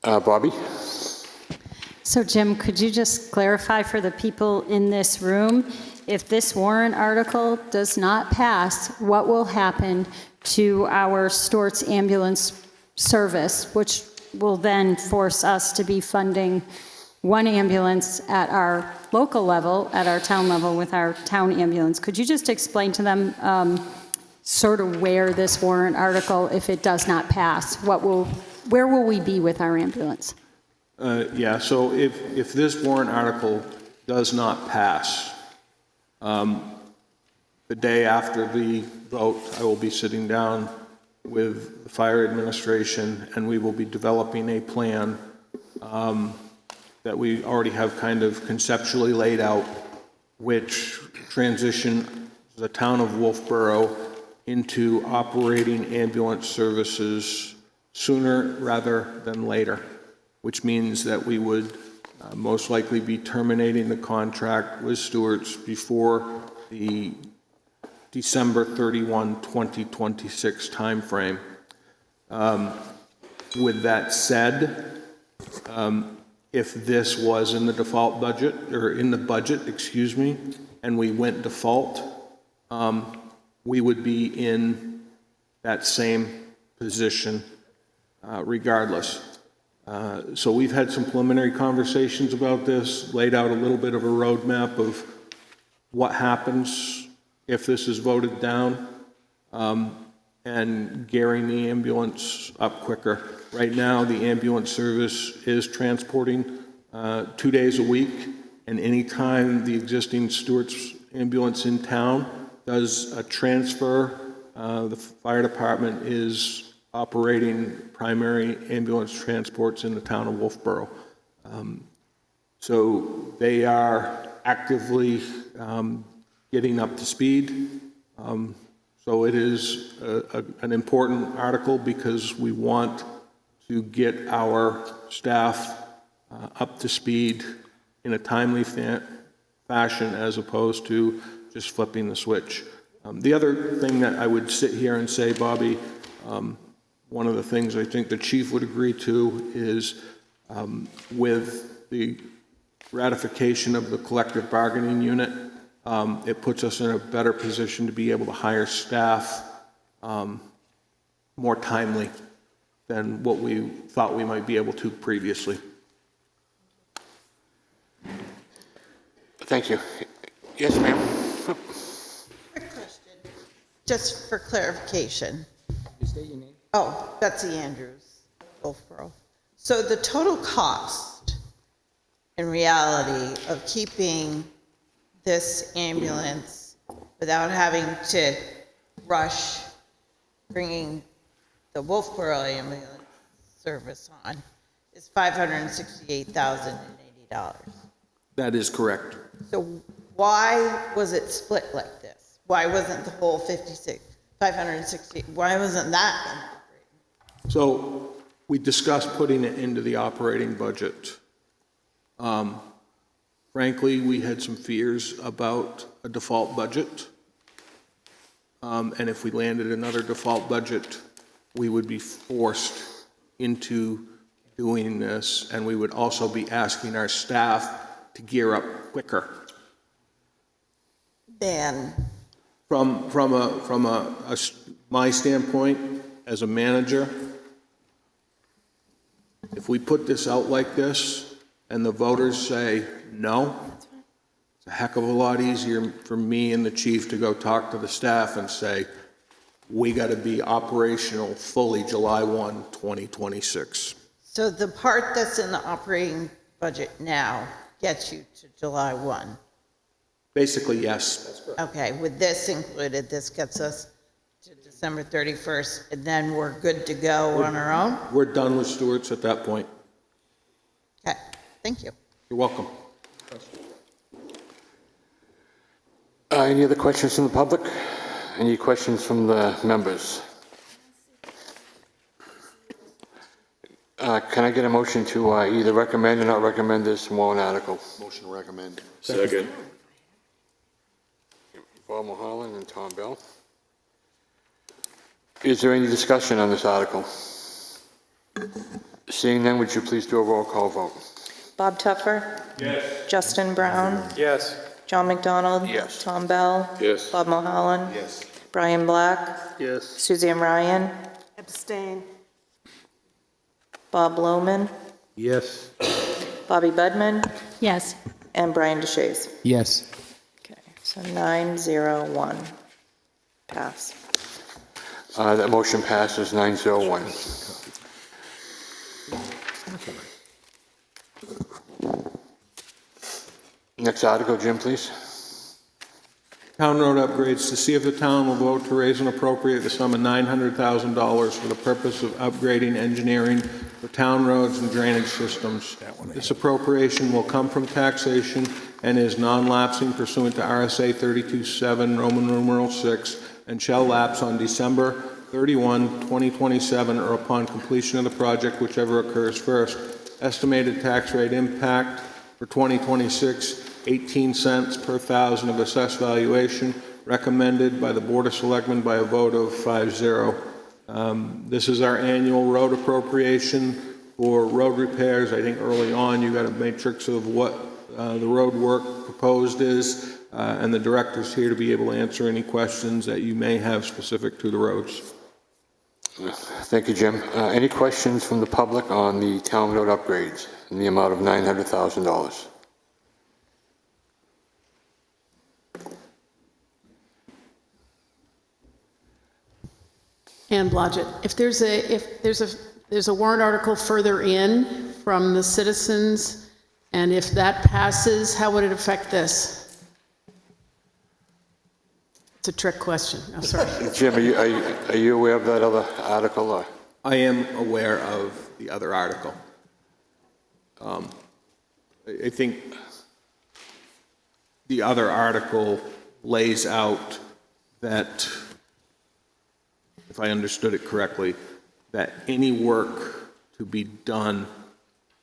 Bobby? So Jim, could you just clarify for the people in this room, if this warrant article does not pass, what will happen to our Stewart's ambulance service, which will then force us to be funding one ambulance at our local level, at our town level with our town ambulance? Could you just explain to them sort of where this warrant article, if it does not pass, where will we be with our ambulance? Yeah, so if this warrant article does not pass, the day after the vote, I will be sitting down with the fire administration, and we will be developing a plan that we already have kind of conceptually laid out, which transition the town of Wolfeboro into operating ambulance services sooner rather than later, which means that we would most likely be terminating the contract with Stewart's before the December 31, 2026 timeframe. With that said, if this was in the default budget, or in the budget, excuse me, and we went default, we would be in that same position regardless. So we've had some preliminary conversations about this, laid out a little bit of a roadmap of what happens if this is voted down, and gearing the ambulance up quicker. Right now, the ambulance service is transporting 2 days a week, and anytime the existing Stewart's ambulance in town does a transfer, the fire department is operating primary ambulance transports in the town of Wolfeboro. So they are actively getting up to speed. So it is an important article because we want to get our staff up to speed in a timely fashion as opposed to just flipping the switch. The other thing that I would sit here and say, Bobby, one of the things I think the chief would agree to is with the ratification of the collective bargaining unit, it puts us in a better position to be able to hire staff more timely than what we thought we might be able to previously. Thank you. Yes, ma'am. Quick question, just for clarification. You state your name? Oh, Betsy Andrews, Wolfeboro. So the total cost, in reality, of keeping this ambulance without having to rush bringing the Wolfeboro ambulance service on is $568,080. That is correct. So why was it split like this? Why wasn't the whole 560, why wasn't that? So we discussed putting it into the operating budget. Frankly, we had some fears about a default budget. And if we landed another default budget, we would be forced into doing this, and we would also be asking our staff to gear up quicker. Then, From my standpoint as a manager, if we put this out like this and the voters say no, it's a heck of a lot easier for me and the chief to go talk to the staff and say, we got to be operational fully July 1, 2026. so the part that's in the operating budget now gets you to July 1. Basically, yes. Okay, with this included, this gets us to December December 31st, and then we're good to go on our own? We're done with Stewart's at that point. Okay, thank you. You're welcome. Any other questions from the public? Any questions from the members? Can I get a motion to either recommend or not recommend this warrant article? Motion to recommend. Second. Bob Mulholland and Tom Bell. Is there any discussion on this article? Seeing none, would you please do a roll call vote? Bob Tuffer? Yes. Justin Brown? Yes. John McDonald? Yes. Tom Bell? Yes. Bob Mulholland? Yes. Brian Black? Yes. Suzanne Ryan? Abstain. Bob Lohman? Yes. Bobby Budman? Yes. And Brian DeShays. Yes. Okay, so 901. Pass. That motion passes 901. Next article, Jim, please. Town road upgrades, to see if the town will vote to raise and appropriate the sum of $900,000 for the purpose of upgrading engineering for town roads and drainage systems. This appropriation will come from taxation and is non-lapsing pursuant to RSA 32.7, Roman numeral 6, and shall lapse on December 31, 2027, or upon completion of the project, whichever occurs first. Estimated tax rate impact for 2026, 18 cents per thousand of assessed valuation, recommended by the Board of Selectmen by a vote of 5-0. This is our annual road appropriation for road repairs. I think early on you got a matrix of what the road work proposed is, and the director's here to be able to answer any questions that you may have specific to the roads. Thank you, Jim. Any questions from the public on the town road upgrades in the amount of $900,000? Ann Blodgett, if there's a warrant article further in from the citizens, and if that passes, how would it affect this? It's a trick question. I'm sorry. Jim, are you aware of that other article? Or? I am aware of the other article. I think the other article lays out that, if I understood it correctly, that any work to be done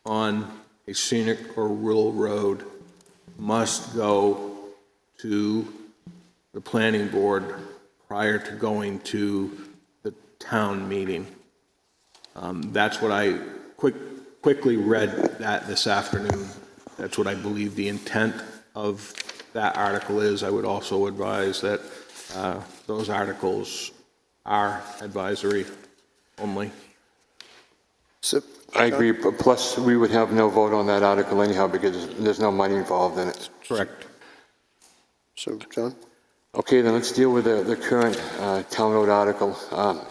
on a scenic or rural road must go to the planning board prior to going to the town meeting. That's what I quickly read that this afternoon. That's what I believe the intent of that article is. I would also advise that those articles are advisory only. So, I agree, but plus we would have no vote on that article anyhow because there's no money involved in it. Correct. So, John? Okay, then let's deal with the current town road article.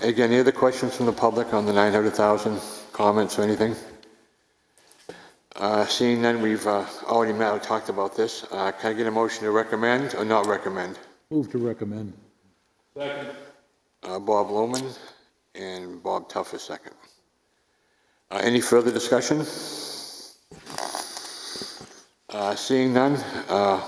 Again, any other questions from the public on the 900,000, comments or anything? Seeing none, we've already talked about this. Can I get a motion to recommend or not recommend? Move to recommend. Second. Bob Lohman and Bob Tuffer, second. Any further discussion? Seeing none,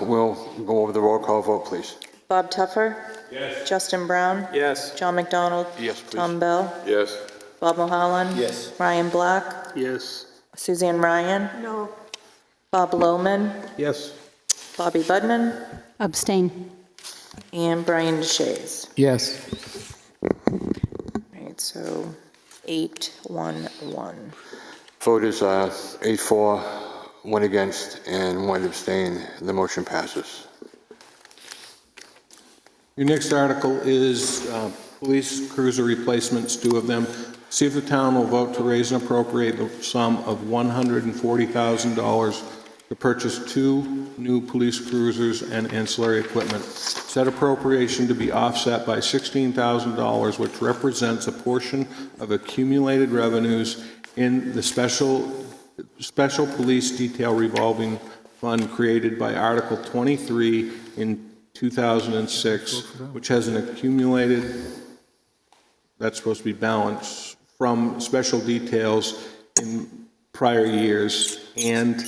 we'll go over the roll call vote, please. Bob Tuffer? Yes. Justin Brown? Yes. John McDonald? Yes, please. Tom Bell? Yes. Bob Mulholland? Yes. Brian Black? Yes. Suzanne Ryan? No. Bob Lohman? Yes. Bobby Budman? Abstain. And Brian DeShays. Yes. Right, so 811. Vote is 8-4, 1 against, and 1 abstain. The motion passes. Your next article is police cruiser replacements, 2 of them. See if the town will vote to raise and appropriate the sum of $140,000 to purchase 2 new police cruisers and ancillary equipment. Said appropriation to be offset by $16,000, which represents a portion of accumulated revenues in the special police detail revolving fund created by Article 23 in 2006, which has an accumulated that's supposed to be balanced from special details in prior years and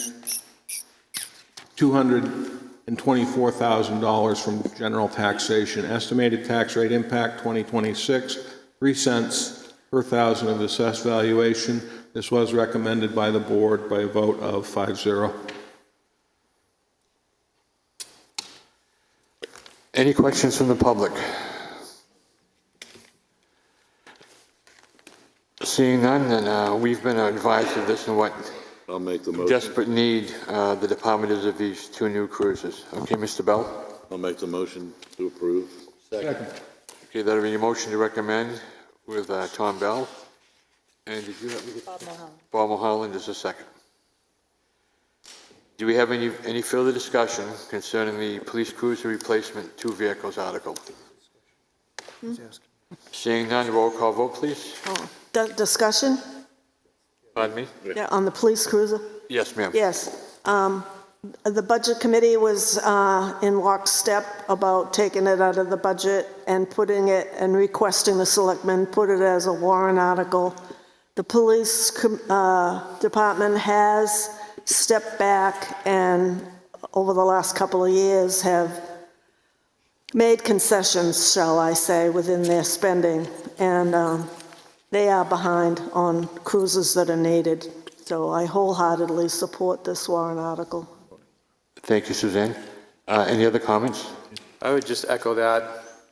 $224,000 from general taxation. Estimated tax rate impact 2026, 3 cents per thousand of assessed valuation. This was recommended by the board by a vote of 5-0. Any questions from the public? Seeing none, then we've been advised of this and what I'll make the motion. desperate need the department is of these 2 new cruisers. Okay, Mr. Bell? I'll make the motion to approve. Second. Okay, that'll be a motion to recommend with Tom Bell. And did you have me? Bob Mulholland is a second. Do we have any further discussion concerning the police cruiser replacement 2 vehicles article? Seeing none, roll call vote, please. Discussion? Pardon me? Yeah, on the police cruiser? Yes, ma'am. Yes. The Budget Committee was in lockstep about taking it out of the budget and putting it, and requesting the selectmen put it as a warrant article. The police department has stepped back and over the last couple of years have made concessions, shall I say, within their spending. And they are behind on cruises that are needed. So I wholeheartedly support this warrant article. Thank you, Suzanne. Any other comments? I would just echo that.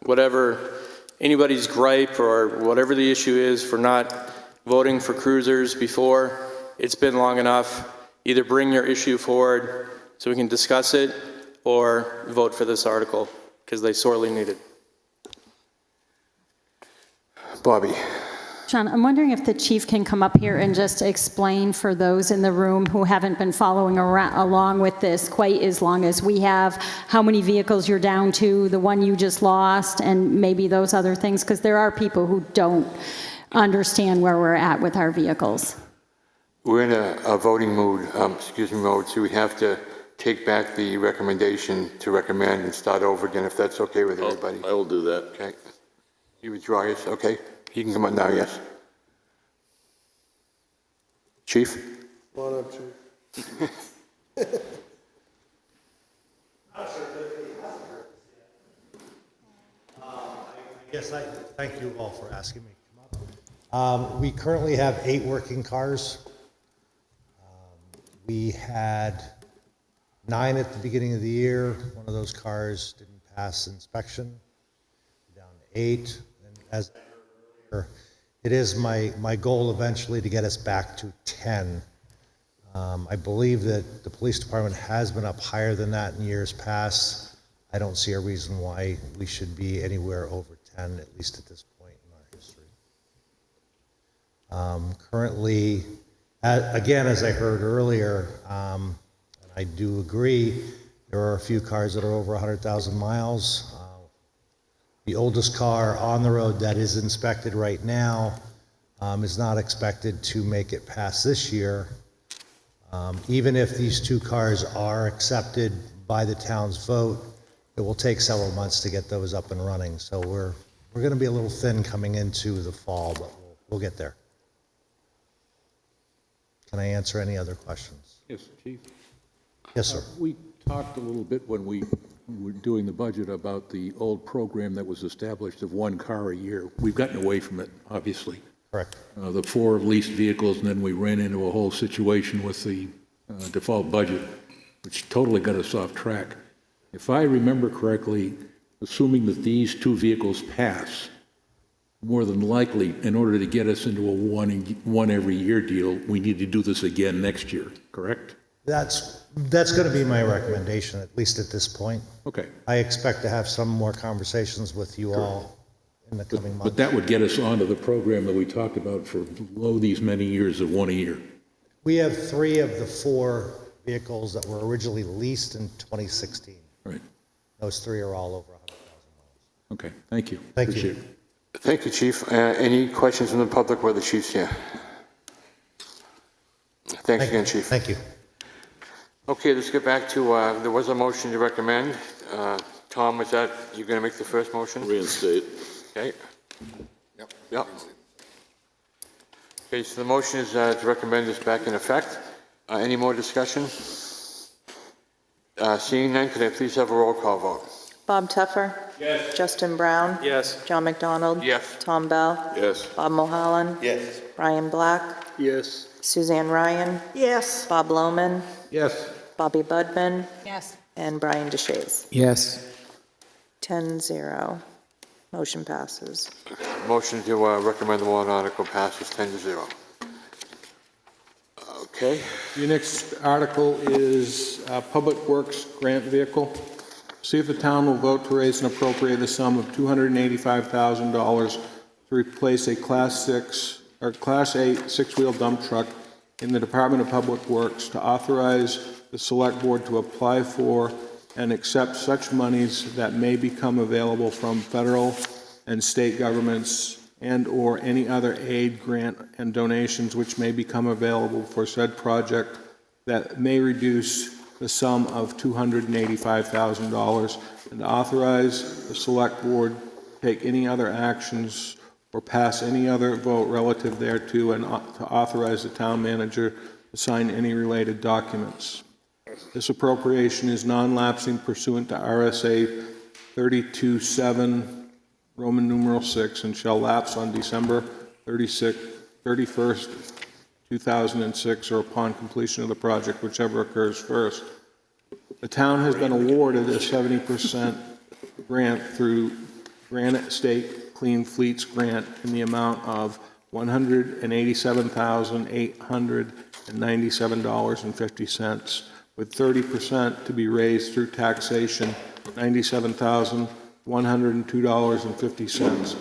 Whatever anybody's gripe or whatever the issue is for not voting for cruisers before, it's been long enough. Either bring your issue forward so we can discuss it or vote for this article because they sorely need it. Bobby. John, I'm wondering if the chief can come up here and just explain for those in the room who haven't been following along with this quite as long as we have, how many vehicles you're down to, the one you just lost, and maybe those other things, because there are people who don't understand where we're at with our vehicles. We're in a voting mode, so we have to take back the recommendation to recommend and start over again, if that's okay with everybody. I will do that. Okay. You withdraw yours, okay? You can come up now, yes. Chief? Come on up, Chief. Yes, I thank you all for asking me to come up. We currently have 8 working cars. We had 9 at the beginning of the year. One of those cars didn't pass inspection. Down to 8. And as it is my goal eventually to get us back to 10. I believe that the police department has been up higher than that in years past. I don't see a reason why we should be anywhere over 10, at least at this point in our history. Currently, again, as I heard earlier, and I do agree, there are a few cars that are over 100,000 miles. The oldest car on the road that is inspected right now is not expected to make it past this year. Even if these 2 cars are accepted by the town's vote, it will take several months to get those up and running. So we're going to be a little thin coming into the fall, but we'll get there. Can I answer any other questions? Yes, Chief. Yes, sir. We talked a little bit when we were doing the budget about the old program that was established of 1 car a year. We've gotten away from it, obviously. Correct. The 4 leased vehicles, and then we ran into a whole situation with the default budget, which totally got us off track. If I remember correctly, assuming that these 2 vehicles pass, more than likely, in order to get us into a one every year deal, we need to do this again next year, correct? That's going to be my recommendation, at least at this point. Okay. I expect to have some more conversations with you all in the coming months. But that would get us onto the program that we talked about for these many years of 1 a year. We have 3 of the 4 vehicles that were originally leased in 2016. Right. Those 3 are all over 100,000 miles. Okay, thank you. Thank Appreciate you. it. Thank you, Chief. Any questions from the public while the Chief's here? Thanks again, Chief. Thank you. Okay, let's get back to, there was a motion to recommend. Tom, was that, you're going to make the first motion? Reinstate. Okay. Yep. Yep. Okay, so the motion is to recommend this back in effect. Any more discussion? Seeing none, could I please have a roll call vote? Bob Tuffer? Yes. Justin Brown? Yes. John McDonald? Yes. Tom Bell? Yes. Bob Mulholland? Yes. Brian Black? Yes. Suzanne Ryan? Yes. Bob Lohman? Yes. Bobby Budman? Yes. And Brian DeShays. Yes. 10-0. Motion passes. Motion to recommend the warrant article passes 10-0. Okay. Your next article is Public Works Grant Vehicle. See if the town will vote to raise and appropriate the sum of $285,000 to replace a Class 6 or Class 8 six-wheel dump truck in the Department of Public Works, to authorize the Select Board to apply for and accept such monies that may become available from federal and state governments and/or any other aid, grant, and donations which may become available for said project that may reduce the sum of $285,000, and authorize the Select Board to take any other actions or pass any other vote relative thereto, and to authorize the town manager to sign any related documents. This appropriation is non-lapsing pursuant to RSA 32(7), Roman numeral 6, and shall lapse on December 31st, 2006, or upon completion of the project, whichever occurs first. The town has been awarded a 70% grant through Granite State Clean Fleets Grant in the amount of $187,897.50, with 30% to be raised through taxation, $97,102.50.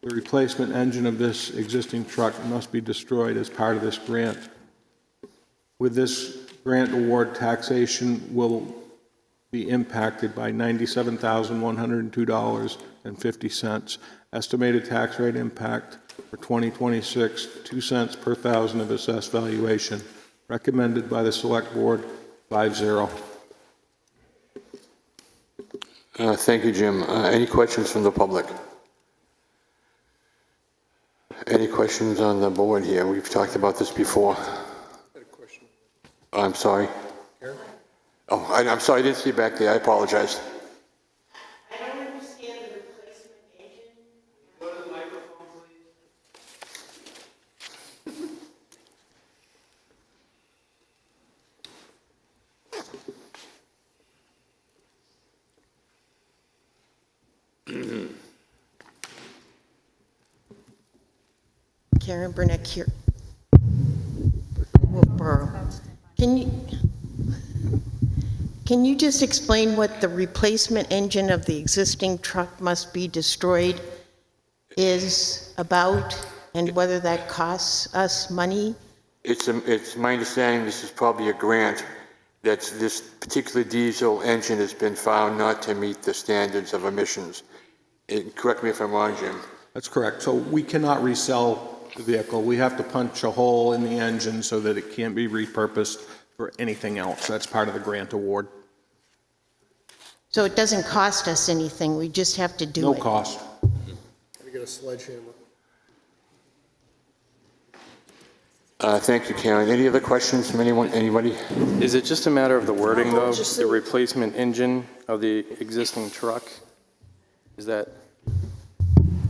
The replacement engine of this existing truck must be destroyed as part of this grant. With this grant award, taxation will be impacted by $97,102.50. Estimated tax rate impact for 2026, 2 cents per thousand of assessed valuation. Recommended by the Select Board, 5-0. Thank you, Jim. Any questions from the public? Any questions on the board here? We've talked about this before. I'm sorry. Oh, I'm sorry, I didn't see you back there. I apologize. I don't understand the replacement engine. Go to the microphone, please. Karen Burnett here. Wolfeboro. Can you just explain what the replacement engine of the existing truck must be destroyed is about, and whether that costs us money? It's my understanding this is probably a grant that this particular diesel engine has been found not to meet the standards of emissions. Correct me if I'm wrong, Jim. That's correct. So we cannot resell the vehicle. We have to punch a hole in the engine so that it can't be repurposed for anything else. That's part of the grant award. So it doesn't cost us anything, we just have to do it? No cost. Gotta get a sledgehammer. Thank you, Karen. Any other questions from anybody? Is it just a matter of the wording, though? The replacement engine of the existing truck? Is that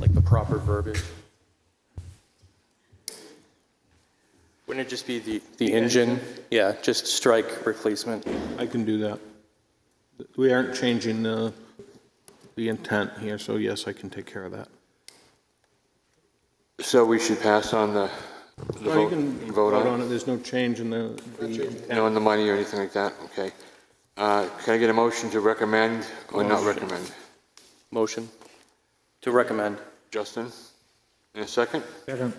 like the proper verbiage? Wouldn't it just be the engine? Yeah, just strike replacement. I can do that. We aren't changing the intent here, so yes, I can take care of that. So we should pass on the No, vote, you can vote on it? There's no change in the No, on the money or anything like that? Okay. Can I get a motion to recommend or not recommend? Motion to recommend. Justin? In a second? Second.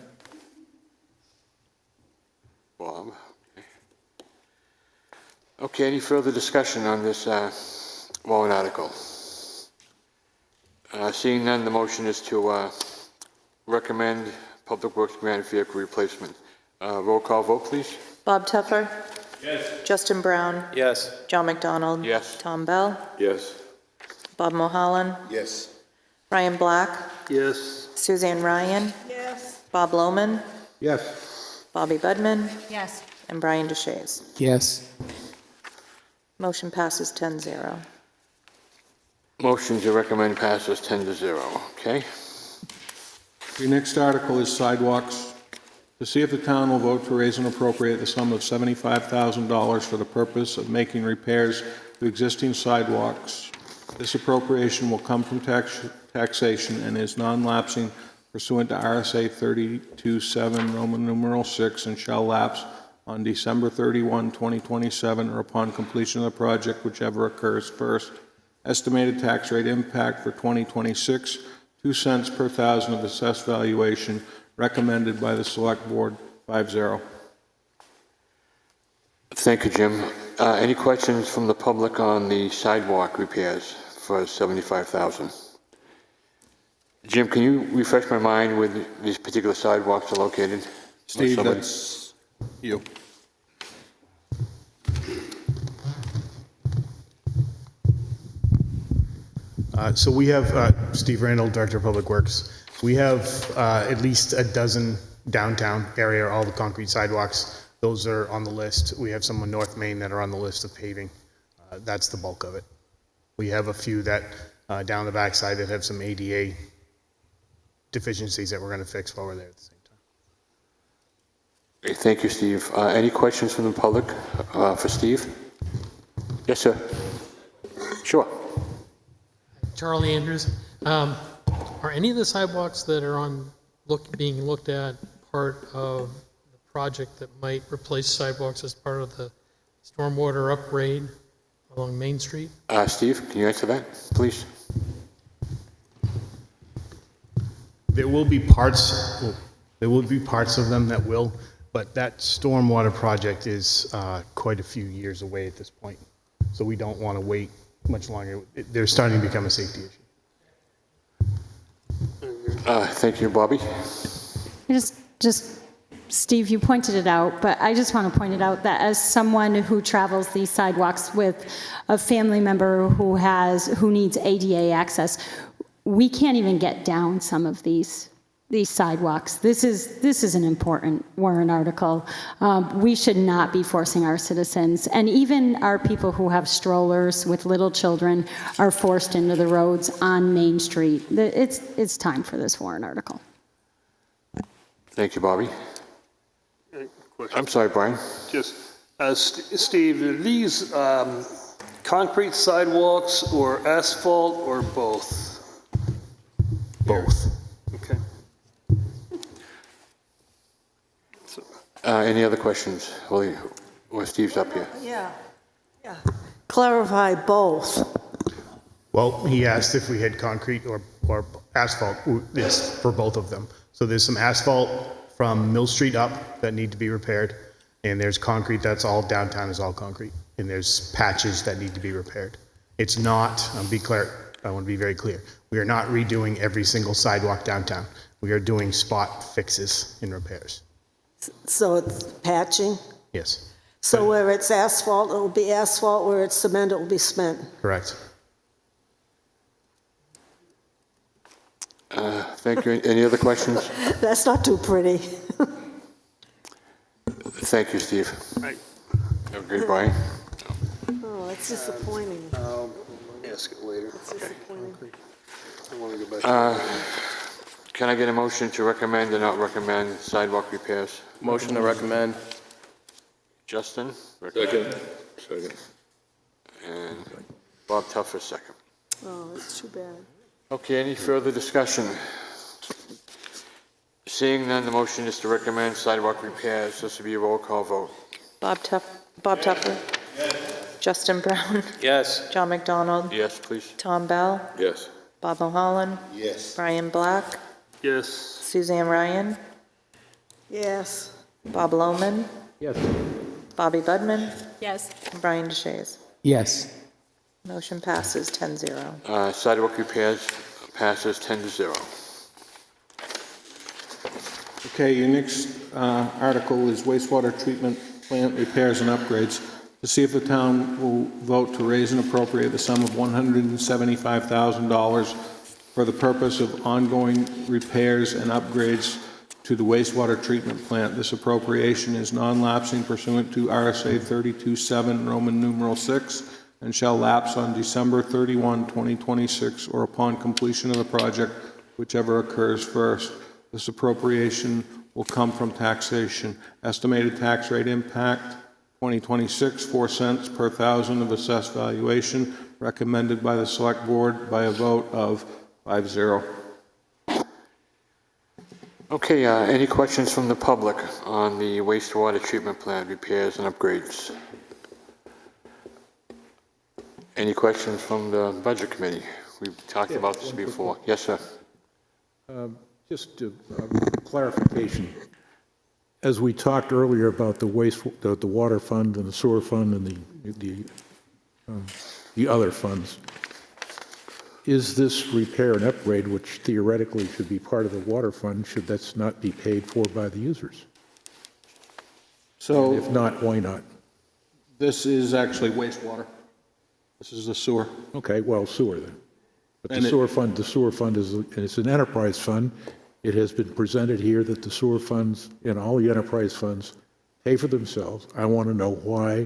Bob? Okay, any further discussion on this warrant article? Seeing none, the motion is to recommend Public Works grant vehicle replacement. Roll call vote, please. Bob Tuffer? Yes. Justin Brown? Yes. John McDonald? Yes. Tom Bell? Yes. Bob Mulholland? Yes. Brian Black? Yes. Suzanne Ryan? Yes. Bob Lohman, Yes. Bobby Budman, Yes. and Brian DeShays. Yes. Motion passes 10-0. Motion to recommend passes 10-0, okay? Your next article is sidewalks. To see if the town will vote to raise and appropriate the sum of $75,000 for the purpose of making repairs to existing sidewalks. This appropriation will come from taxation and is non-lapsing pursuant to RSA 32(7), Roman numeral 6, and shall lapse on December 31, 2027, or upon completion of the project, whichever occurs first. Estimated tax rate impact for 2026, 2 cents per thousand of assessed valuation, recommended by the Select Board, 5-0. Thank you, Jim. Any questions from the public on the sidewalk repairs for $75,000? Jim, can you refresh my mind where these particular sidewalks are located? Steve, that's you. So we have, Steve Randall, Director of Public Works. We have at least a dozen downtown area, all the concrete sidewalks. Those are on the list. We have some on North Main that are on the list of paving. That's the bulk of it. We have a few that down the backside that have some ADA deficiencies that we're going to fix while we're there at the same time. Okay, thank you, Steve. Any questions from the public for Steve? Yes, sir. Sure. Charlie Andrews. Are any of the sidewalks that are being looked at part of the project that might replace sidewalks as part of the stormwater upgrade along Main Street? Steve, can you answer that, please? There will be parts of them that will, but that stormwater project is quite a few years away at this point. So we don't want to wait much longer. They're starting to become a safety issue. Thank you, Bobby. Just, Steve, you pointed it out, but I just want to point it out that as someone who travels these sidewalks with a family member who needs ADA access, we can't even get down some of these sidewalks. This is an important warrant article. We should not be forcing our citizens, and even our people who have strollers with little children are forced into the roads on Main Street. It's time for this warrant article. Thank you, Bobby. I'm sorry, Brian. Just, Steve, are these concrete sidewalks or asphalt or both? Both. Okay. Any other questions? Well, Steve's up here. Yeah. Clarify both. Well, he asked if we had concrete or asphalt. It's for both of them. So there's some asphalt from Mill Street up that need to be repaired, and there's concrete that's all downtown is all concrete, and there's patches that need to be repaired. It's not, I want to be very clear, we are not redoing every single sidewalk downtown. We are doing spot fixes and repairs. So it's patching? Yes. So where it's asphalt, it will be asphalt. Where it's cement, it will be cement. Correct. Thank you. Any other questions? That's not too pretty. Thank you, Steve. Right. Have a great Brian. Oh, that's disappointing. I'll ask it later. That's disappointing. I want to go back. Can I get a motion to recommend or not recommend sidewalk repairs? Motion to recommend. Justin? Second. And Bob Tuffer, second. Oh, that's too bad. Okay, any further discussion? Seeing none, the motion is to recommend sidewalk repairs. This will be a roll call vote. Bob Tuffer? Yes. Justin Brown? Yes. John McDonald? Yes, please. Tom Bell? Yes. Bob O'Holland? Yes. Brian Black? Yes. Suzanne Ryan? Yes. Bob Lohman? Yes. Bobby Budman? Yes. And Brian DeShays. Yes. Motion passes 10-0. Sidewalk repairs passes 10-0. Okay, your next article is wastewater treatment plant repairs and upgrades. To see if the town will vote to raise and appropriate the sum of $175,000 for the purpose of ongoing repairs and upgrades to the wastewater treatment plant. This appropriation is non-lapsing pursuant to RSA 32(7), Roman numeral 6, and shall lapse on December 31, 2026, or upon completion of the project, whichever occurs first. This appropriation will come from taxation. Estimated tax rate impact, 2026, 4 cents per thousand of assessed valuation, recommended by the Select Board by a vote of 5-0. Okay, any questions from the public on the wastewater treatment plant repairs and upgrades? Any questions from the Budget Committee? We've talked about this before. Yes, sir. Just clarification. As we talked earlier about the the water fund and the sewer fund and the other funds, is this repair and upgrade, which theoretically should be part of the water fund, should that not be paid for by the users? So, and if not, why not? This is actually wastewater. This is the sewer. Okay, well, sewer then. But And the sewer fund is it's an enterprise fund. It has been presented here that the sewer funds and all the enterprise funds pay for themselves. I want to know why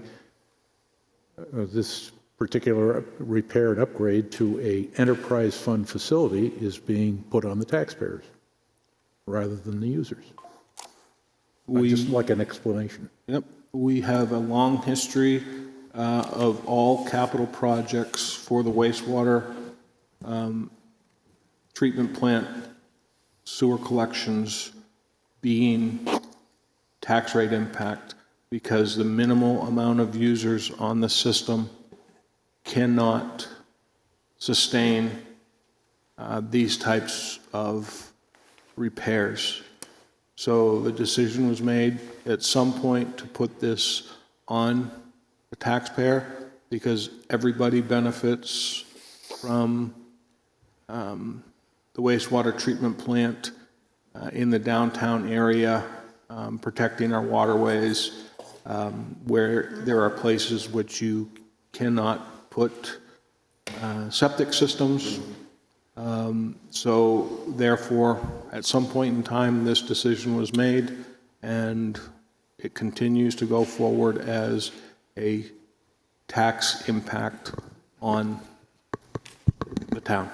this particular repair and upgrade to a enterprise fund facility is being put on the taxpayers rather than the users. I'd just like an explanation. Yep. We have a long history of all capital projects for the wastewater treatment plant sewer collections being tax rate impact, because the minimal amount of users on the system cannot sustain these types of repairs. So the decision was made at some point to put this on the taxpayer, because everybody benefits from the wastewater treatment plant in the downtown area, protecting our waterways, where there are places which you cannot put septic systems. So therefore, at some point in time, this decision was made, and it continues to go forward as a tax impact on the town.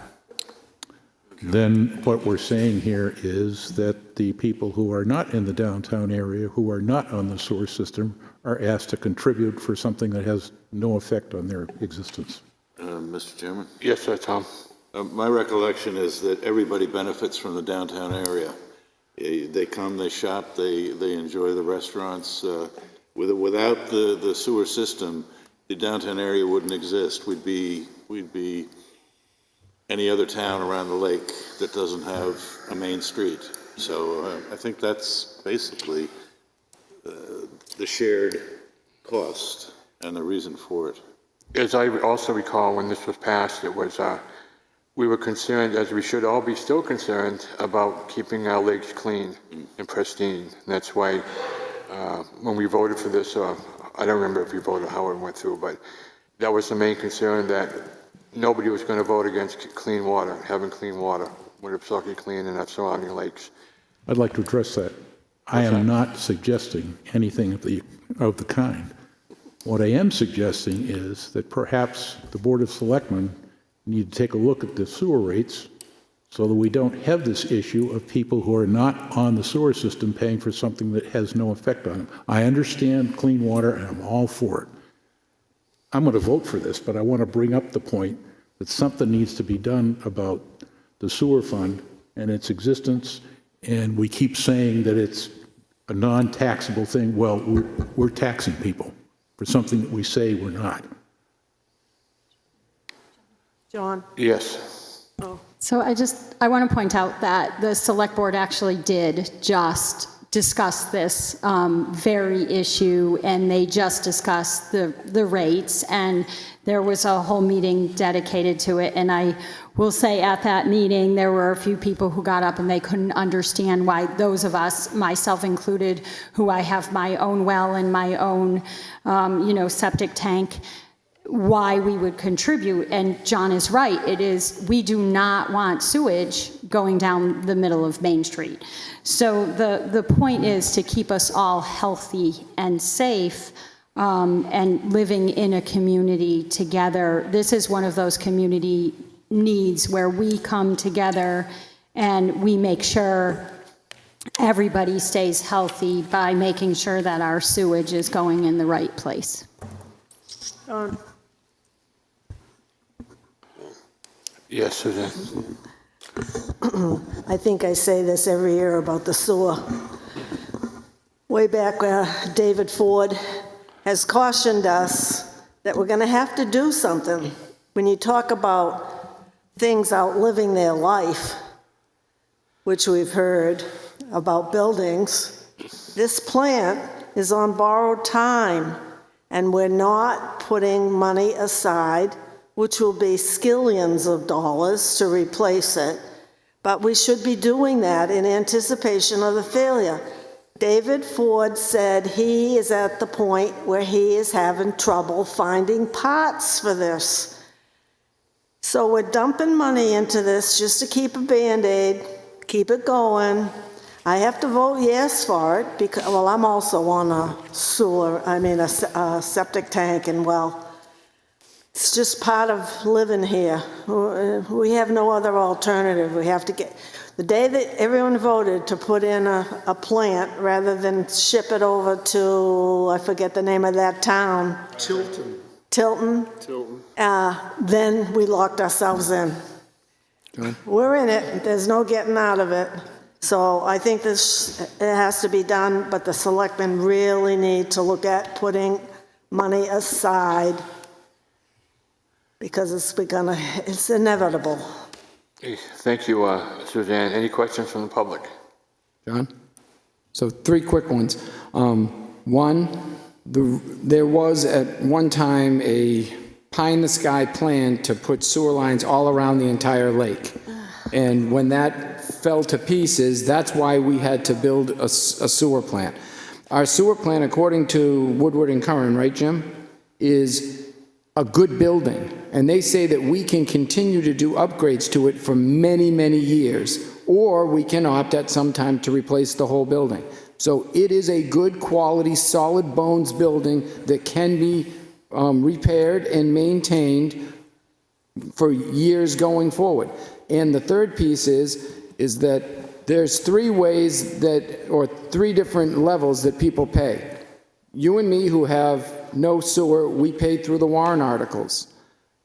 Then what we're saying here is that the people who are not in the downtown area, who are not on the sewer system, are asked to contribute for something that has no effect on their existence. Mr. Chairman? Yes, sir, Tom. My recollection is that everybody benefits from the downtown area. They come, they shop, they enjoy the restaurants. Without the sewer system, the downtown area wouldn't exist. We'd be any other town around the lake that doesn't have a main street. So I think that's basically the shared cost and the reason for it. As I also recall, when this was passed, it was, we were concerned, as we should all be still concerned, about keeping our lakes clean and pristine. And that's why when we voted for this, I don't remember if we voted how it went through, but that was the main concern, that nobody was going to vote against clean water, having clean water, when it's sucking clean and our surrounding lakes. I'd like to address that. I am not suggesting anything of the kind. What I am suggesting is that perhaps the Board of Selectmen need to take a look at the sewer rates so that we don't have this issue of people who are not on the sewer system paying for something that has no effect on them. I understand clean water, and I'm all for it. I'm going to vote for this, but I want to bring up the point that something needs to be done about the sewer fund and its existence, and we keep saying that it's a non-taxable thing. Well, we're taxing people for something that we say we're not. John? Yes. Oh. So I want to point out that the Select Board actually did just discuss this very issue, and they just discussed the rates, and there was a whole meeting dedicated to it. And I will say at that meeting, there were a few people who got up and they couldn't understand why those of us, myself included, who I have my own well and my own, septic tank, why we would contribute. And John is right. It is, we do not want sewage going down the middle of Main Street. So the point is to keep us all healthy and safe, and living in a community together. This is one of those community needs where we come together and we make sure everybody stays healthy by making sure that our sewage is going in the right place. Yes, Suzanne. I think I say this every year about the sewer. Way back, David Ford has cautioned us that we're going to have to do something. When you talk about things outliving their life, which we've heard about buildings, this plant is on borrowed time, and we're not putting money aside, which will be skillions of dollars to replace it, but we should be doing that in anticipation of the failure. David Ford said he is at the point where he is having trouble finding parts for this. So we're dumping money into this just to keep a Band-Aid, keep it going. I have to vote yes for it because, well, I'm also on a septic tank and well. It's just part of living here. We have no other alternative. We have to get, the day that everyone voted to put in a plant rather than ship it over to, I forget the name of that town. Tilton. Then we locked ourselves in. We're in it. There's no getting out of it. So I think it has to be done, but the selectmen really need to look at putting money aside because it's inevitable. Thank you, Suzanne. Any questions from the public? John? So 3 quick ones. One, there was at one time a pie-in-the-sky plan to put sewer lines all around the entire lake. And when that fell to pieces, that's why we had to build a sewer plant. Our sewer plant, according to Woodward and Curran, right, Jim, is a good building. And they say that we can continue to do upgrades to it for many, many years, or we can opt at some time to replace the whole building. So it is a good quality, solid bones building that can be repaired and maintained for years going forward. And the third piece is that there's 3 ways that, or 3 different levels that people pay. You and me who have no sewer, we pay through the warrant articles.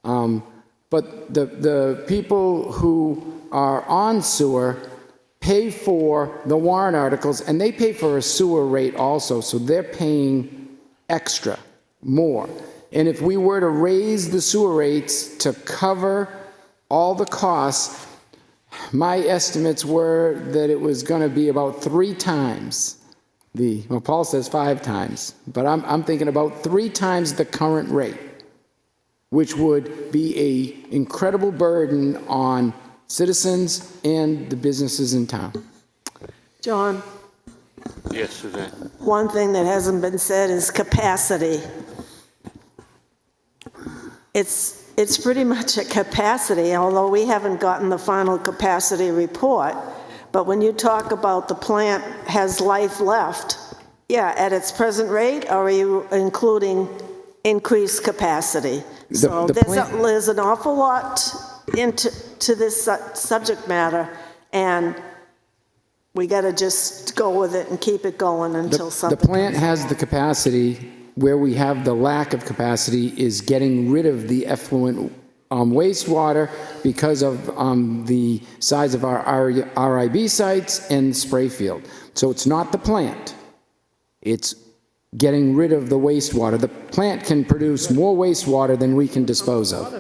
But the people who are on sewer pay for the warrant articles, and they pay for a sewer rate also, so they're paying extra, more. And if we were to raise the sewer rates to cover all the costs, my estimates were that it was going to be about 3 times well, Paul says 5 times, but I'm thinking about 3 times the current rate, which would be an incredible burden on citizens and the businesses in town. John? Yes, Suzanne. One thing that hasn't been said is capacity. It's pretty much a capacity, although we haven't gotten the final capacity report. But when you talk about the plant has life left, yeah, at its present rate, or are you including increased capacity? So there's an awful lot into this subject matter, and we got to just go with it and keep it going until something. The plant has the capacity. Where we have the lack of capacity is getting rid of the effluent wastewater because of the size of our RIB sites and spray field. So it's not the plant. It's getting rid of the wastewater. The plant can produce more wastewater than we can dispose of.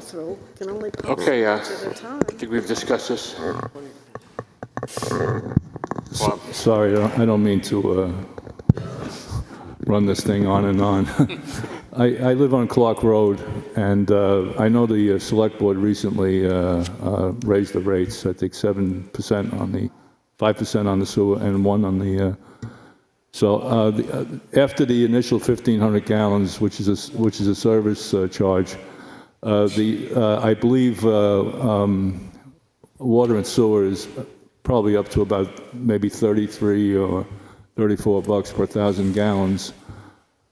Okay, I think we've discussed this. Bob. Sorry, I don't mean to run this thing on and on. I live on Clark Road, and I know the select board recently raised the rates, I think 7% on the, 5% on the sewer and 1% So after the initial 1,500 gallons, which is a service charge, I believe water and sewer is probably up to about maybe 33 or $34 per 1,000 gallons.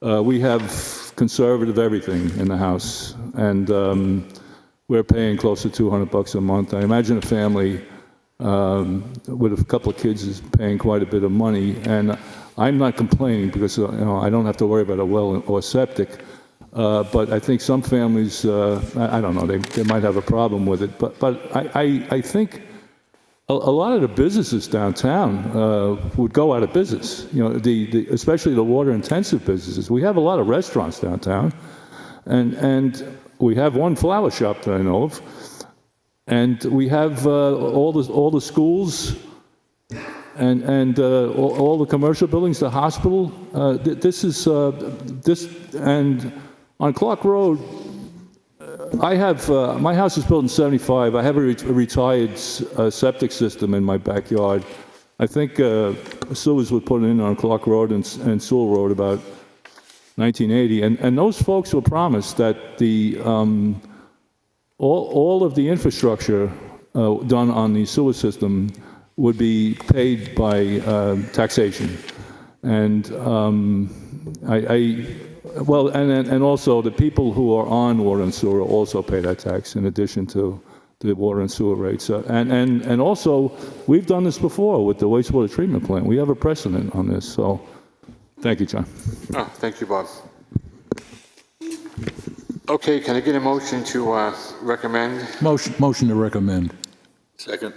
We have conservative everything in the house, and we're paying close to $200 a month. I imagine a family with a couple of kids is paying quite a bit of money, and I'm not complaining because I don't have to worry about a well or septic. But I think some families, I don't know, they might have a problem with it. But I think a lot of the businesses downtown would go out of business. Especially the water-intensive businesses. We have a lot of restaurants downtown, and we have one flower shop that I know of, and we have all the schools. And all the commercial buildings, the hospital, and on Clark Road, I have, my house is built in '75. I have a retired septic system in my backyard. I think sewers were put in on Clark Road and Sewell Road about 1980. And those folks were promised that all of the infrastructure done on the sewer system would be paid by taxation. And and also the people who are on water and sewer also pay that tax in addition to the water and sewer rates. And also, we've done this before with the wastewater treatment plant. We have a precedent on this, so thank you, John. Oh, thank you, Bob. Okay, can I get a motion to recommend? Motion to recommend. Second.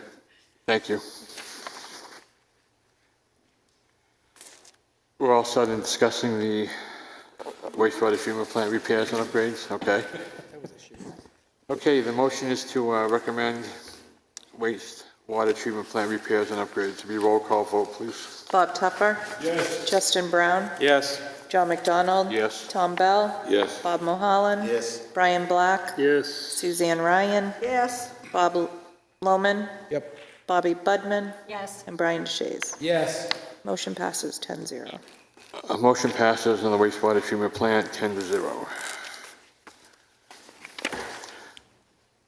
Thank you. We're all set in discussing the wastewater treatment plant repairs and upgrades, okay? Okay, the motion is to recommend wastewater treatment plant repairs and upgrades. To be roll call vote, please. Bob Tuffer? Yes. Justin Brown? Yes. John McDonald? Yes. Tom Bell? Yes. Bob Mulholland? Yes. Brian Black? Yes. Suzanne Ryan? Yes. Bob Lohman? Yep. Bobby Budman? Yes. And Brian DeShays. Yes. Motion passes 10-0. A motion passes on the wastewater treatment plant 10-0.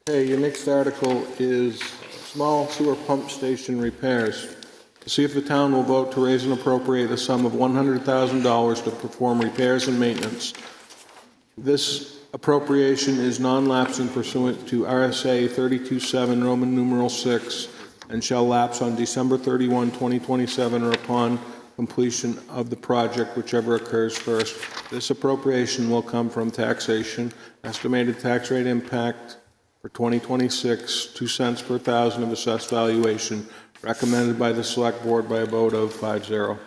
Okay, your next article is small sewer pump station repairs. To see if the town will vote to raise and appropriate a sum of $100,000 to perform repairs and maintenance. This appropriation is non-lapsing pursuant to RSA 32(7) Roman numeral 6 and shall lapse on December 31, 2027 or upon completion of the project, whichever occurs first. This appropriation will come from taxation. Estimated tax rate impact for 2026, 2 cents per thousand of assessed valuation, recommended by the Select Board by a vote of 5-0.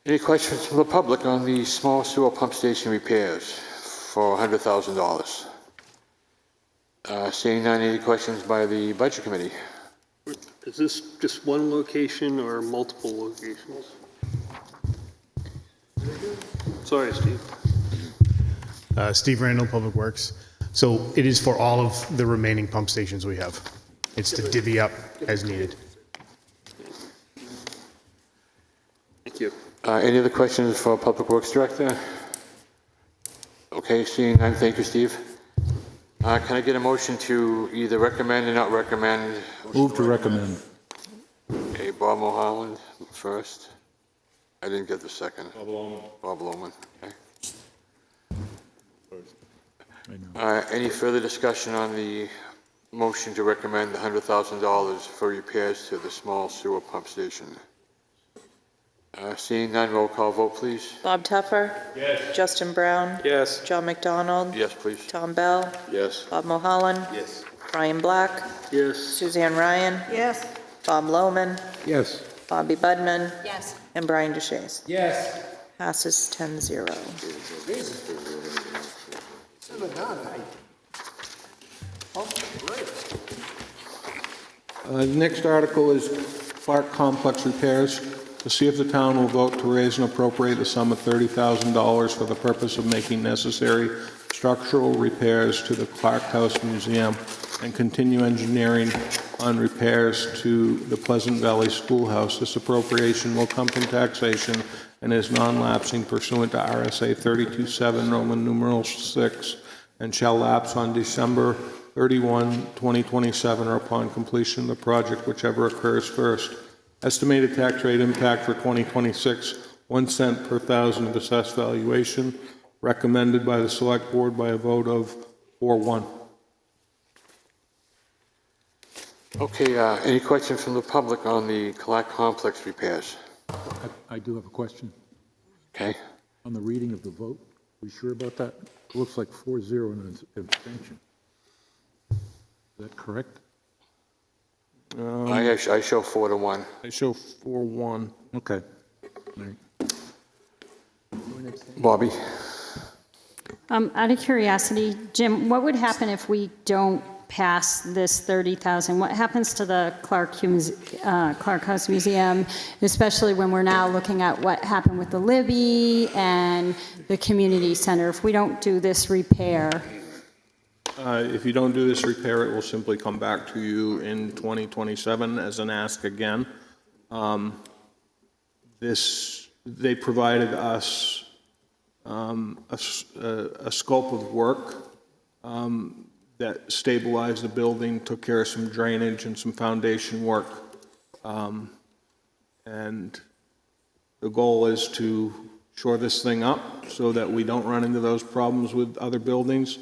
Any questions from the public on the small sewer pump station repairs for $100,000? Seeing none, any questions by the Budget Committee? Is this just one location or multiple locations? Sorry, Steve. Steve Randall, Public Works. So it is for all of the remaining pump stations we have. It's to divvy up as needed. Thank you. Any other questions for Public Works Director? Okay, seeing none, thank you, Steve. Can I get a motion to either recommend or not recommend? Move to recommend. Okay, Bob Mulholland first. I didn't get the second. Bob Lohman. Okay. Any further discussion on the motion to recommend the $100,000 for repairs to the small sewer pump station? Seeing none, roll call vote, please. Bob Tuffer? Yes. Justin Brown? Yes. John McDonald? Yes, please. Tom Bell? Yes. Bob Mulholland? Yes. Brian Black? Yes. Suzanne Ryan? Yes. Bob Lohman? Yes. Bobby Budman? Yes. And Brian DeShays. Yes. Passes 10-0. The next article is Clark Complex repairs. To see if the town will vote to raise and appropriate a sum of $30,000 for the purpose of making necessary structural repairs to the Clark House Museum and continue engineering on repairs to the Pleasant Valley Schoolhouse. This appropriation will come from taxation and is non-lapsing pursuant to RSA 32.7 Roman numeral 6 and shall lapse on December 31, 2027 or upon completion of the project, whichever occurs first. Estimated tax rate impact for 2026, 1 cent per thousand of assessed valuation, recommended by the Select Board by a vote of 4-1. Okay, any questions from the public on the Clark Complex repairs? I do have a question. Okay. On the reading of the vote, we sure about that? It looks like 4-0 and an abstention. Is that correct? I show 4-1. I show 4-1. Okay. All right. Bobby? Out of curiosity, Jim, what would happen if we don't pass this 30,000? What happens to the Clark House Museum, especially when we're now looking at what happened with the Libby and the community center? If we don't do this repair, If you don't do this repair, it will simply come back to you in 2027 as an ask again. They provided us a scope of work that stabilized the building, took care of some drainage and some foundation work. And the goal is to shore this thing up so that we don't run into those problems with other buildings.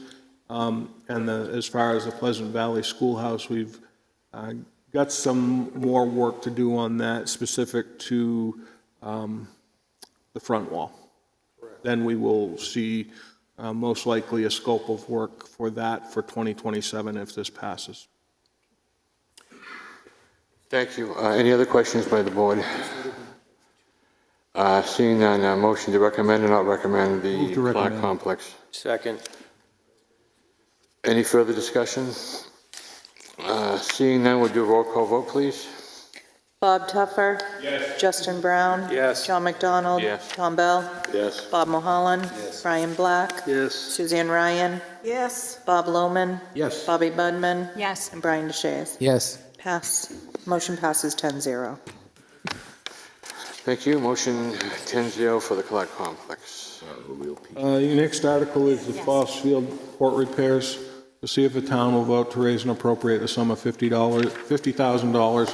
As far as the Pleasant Valley Schoolhouse, we've got some more work to do on that specific to the front wall. Then we will see most likely a scope of work for that for 2027 if this passes. Thank you. Any other questions by the board? Seeing none, motion to recommend or not recommend the Clark Complex? Second. Any further discussion? Seeing none, we'll do a roll call vote, please. Bob Tuffer? Yes. Justin Brown? Yes. John McDonald? Yes. Tom Bell? Yes. Bob Mulholland? Yes. Brian Black? Yes. Suzanne Ryan? Yes. Bob Lohman? Yes. Bobby Budman? yes. And Brian DeShays? Yes. Pass. Motion passes 10-0. Thank you. Motion 10-0 for the Clark Complex. Your next article is the Fossfield Court repairs. To see if the town will vote to raise and appropriate a sum of $50,000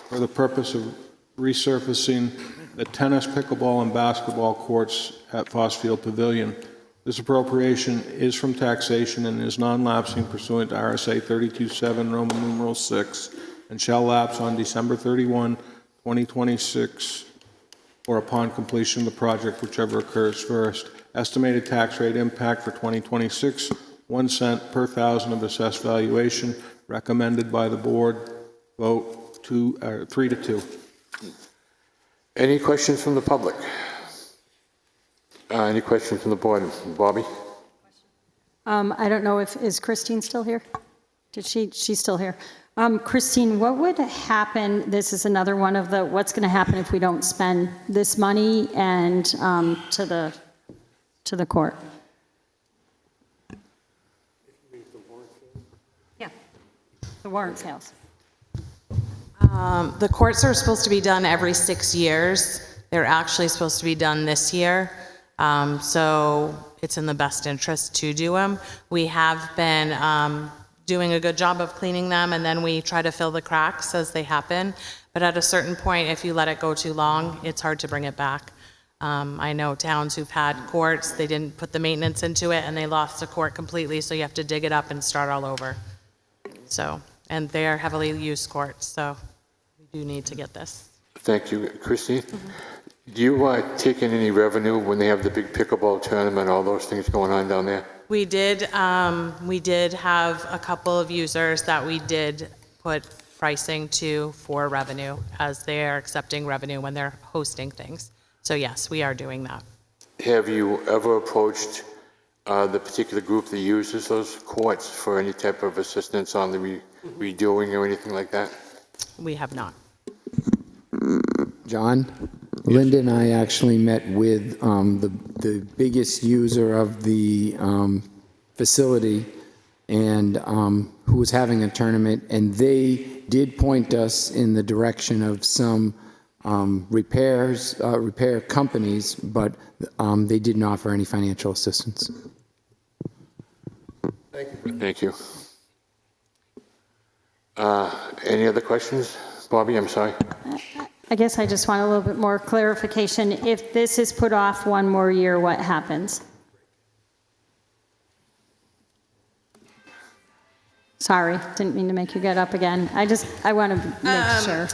for the purpose of resurfacing the tennis, pickleball, and basketball courts at Fossfield Pavilion. This appropriation is from taxation and is non-lapsing pursuant to RSA 32.7 Roman numeral 6 and shall lapse on December 31, 2026 or upon completion of the project, whichever occurs first. Estimated tax rate impact for 2026, 1 cent per thousand of assessed valuation, recommended by the board. Vote 3-2. Any questions from the public? Any questions from the board? Bobby? I don't know is Christine still here? She's still here. Christine, what would happen, this is another one of the, what's going to happen if we don't spend this money and to the court? Yeah, the warrant fails. The courts are supposed to be done every 6 years. They're actually supposed to be done this year. So it's in the best interest to do them. We have been doing a good job of cleaning them, and then we try to fill the cracks as they happen. But at a certain point, if you let it go too long, it's hard to bring it back. I know towns who've had courts, they didn't put the maintenance into it, and they lost the court completely, so you have to dig it up and start all over. So, and they are heavily used courts, so we do need to get this. Thank you. Christine? Do you take in any revenue when they have the big pickleball tournament, all those things going on down there? We did have a couple of users that we did put pricing to for revenue, as they are accepting revenue when they're hosting things. So yes, we are doing that. Have you ever approached the particular group that uses those courts for any type of assistance on the redoing or anything like that? We have not. John, Linda and I actually met with the biggest user of the facility and who was having a tournament, and they did point us in the direction of some repair companies, but they didn't offer any financial assistance. Thank you. Any other questions? Bobby, I'm sorry. I guess I just want a little bit more clarification. If this is put off one more year, what happens? Sorry, didn't mean to make you get up again. I want to make sure.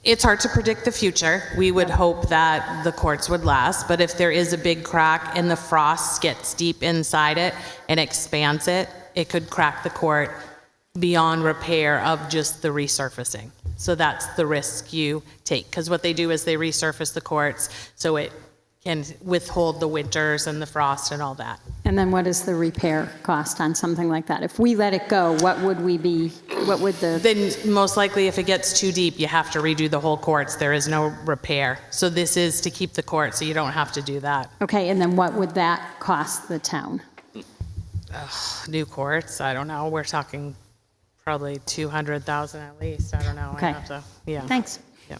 It's hard to predict the future. We would hope that the courts would last, but if there is a big crack and the frost gets deep inside it and expands it, it could crack the court beyond repair of just the resurfacing. So that's the risk you take, because what they do is they resurface the courts so it can withhold the winters and the frost and all that. And then what is the repair cost on something like that? If we let it go, what would the... Then most likely if it gets too deep, you have to redo the whole courts. There is no repair. So this is to keep the court, so you don't have to do that. Okay, and then what would that cost the town? New courts, I don't know. We're talking probably 200,000 at least. I don't know. Okay. I have to, yeah. Thanks. Yeah.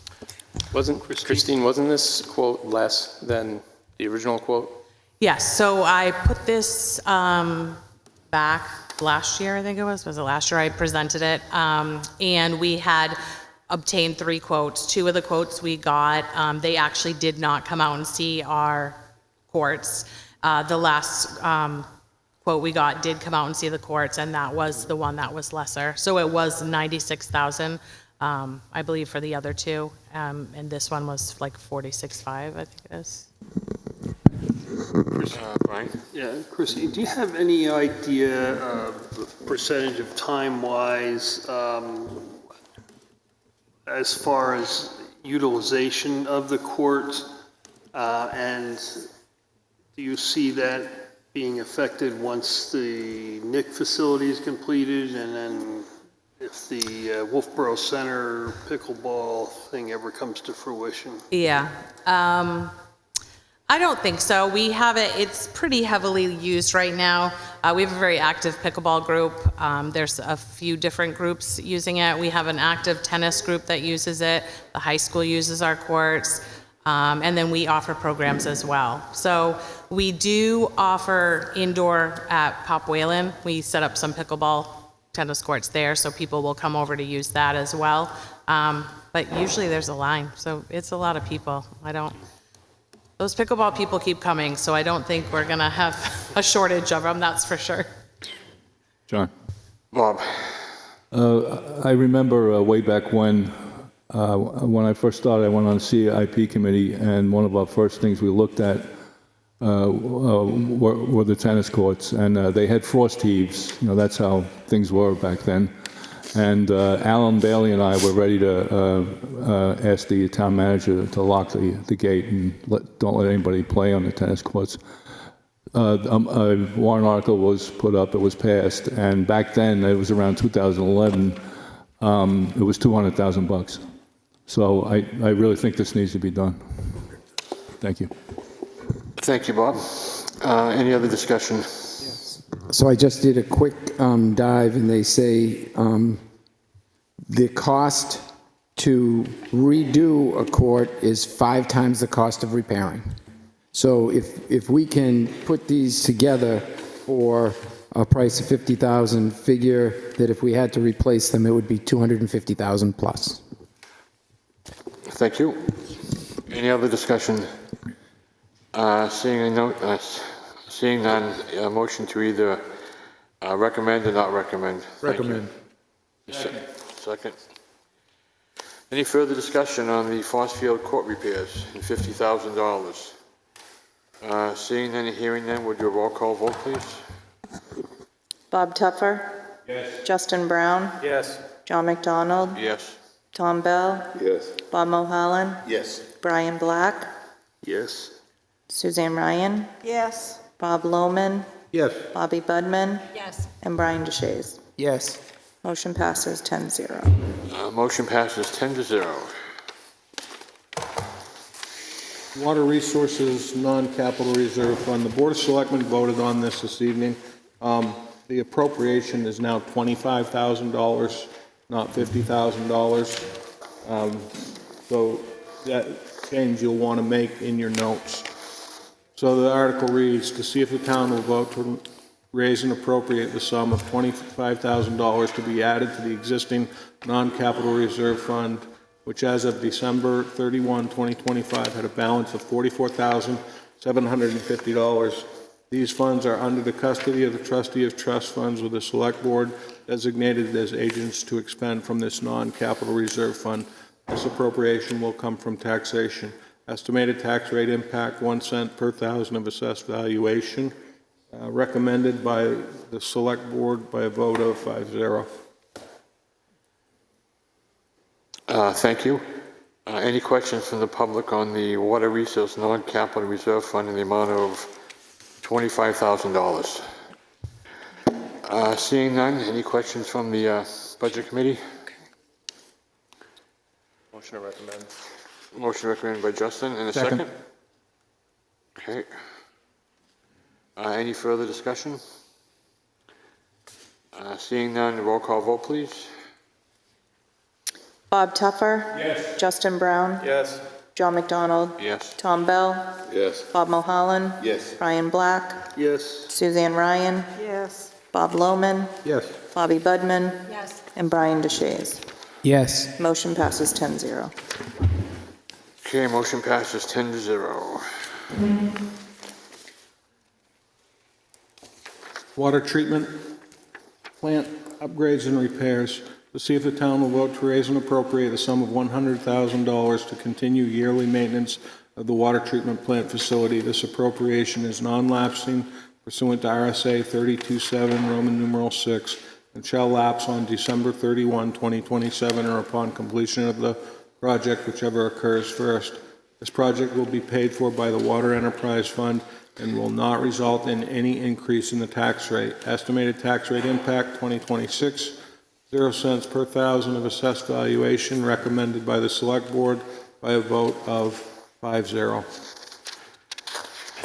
Christine, wasn't this quote less than the original quote? Yes, so I put this back last year, I think it was it last year I presented it, and we had obtained 3 quotes. 2 of the quotes we got, they actually did not come out and see our courts. The last quote we got did come out and see the courts, and that was the one that was lesser. So it was 96,000, I believe, for the other 2, and this one was like 46.5, I think it is. Brian? Yeah, Chrissy, do you have any idea percentage of time-wise as far as utilization of the court? And do you see that being affected once the NIC facility is completed, and then if the Wolfeboro Center pickleball thing ever comes to fruition? Yeah. I don't think so. We have it, it's pretty heavily used right now. We have a very active pickleball group. There's a few different groups using it. We have an active tennis group that uses it. The high school uses our courts. And then we offer programs as well. So we do offer indoor at Pop Whalen. We set up some pickleball tennis courts there, so people will come over to use that as well. But usually there's a line, so it's a lot of people. Those pickleball people keep coming, so I don't think we're gonna have a shortage of them, that's for sure. John? Bob? I remember way back when I first started, I went on the CIP committee, and one of our first things we looked at were the tennis courts, and they had frost heaves. That's how things were back then. And Alan Bailey and I were ready to ask the town manager to lock the gate and don't let anybody play on the tennis courts. A warrant article was put up, it was passed, and back then, it was around 2011, it was $200,000. So I really think this needs to be done. Thank you. Thank you, Bob. Any other discussion? So I just did a quick dive, and they say the cost to redo a court is 5 times the cost of repairing. So if we can put these together for a price of $50,000, figure that if we had to replace them, it would be $250,000 plus. Thank you. Any other discussion? Seeing none, a motion to either recommend or not recommend. Thank you. Recommend. Second. Any further discussion on the Fossfield court repairs and $50,000? Seeing none, hearing none, would you roll call vote, please? Bob Tuffer? Yes. Justin Brown? Yes. John McDonald? Yes. Tom Bell? Yes. Bob Mulholland? Yes. Brian Black? Yes. Suzanne Ryan? Yes. Bob Lohman? Yes. Bobby Budman? Yes. And Brian DeShays. Yes. Motion passes 10-0. Motion passes 10-0. Water Resources Non-Capital Reserve Fund. The Board of Selectmen voted on this evening. The appropriation is now $25,000, not $50,000. So that change you'll want to make in your notes. So the article reads, to see if the town will vote to raise and appropriate the sum of $25,000 to be added to the existing non-capital reserve fund, which as of December 31, 2025, had a balance of $44,750. These funds are under the custody of the trustee of trust funds with the select board designated as agents to expend from this non-capital reserve fund. This appropriation will come from taxation. Estimated tax rate impact 1 cent per thousand of assessed valuation. Recommended by the select board by a vote of 5-0. Thank you. Any questions from the public on the Water Resource Non-Capital Reserve Fund in the amount of $25,000? Seeing none, any questions from the Budget Committee? Motion to recommend. Motion recommended by Justin, and a second? Okay. Any further discussion? Seeing none, roll call vote, please. Bob Tuffer? Yes. Justin Brown? Yes. John McDonald? Yes. Tom Bell? Yes. Bob Mulholland? Yes. Brian Black? Yes. Suzanne Ryan? Yes. Bob Lohman? Yes. Bobby Budman? Yes. And Brian DeShays. Yes. Motion passes 10-0. Okay, motion passes 10-0. Water treatment plant upgrades and repairs. To see if the town will vote to raise and appropriate the sum of $100,000 to continue yearly maintenance of the water treatment plant facility. This appropriation is non-lapsing pursuant to RSA 32.7 Roman numeral 6 and shall lapse on December 31, 2027 or upon completion of the project, whichever occurs first. This project will be paid for by the Water Enterprise Fund and will not result in any increase in the tax rate. Estimated tax rate impact 2026, 0 cents per thousand of assessed valuation, recommended by the Select Board by a vote of 5-0.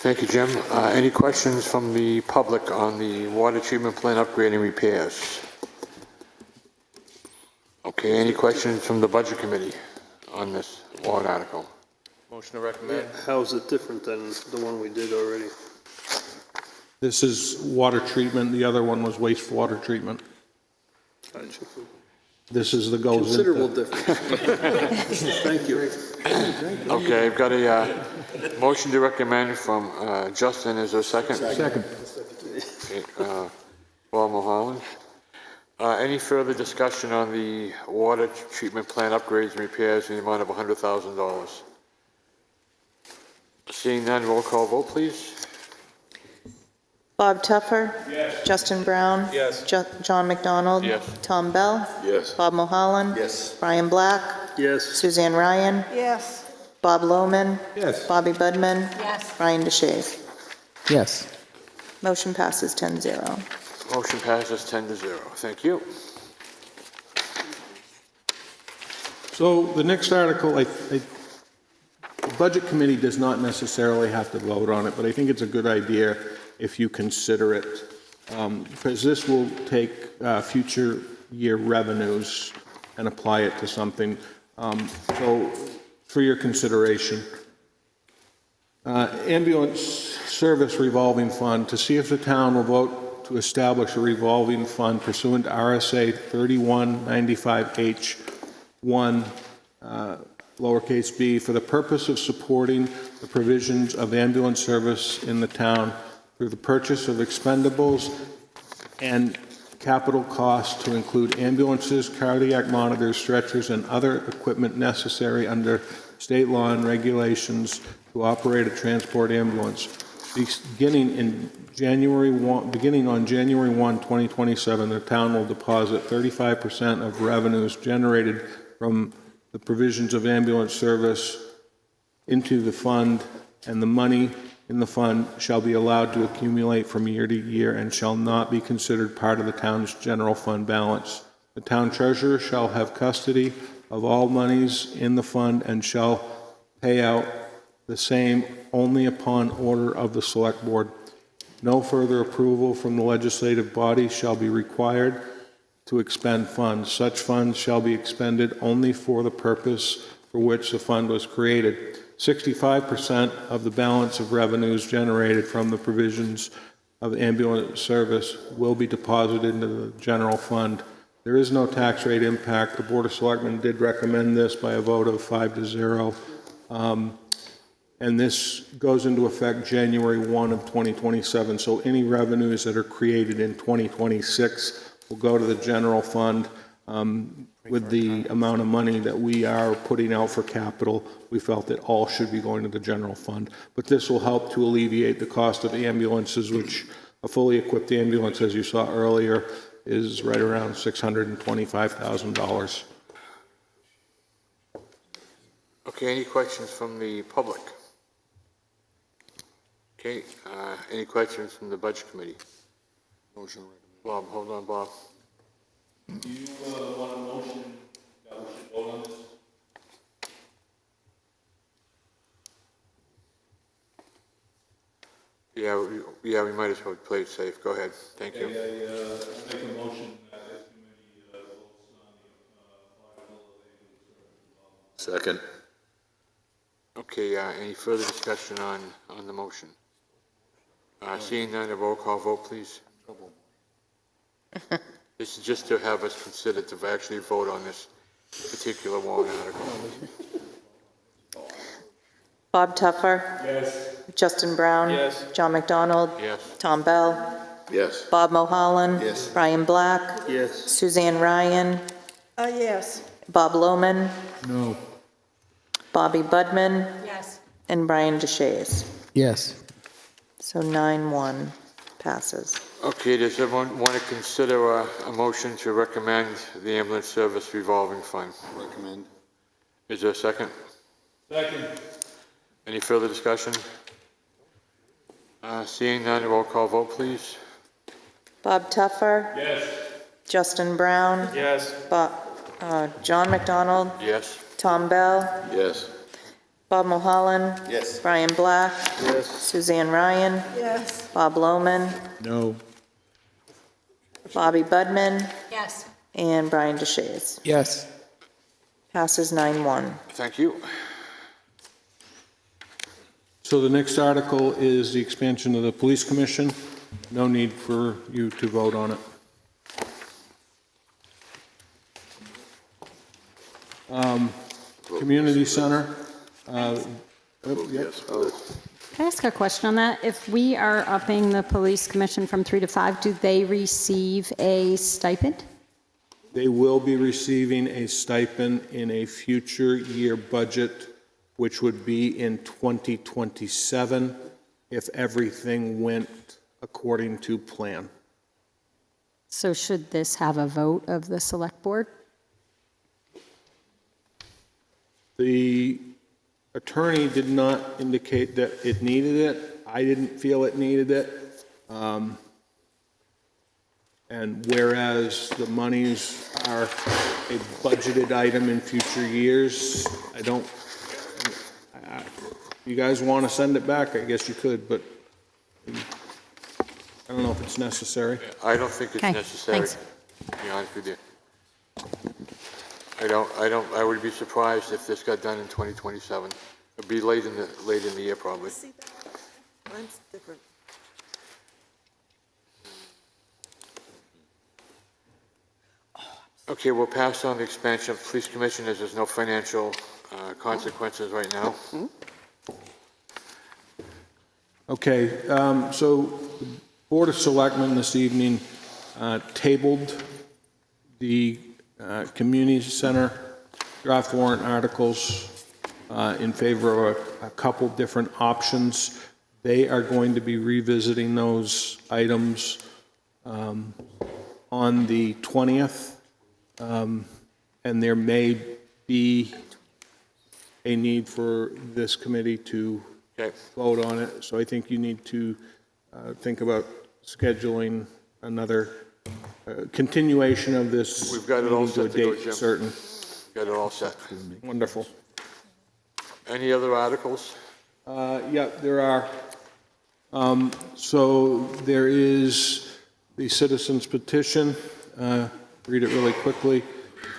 Thank you, Jim. Any questions from the public on the water treatment plant upgrade and repairs? Okay, any questions from the Budget Committee on this warrant article? Motion to recommend. How is it different than the one we did already? This is water treatment. The other one was wastewater treatment. Gotcha. This is the goes Considerable difference. Thank you. Okay, I've got a motion to recommend from Justin. Is there a second? Second. Okay, Bob Mulholland. Any further discussion on the water treatment plant upgrades and repairs in the amount of $100,000? Seeing none, roll call vote, please. Bob Tuffer? Yes. Justin Brown? Yes. John McDonald? Yes. Tom Bell? Yes. Bob Mulholland? Yes. Brian Black? Yes. Suzanne Ryan? Yes. Bob Lohman? Yes. Bobby Budman? Yes. Brian DeShays. Yes. Motion passes 10-0. Motion passes 10-0. Thank you. So the next article, the Budget Committee does not necessarily have to vote on it, but I think it's a good idea if you consider it, because this will take future year revenues and apply it to something. So for your consideration, ambulance service revolving fund, to see if the town will vote to establish a revolving fund pursuant to RSA 3195H1, lowercase b, for the purpose of supporting the provisions of ambulance service in the town through the purchase of expendables and capital costs to include ambulances, cardiac monitors, stretchers, and other equipment necessary under state law and regulations to operate a transport ambulance. Beginning on January 1, 2027, the town will deposit 35% of revenues generated from the provisions of ambulance service into the fund, and the money in the fund shall be allowed to accumulate from year to year and shall not be considered part of the town's general fund balance. The town treasurer shall have custody of all monies in the fund and shall pay out the same only upon order of the select board. No further approval from the legislative body shall be required to expend funds. Such funds shall be expended only for the purpose for which the fund was created. 65% of the balance of revenues generated from the provisions of ambulance service will be deposited into the general fund. There is no tax rate impact. The Board of Selectmen did recommend this by a vote of 5-0. And this goes into effect January 1 of 2027. So any revenues that are created in 2026 will go to the general fund. With the amount of money that we are putting out for capital, we felt that all should be going to the general fund. But this will help to alleviate the cost of ambulances, which a fully equipped ambulance, as you saw earlier, is right around $625,000. Okay, any questions from the public? Okay, any questions from the Budget Committee? Motion. Bob, hold on, Bob. Do you want a motion that we should vote on this? Yeah, we might as well play it safe. Go ahead. Thank you. I make a motion that this committee votes on the Second. Okay, any further discussion on the motion? Seeing none, a roll call vote, please. This is just to have us consider to actually vote on this particular warrant article. Bob Tuffer? Yes. Justin Brown? Yes. John McDonald? Yes. Tom Bell? Yes. Bob Mulholland? Yes. Brian Black? Yes. Suzanne Ryan? Yes. Bob Lohman? No. Bobby Budman? Yes. And Brian DeShays. Yes. So 9-1 passes. Okay, does everyone want to consider a motion to recommend the ambulance service revolving fund? Recommend. Is there a second? Second. Any further discussion? Seeing none, a roll call vote, please. Bob Tuffer? Yes. Justin Brown? Yes. John McDonald? Yes. Tom Bell? Yes. Bob Mulholland? Yes. Brian Black? Yes. Suzanne Ryan? Yes. Bob Lohman? No. Bobby Budman? Yes. And Brian DeShays. Yes. Passes 9-1. Thank you. So the next article is the expansion of the police commission. No need for you to vote on it. Community center. Yes. Can I ask a question on that? If we are upping the police commission from 3 to 5, do they receive a stipend? They will be receiving a stipend in a future year budget, which would be in 2027 if everything went according to plan. So should this have a vote of the select board? The attorney did not indicate that it needed it. I didn't feel it needed it. And whereas the monies are a budgeted item in future years, you guys want to send it back, I guess you could, but I don't know if it's necessary. I don't think it's Okay, necessary, thanks. to be honest with you. I would be surprised if this got done in 2027. It'd be late in the year, probably. See that? Mine's different. Okay, we'll pass on the expansion of police commission as there's no financial consequences right now. Okay, so the Board of Selectmen this evening tabled the community center draft warrant articles in favor of a couple different options. They are going to be revisiting those items on the 20th, and there may be a need for this committee to vote on it. So I think you need to think about scheduling another continuation of this. We've got it all meeting set to go, date Jim. certain. Got it all set. Wonderful. Any other articles? Yeah, there are. So there is the citizens petition. Read it really quickly.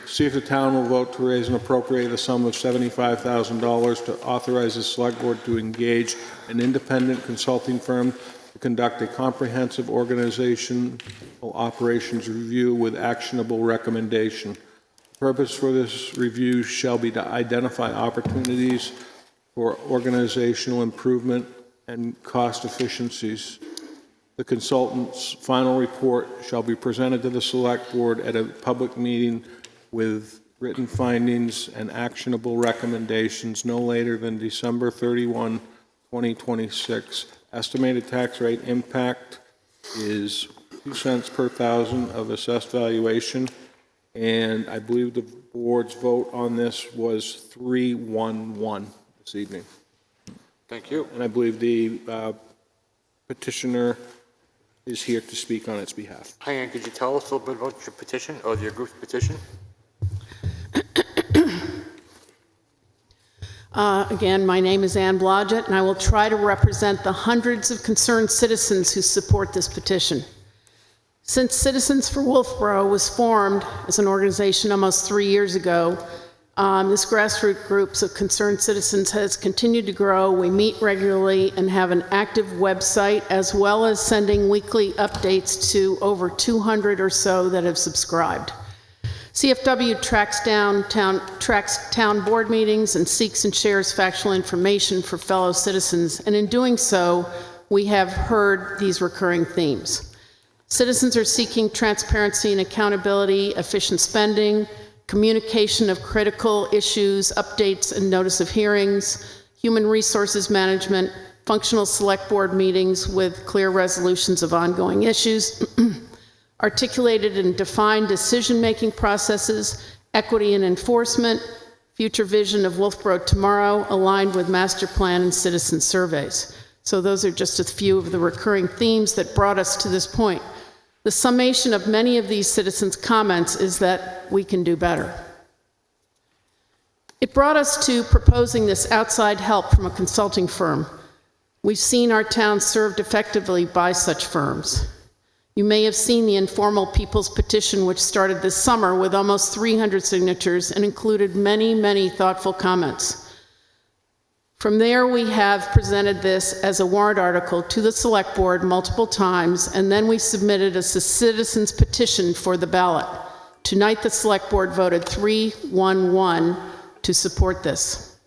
See if the town will vote to raise and appropriate the sum of $75,000 to authorize the select board to engage an independent consulting firm to conduct a comprehensive organizational operations review with actionable recommendation. The purpose for this review shall be to identify opportunities for organizational improvement and cost efficiencies. The consultant's final report shall be presented to the select board at a public meeting with written findings and actionable recommendations no later than December 31, 2026. Estimated tax rate impact is 2 cents per thousand of assessed valuation, and I believe the board's vote on this was 3-1-1 this evening. Thank you. And I believe the petitioner is here to speak on its behalf. Hi, Ann, could you tell us a little bit about your petition, or your group's petition? Again, my name is Ann Blodgett, and I will try to represent the hundreds of concerned citizens who support this petition. Since Citizens for Wolfeboro was formed as an organization almost 3 years ago, this grassroots group of concerned citizens has continued to grow. We meet regularly and have an active website, as well as sending weekly updates to over 200 or so that have subscribed. CFW tracks town board meetings and seeks and shares factual information for fellow citizens, and in doing so, we have heard these recurring themes. Citizens are seeking transparency and accountability, efficient spending, communication of critical issues, updates and notice of hearings, human resources management, functional select board meetings with clear resolutions of ongoing issues, articulated and defined decision-making processes, equity and enforcement, future vision of Wolfeboro tomorrow aligned with master plan and citizen surveys. So those are just a few of the recurring themes that brought us to this point. The summation of many of these citizens' comments is that we can do better. It brought us to proposing this outside help from a consulting firm. We've seen our town served effectively by such firms. You may have seen the informal people's petition, which started this summer with almost 300 signatures and included many, many thoughtful comments. From there, we have presented this as a warrant article to the select board multiple times, and then we submitted a citizen's petition for the ballot. Tonight, the select board voted 3-1-1 to support this.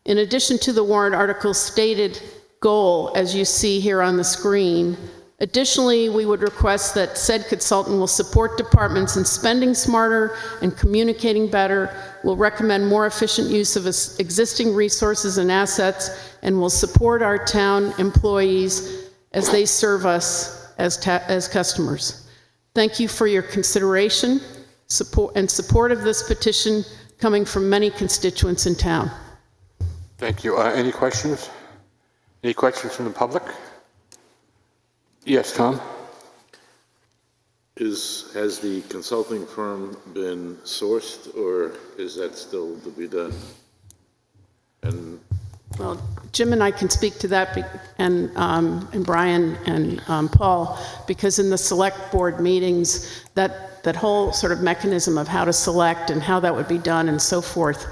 In addition to the warrant article's stated goal, as you see here on the screen, additionally, we would request that said consultant will support departments in spending smarter and communicating better, will recommend more efficient use of existing resources and assets, and will support our town employees as they serve us as customers. Thank you for your consideration and support of this petition coming from many constituents in town. Thank you. Any questions? Any questions from the public? Yes, Tom? Has the consulting firm been sourced, or is that still to be done? And well, Jim and I can speak to that, and Brian and Paul, because in the select board meetings, that whole sort of mechanism of how to select and how that would be done and so forth.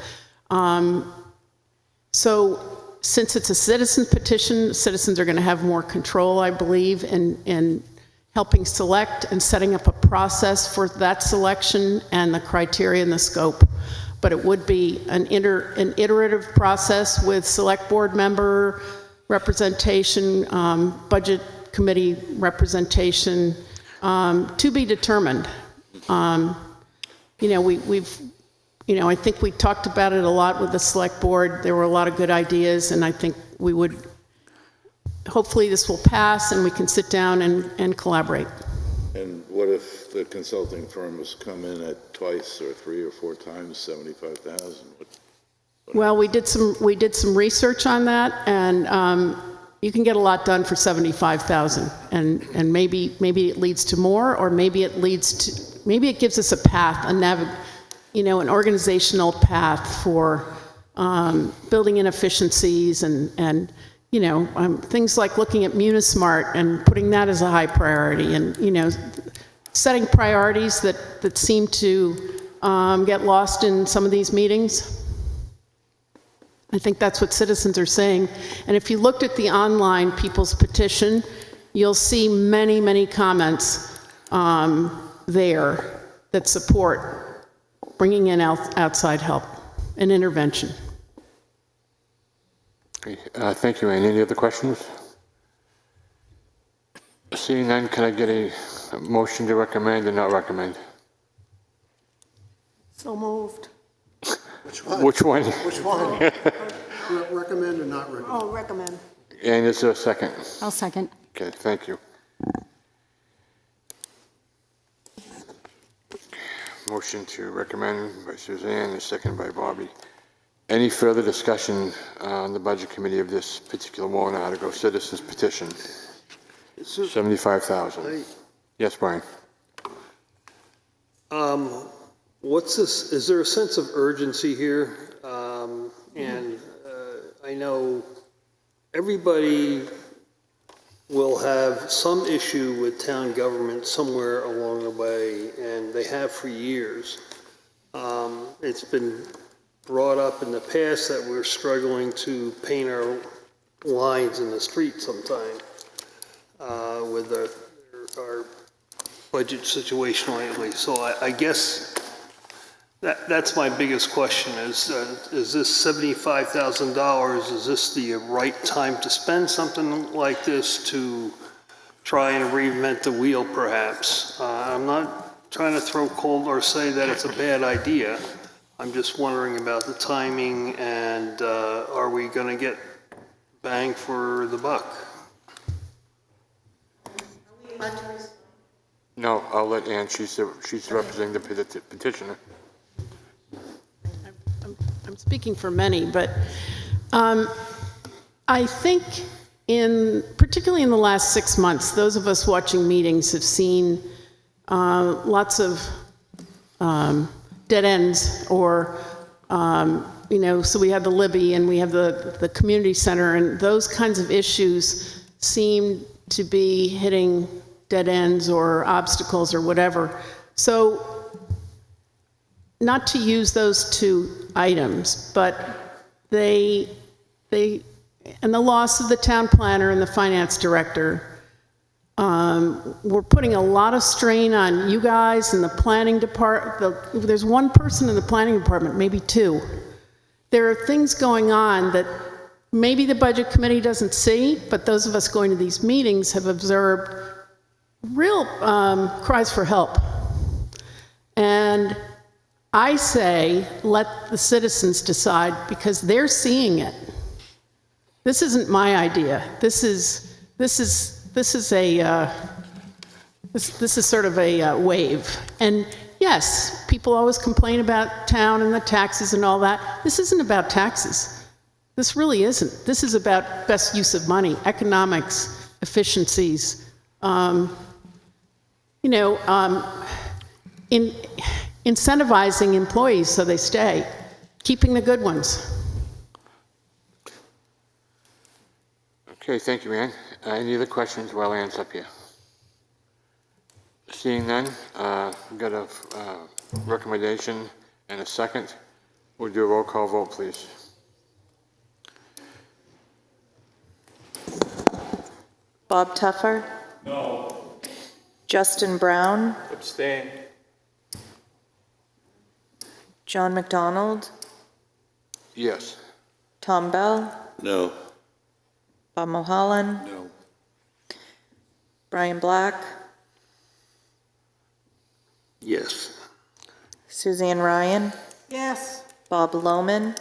So since it's a citizen petition, citizens are going to have more control, I believe, in helping select and setting up a process for that selection and the criteria and the scope. But it would be an iterative process with select board member representation, budget committee representation, to be determined. I think we talked about it a lot with the select board. There were a lot of good ideas, and I think we would, hopefully this will pass and we can sit down and collaborate. And what if the consulting firm has come in at twice or 3 or 4 times 75,000? Well, we did some research on that, and you can get a lot done for 75,000, and maybe it leads to more, or maybe it gives us a path, an organizational path for building in efficiencies and things like looking at Munismart and putting that as a high priority, and, setting priorities that seem to get lost in some of these meetings. I think that's what citizens are saying. And if you looked at the online people's petition, you'll see many, many comments there that support bringing in outside help and intervention. Okay, thank you, Ann. Any other questions? Seeing none, can I get a motion to recommend or not recommend? So moved. Which one? Which one? Which one? Recommend or not recommend? Oh, recommend. And is there a second? I'll second. Okay, thank you. Motion to recommend by Suzanne, and second by Bobby. Any further discussion on the Budget Committee of this particular warrant article, citizens petition? 75,000. Yes, Brian? What's this, is there a sense of urgency here? I know everybody will have some issue with town government somewhere along the way, and they have for years. It's been brought up in the past that we're struggling to paint our lines in the street sometime with our budget situation lately. So I guess that's my biggest question is this $75,000, is this the right time to spend something like this to try and reinvent the wheel perhaps? I'm not trying to throw cold or say that it's a bad idea. I'm just wondering about the timing and are we going to get bang for the buck? No, I'll let Ann, she's representing the petitioner. I'm speaking for many, but I think particularly in the last 6 months, those of us watching meetings have seen lots of dead ends, or so we have the Libby and we have the community center, and those kinds of issues seem to be hitting dead ends or obstacles or whatever. So not to use those two items, but and the loss of the town planner and the finance director, we're putting a lot of strain on you guys and the planning department. There's one person in the planning department, maybe two. There are things going on that maybe the budget committee doesn't see, but those of us going to these meetings have observed real cries for help. And I say, let the citizens decide, because they're seeing it. This isn't my idea. This is sort of a wave. And yes, people always complain about town and the taxes and all that. This isn't about taxes. This really isn't. This is about best use of money, economics, efficiencies. Incentivizing employees so they stay, keeping the good ones. Okay, thank you, Ann. Any other questions while Ann's up here? Seeing none, we've got a recommendation and a second. We'll do a roll call vote, please. Bob Tuffer? No. Justin Brown? Abstain. John McDonald? Yes. Tom Bell? No. Bob Mulholland? No. Brian Black? Yes. Suzanne Ryan? Yes. Bob Lohman?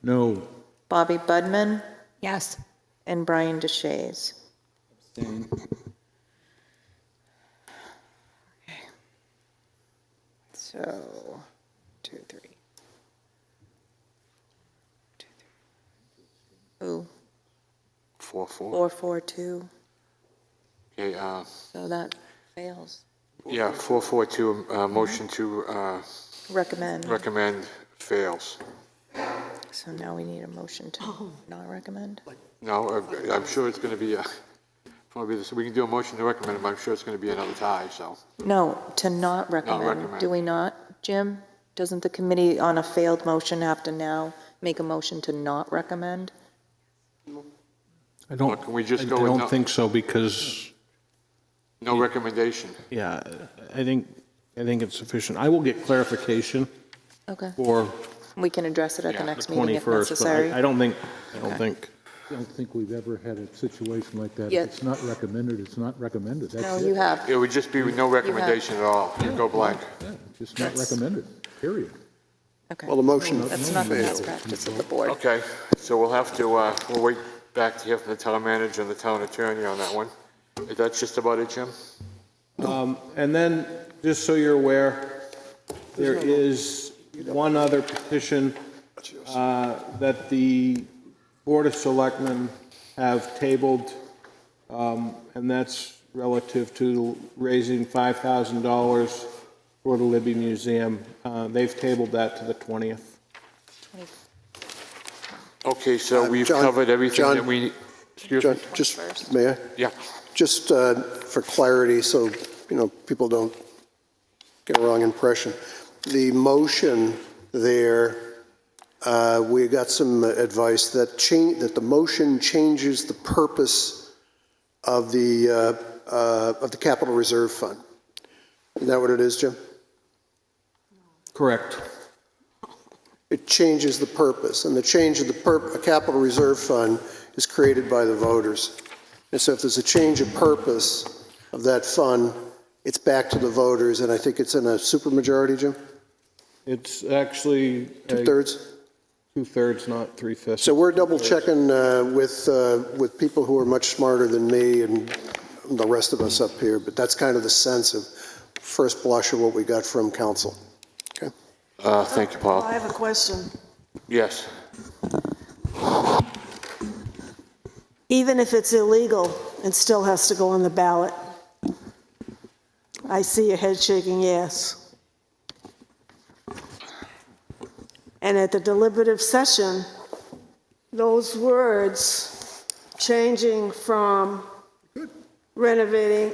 No. Bobby Budman? Yes. And Brian DeShays. Abstain. So, 2, 3. 2, 3. Ooh. 4-4. 4-4-2. Okay, So that fails. yeah, 4-4-2, motion to Recommend. recommend fails. So now we need a motion to not recommend. No, I'm sure it's going to be probably this. We can do a motion to recommend, but I'm sure it's going to be another tie, so. No, to not recommend. recommend. Do we not, Jim? Doesn't the committee on a failed motion have to now make a motion to not recommend? I don't, Can we just I go with no- don't think so, because, No recommendation. yeah, I think it's sufficient. I will get clarification Okay. for We can address it at the the next meeting if 21st, but necessary. I don't think, Okay. I don't think we've ever had a situation like that. Yeah. If it's not recommended, it's not recommended. That's No, it. you have. It would just be with no recommendation at all. You'd go blank. Yeah, just not recommended, period. Okay. Well, the motion That's not the best failed. practice of the board. Okay, so we'll have to, we'll wait back to hear from the town manager and the town attorney on that one. That's just about it, Jim? And then, just so you're aware, there is one other petition that the Board of Selectmen have tabled, and that's relative to raising $5,000 for the Libby Museum. They've tabled that to the 20th. Okay, so we've John- covered everything John- that we, excuse me? John, just, may I? Yeah. Just for clarity, so, people don't get a wrong impression. The motion there, we got some advice that the motion changes the purpose of the capital reserve fund. Isn't that what it is, Jim? Correct. It changes the purpose, and the change of the capital reserve fund is created by the voters. And so if there's a change of purpose of that fund, it's back to the voters, and I think it's in a supermajority, Jim? It's actually Two-thirds? Two-thirds, not three-fifths. So we're double-checking with people who are much smarter than me and the rest of us up here, but that's kind of the sense of first blush of what we got from council. Okay? Thank you, Paul. I have a question. Yes. Even if it's illegal, it still has to go on the ballot. I see your head shaking yes. And at the deliberative session, those words changing from renovating,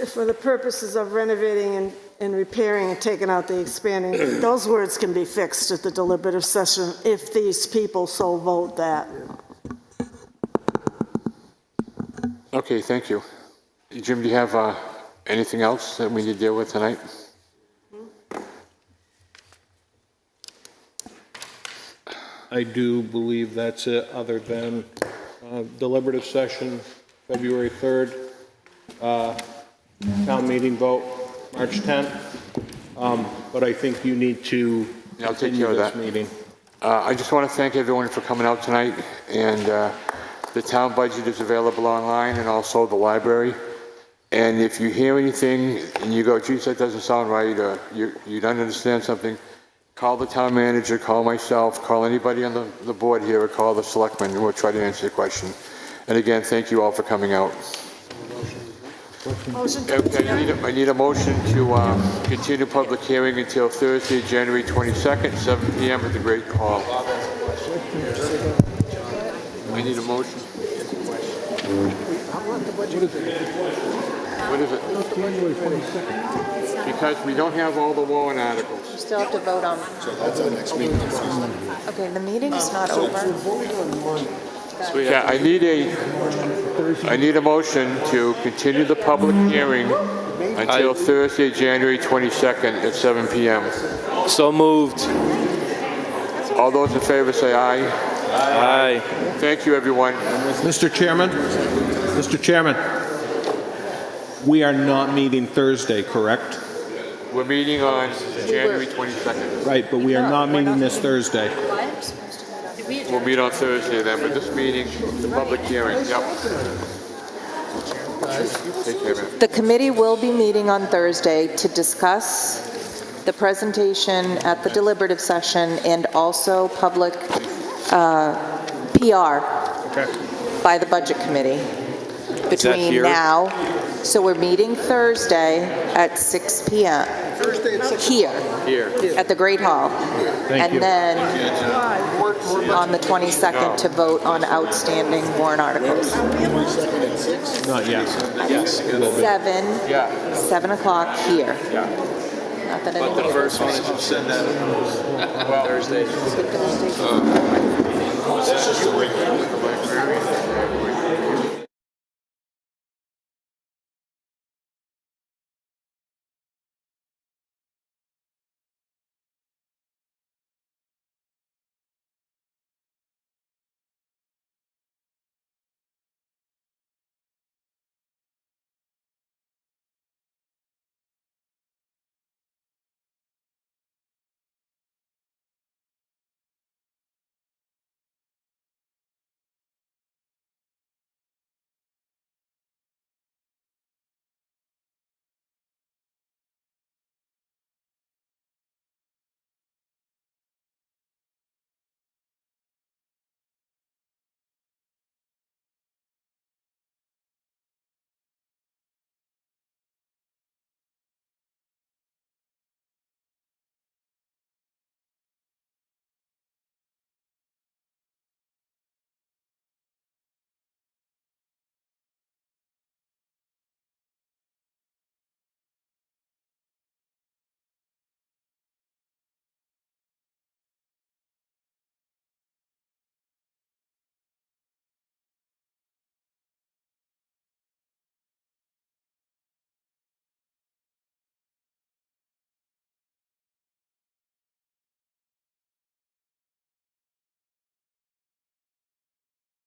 for the purposes of renovating and repairing and taking out the expanding, those words can be fixed at the deliberative session if these people so vote that. Okay, thank you. Jim, do you have anything else that we need to deal with tonight? I do believe that's it, other than deliberative session, February 3rd, town meeting vote, March 10th. But I think you need to I'll take continue care of this that. meeting. I just want to thank everyone for coming out tonight, and the town budget is available online and also the library. And if you hear anything and you go, geez, that doesn't sound right, or you don't understand something, call the town manager, call myself, call anybody on the board here, or call the selectmen, and we'll try to answer your question. And again, thank you all for coming out. Okay, I need a motion to continue public hearing until Thursday, January 22nd, 7 p.m. at the Great Hall. I need a motion. What is it? Because we don't have all the warrant articles. You still have to vote on. So that's our next meeting. Okay, the meeting's not over. Yeah, I need a motion to continue the public hearing until Thursday, January 22nd at 7 p.m. So moved. All those in favor say aye. Aye. Thank you, everyone. Mr. Chairman, we are not meeting Thursday, correct? We're meeting on January 22nd. Right, but we are not meeting this Thursday. We'll meet on Thursday then, but this meeting, the public hearing, yep. Take care, man. The committee will be meeting on Thursday to discuss the presentation at the deliberative session and also public PR by the budget committee between here? now. So we're meeting Thursday at 6 p.m. here, at the Great Hall. Thank you. And then on the 22nd to vote on outstanding warrant articles. Not yet. 7 o'clock here. Not that But the anybody- first one is you said that Thursday. Thursday.